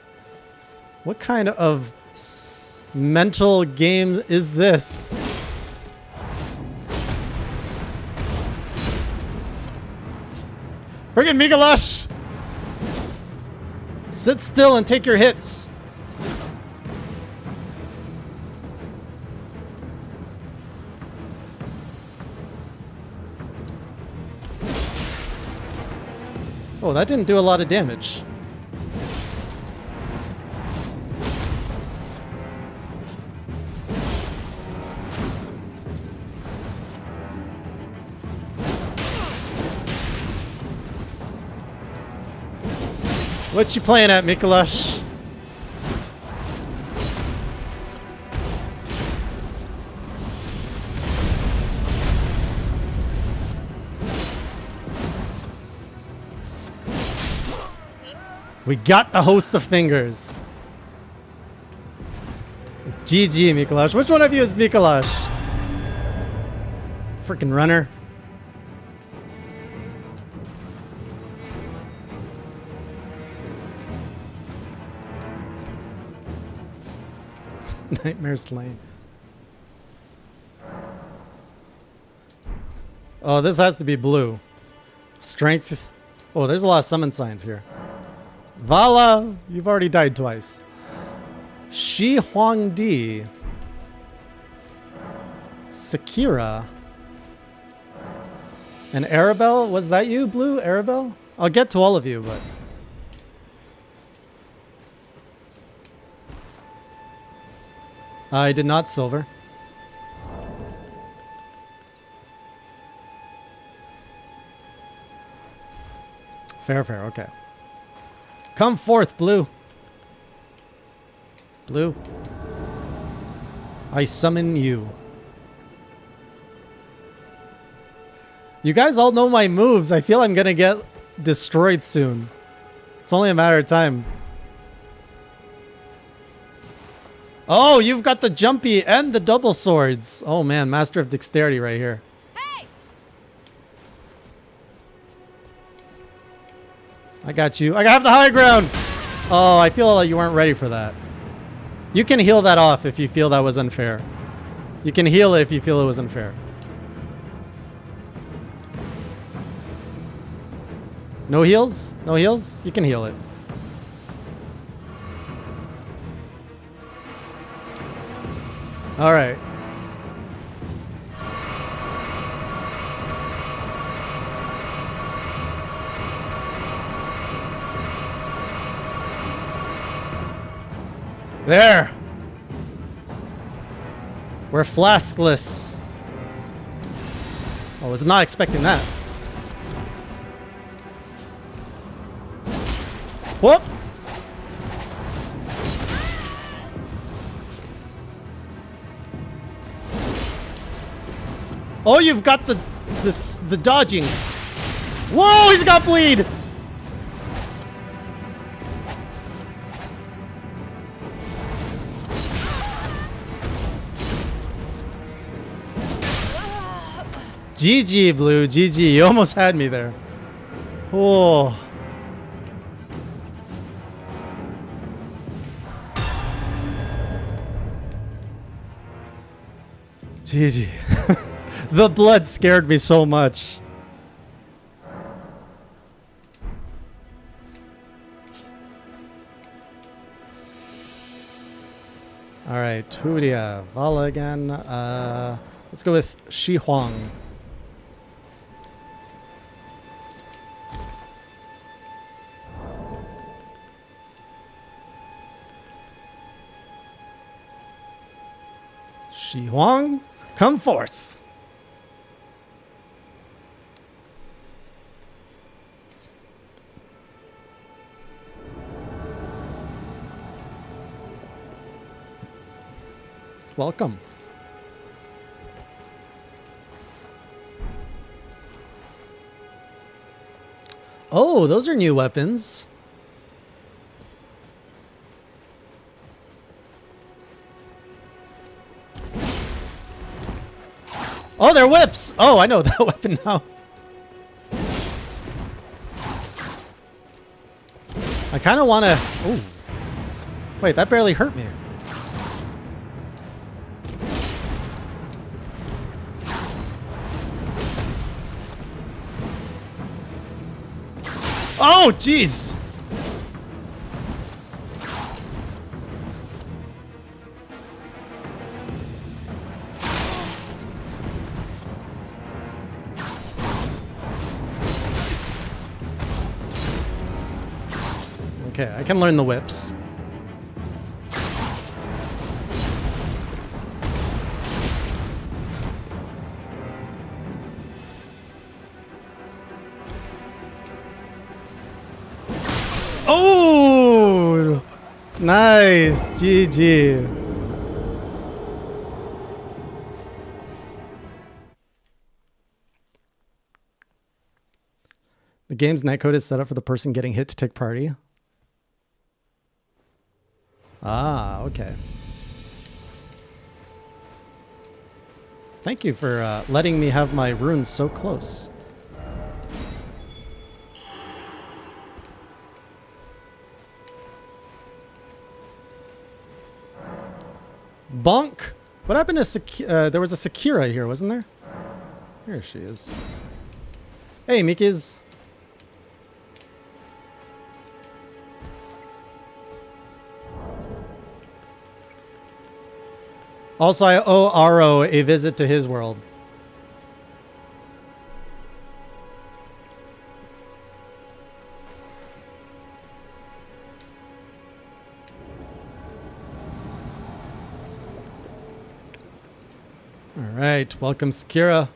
What kind of mental game is this? Friggin' Mikolash! Sit still and take your hits. Oh, that didn't do a lot of damage. What you playing at, Mikolash? We got the host of fingers. GG, Mikolash. Which one of you is Mikolash? Freaking runner. Nightmare Slain. Oh, this has to be blue. Strength. Oh, there's a lot of summon signs here. Vala, you've already died twice. Shi Huangdi. Sakira. And Arabelle, was that you, Blue? Arabelle? I'll get to all of you, but... I did not silver. Fair, fair, okay. Come forth, Blue. Blue. I summon you. You guys all know my moves. I feel I'm gonna get destroyed soon. It's only a matter of time. Oh, you've got the jumpy and the double swords. Oh man, master of dexterity right here. Hey! I got you. I have the high ground. Oh, I feel like you weren't ready for that. You can heal that off if you feel that was unfair. You can heal it if you feel it was unfair. No heals? No heals? You can heal it. All right. There. We're flaskless. I was not expecting that. Whoop. Oh, you've got the dodging. Whoa, he's got bleed. GG, Blue. GG. You almost had me there. Oh. GG. The blood scared me so much. right, who do you have? Vala again. Let's go with Shi Huang. Shi Huang, come forth. Welcome. Oh, those are new weapons. Oh, they're whips. Oh, I know that weapon now. I kind of want to... Oh. Wait, that barely hurt me. Oh, jeez. Okay, I can learn the whips. Oh, nice. GG. The game's netcode is set up for the person getting hit to take party. Ah, okay. Thank you for letting me have my runes so close. Bonk! What happened to there was a Sakura here, wasn't there? Here she is. Hey, Miki's. Also, I owe Aro a visit to his world. All right, welcome, Sakura.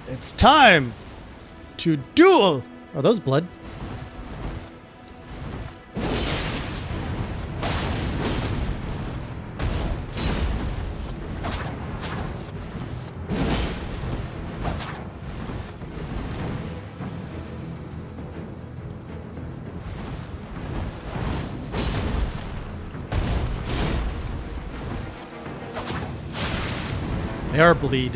It's time to duel. Are those blood? Air bleed.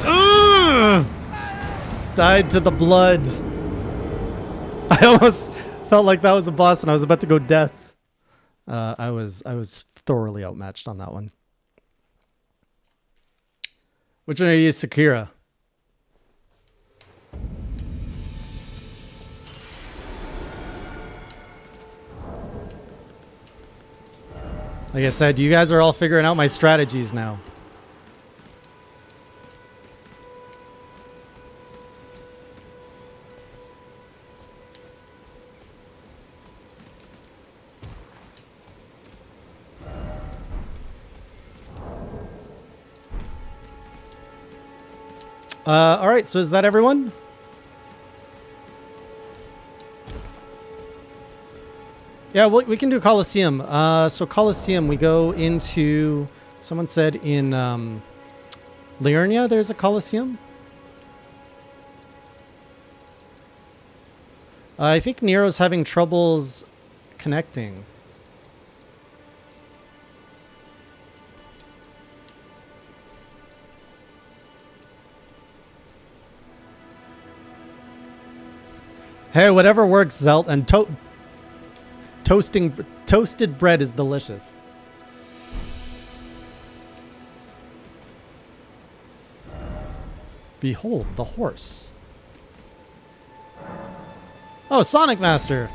Ugh! Died to the blood. I almost felt like that was a boss and I was about to go death. I was thoroughly outmatched on that one. Which one are you, Sakura? Like I said, you guys are all figuring out my strategies now. All right, so is that everyone? Yeah, we can do Colosseum. So Colosseum, we go into... Someone said in Liurnia there's a Colosseum. I think Nero's having troubles connecting. Hey, whatever works, Zelt, and toasting toasted bread is delicious. Behold the horse. Oh, Sonic Master.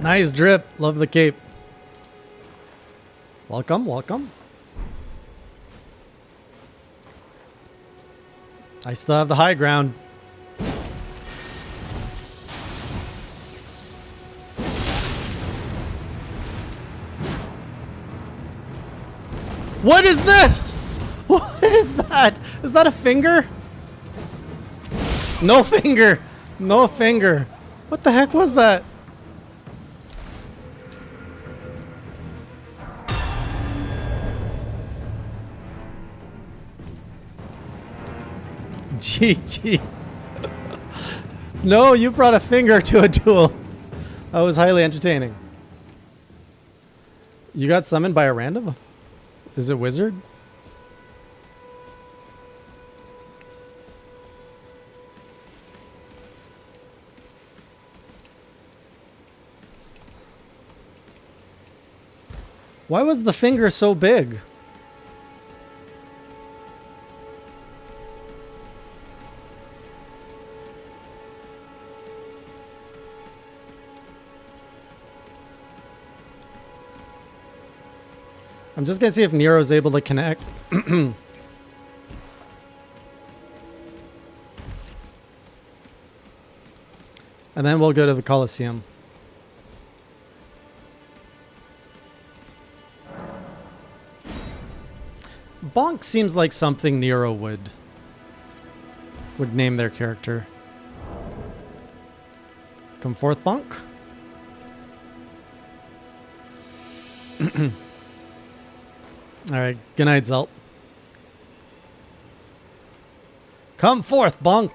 Nice drip. Love the cape. Welcome, welcome. I still have the high ground. What is this? What is that? Is that a finger? No finger. No finger. What the heck was that? GG. No, you brought a finger to a duel. That was highly entertaining. You got summoned by a random? Is it wizard? Why was the finger so big? I'm just gonna see if Nero's able to connect. And then we'll go to the Colosseum. Bonk seems like something Nero would name their character. Come forth, Bonk. Alright, good night, Zelt. Come forth, Bonk!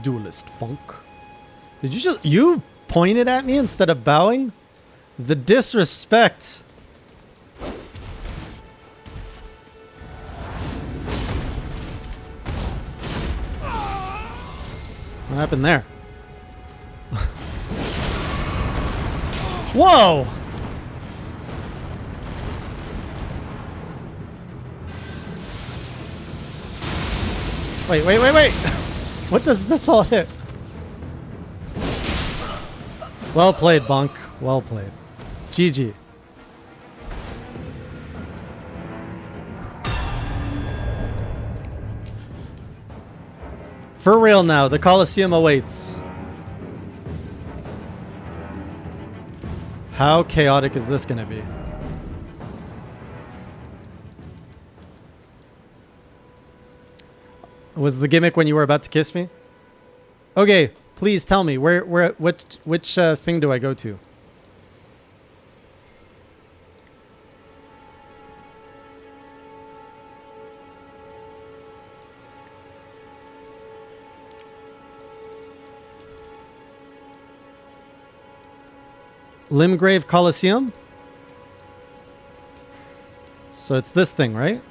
Duelist, Bonk. Did you pointed at me instead of bowing? The disrespect. What happened there? Whoa! Wait. What does this all hit? Well played, Bonk. Well played. GG. For real now, the Colosseum awaits. How chaotic is this gonna be? Was the gimmick when you were about to kiss me? Okay, please tell me which thing do I go to? Limgrave Coliseum? So it's this thing, right?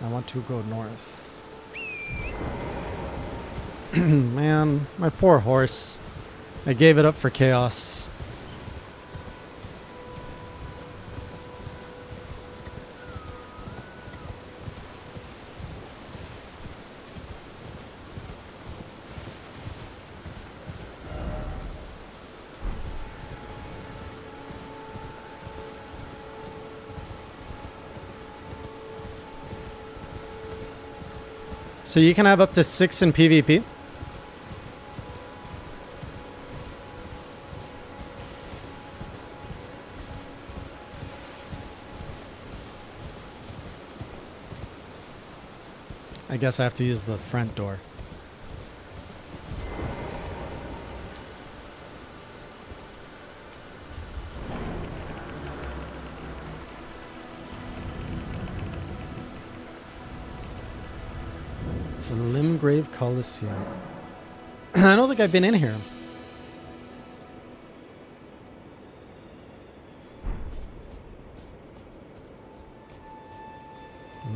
I want to go north. Man, my poor horse. I gave it up for chaos. So you can have up to 6 in PvP. I guess I have to use the front door. The Limgrave Coliseum. I don't think I've been in here.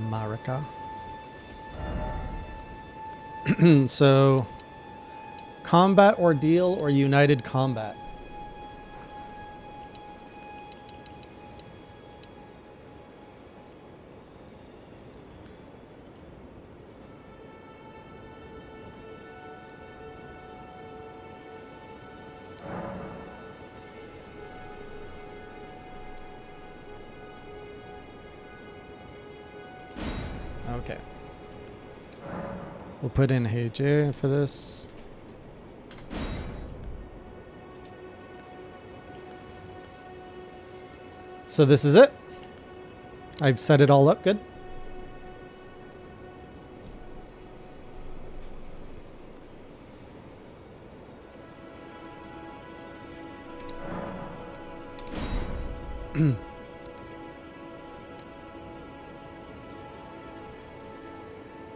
Marika. So, combat ordeal or united combat? Okay. We'll put in Hey J for this. So this is it. I've set it all up good.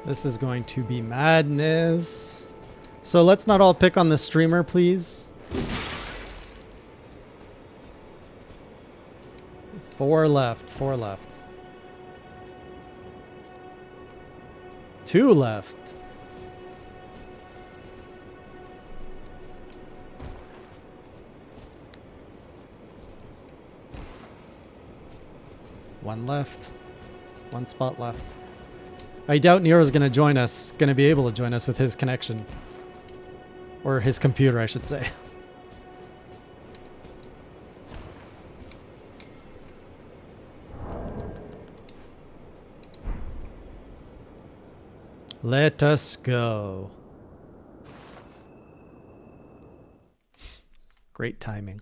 This is going to be madness. So let's not all pick on the streamer, please. 4 left. 4 left. 2 left. One left. 1 spot left. I doubt Nero's going to join us, going to be able to join us with his connection. Or his computer, I should say. Let us go. Great timing.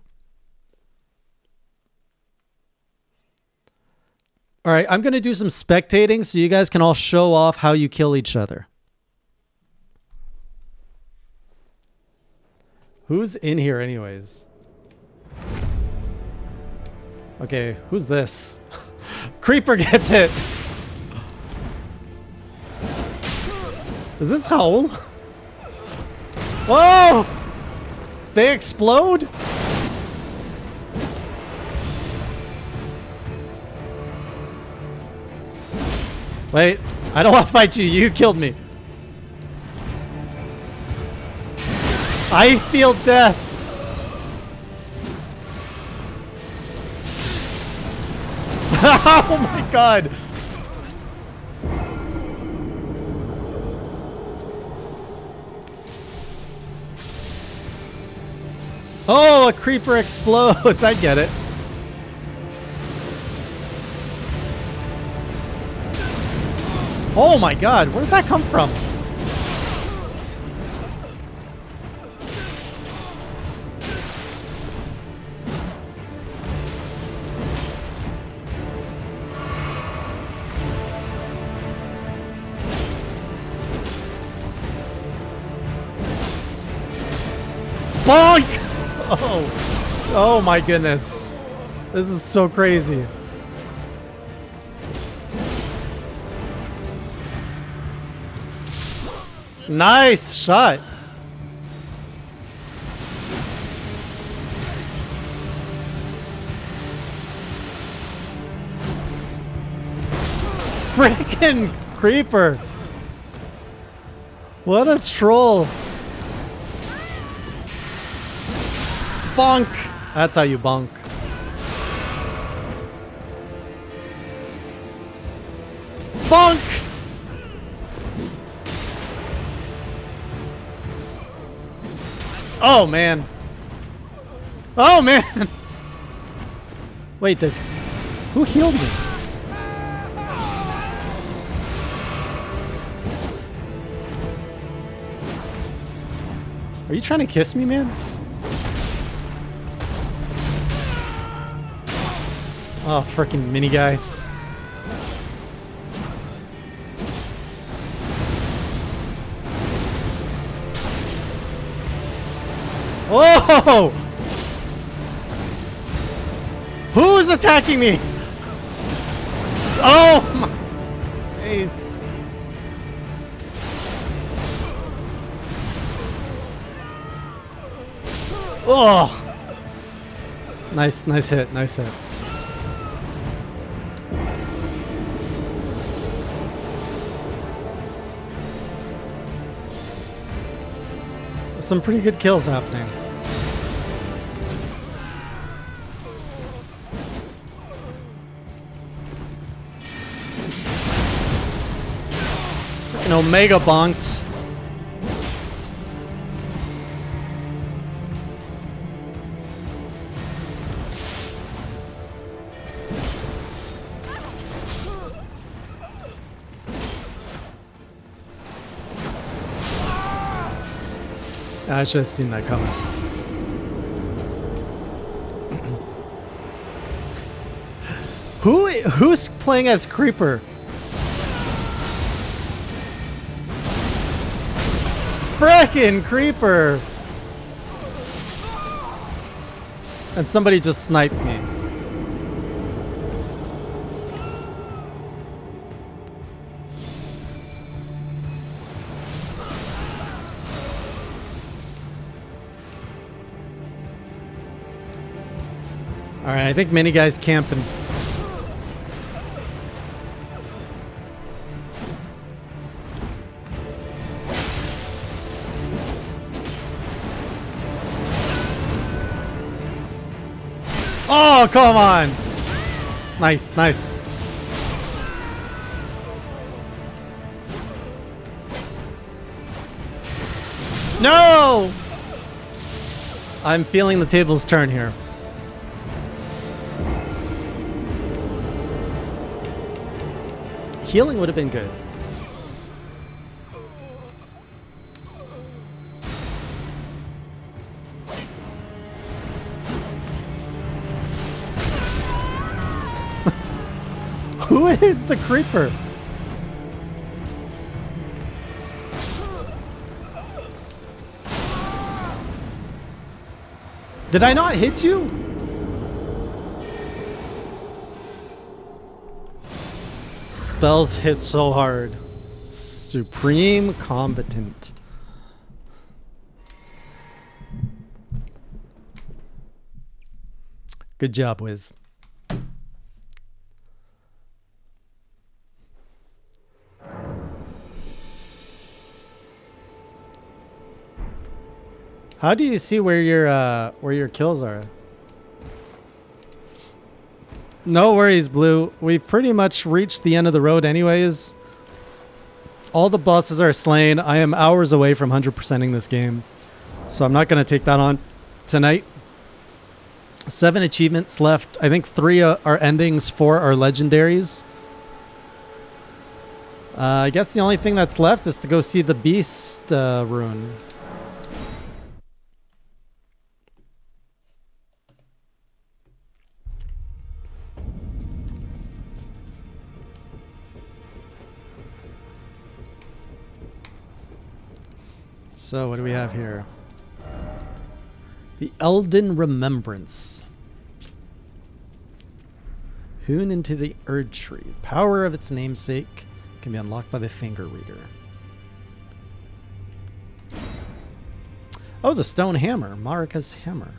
All right, I'm going to do some spectating so you guys can all show off how you kill each other. Who's in here anyways? Okay, who's this? Creeper gets it. Is this Howl? Whoa! They explode? Wait, I don't want to fight you. You killed me. I feel death. Oh my god. Oh, a creeper explodes. I get it. Oh my god, where did that come from? Bonk! Oh, oh my goodness. This is so crazy. Nice shot. Freaking creeper. What a troll. Bonk. That's how you bonk. Bonk. Oh man. Oh man. Wait, who healed me? Are you trying to kiss me, man? Oh, freaking mini guy. Oh! Who's attacking me? Oh my face. Oh! Nice hit, nice hit. Some pretty good kills happening. Freaking Omega bonked. I should have seen that coming. Who's playing as Creeper? Frickin' Creeper! And somebody just sniped me. Alright, I think mini guy's camping. Oh, come on! Nice, nice. No! I'm feeling the tables turn here. Healing would have been good. Who is the Creeper? Did I not hit you? Spells hit so hard. Supreme combatant. Good job, Wiz. How do you see where your kills are? No worries, Blue. We've pretty much reached the end of the road anyways. All the bosses are slain. I am hours away from 100%ing this game. So I'm not going to take that on tonight. 7 achievements left. I think 3 are endings, 4 are legendaries. I guess the only thing that's left is to go see the Beast rune. So what do we have here? The Elden Remembrance. Hewn into the Erd Tree. Power of its namesake can be unlocked by the Finger Reader. Oh, the Stone Hammer. Marika's hammer.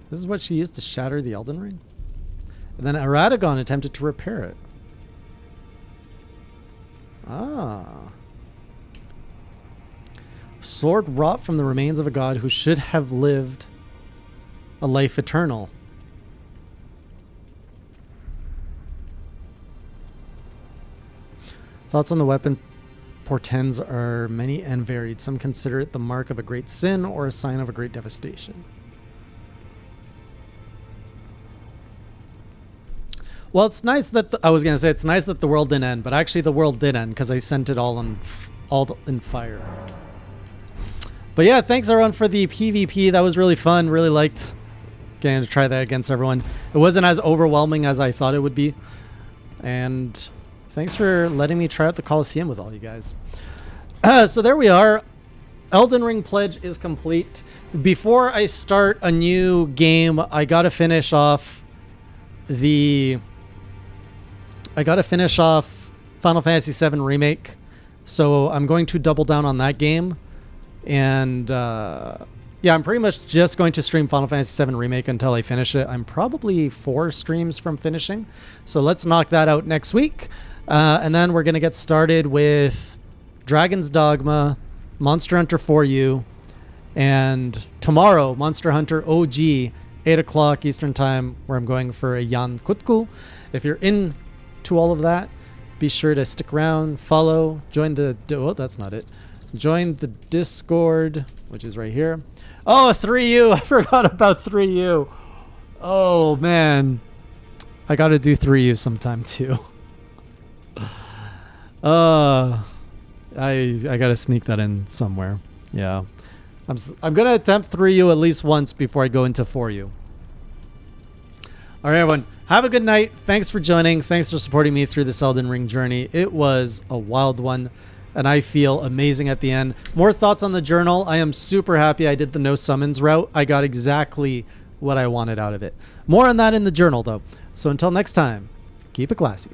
This is what she used to shatter the Elden Ring? And then Aratagon attempted to repair it. Ah. Sword wrought from the remains of a god who should have lived a life eternal. Thoughts on the weapon portends are many and varied. Some consider it the mark of a great sin or a sign of a great devastation. Well, it's nice that I was gonna say it's nice that the world didn't end, but actually the world did end because I sent it all in fire. But yeah, thanks everyone for the PvP. That was really fun. Really liked getting to try that against everyone. It wasn't as overwhelming as I thought it would be. And thanks for letting me try out the Coliseum with all you guys. So there we are. Elden Ring Pledge is complete. Before I start a new game, I gotta finish off Final Fantasy VII Remake. So I'm going to double down on that game. And yeah, I'm pretty much just going to stream Final Fantasy VII Remake until I finish it. I'm probably 4 streams from finishing. So let's knock that out next week. And then we're going to get started with Dragon's Dogma, Monster Hunter 4U, and tomorrow, Monster Hunter OG, 8 o'clock Eastern Time, where I'm going for a Yan Kutku. If you're into all of that, be sure to stick around, follow, join the... Oh, that's not it. Join the Discord, which is right here. Oh, 3U! I forgot about 3U. Oh, man. I got to do 3U sometime, too. I gotta sneak that in somewhere. Yeah, I'm gonna attempt 3U at least once before I go into 4U. All right, everyone, have a good night. Thanks for joining. Thanks for supporting me through this Elden Ring journey. It was a wild one, and I feel amazing at the end. More thoughts on the journal. I am super happy I did the no summons route. I got exactly what I wanted out of it. More on that in the journal, though. So until next time, keep it classy.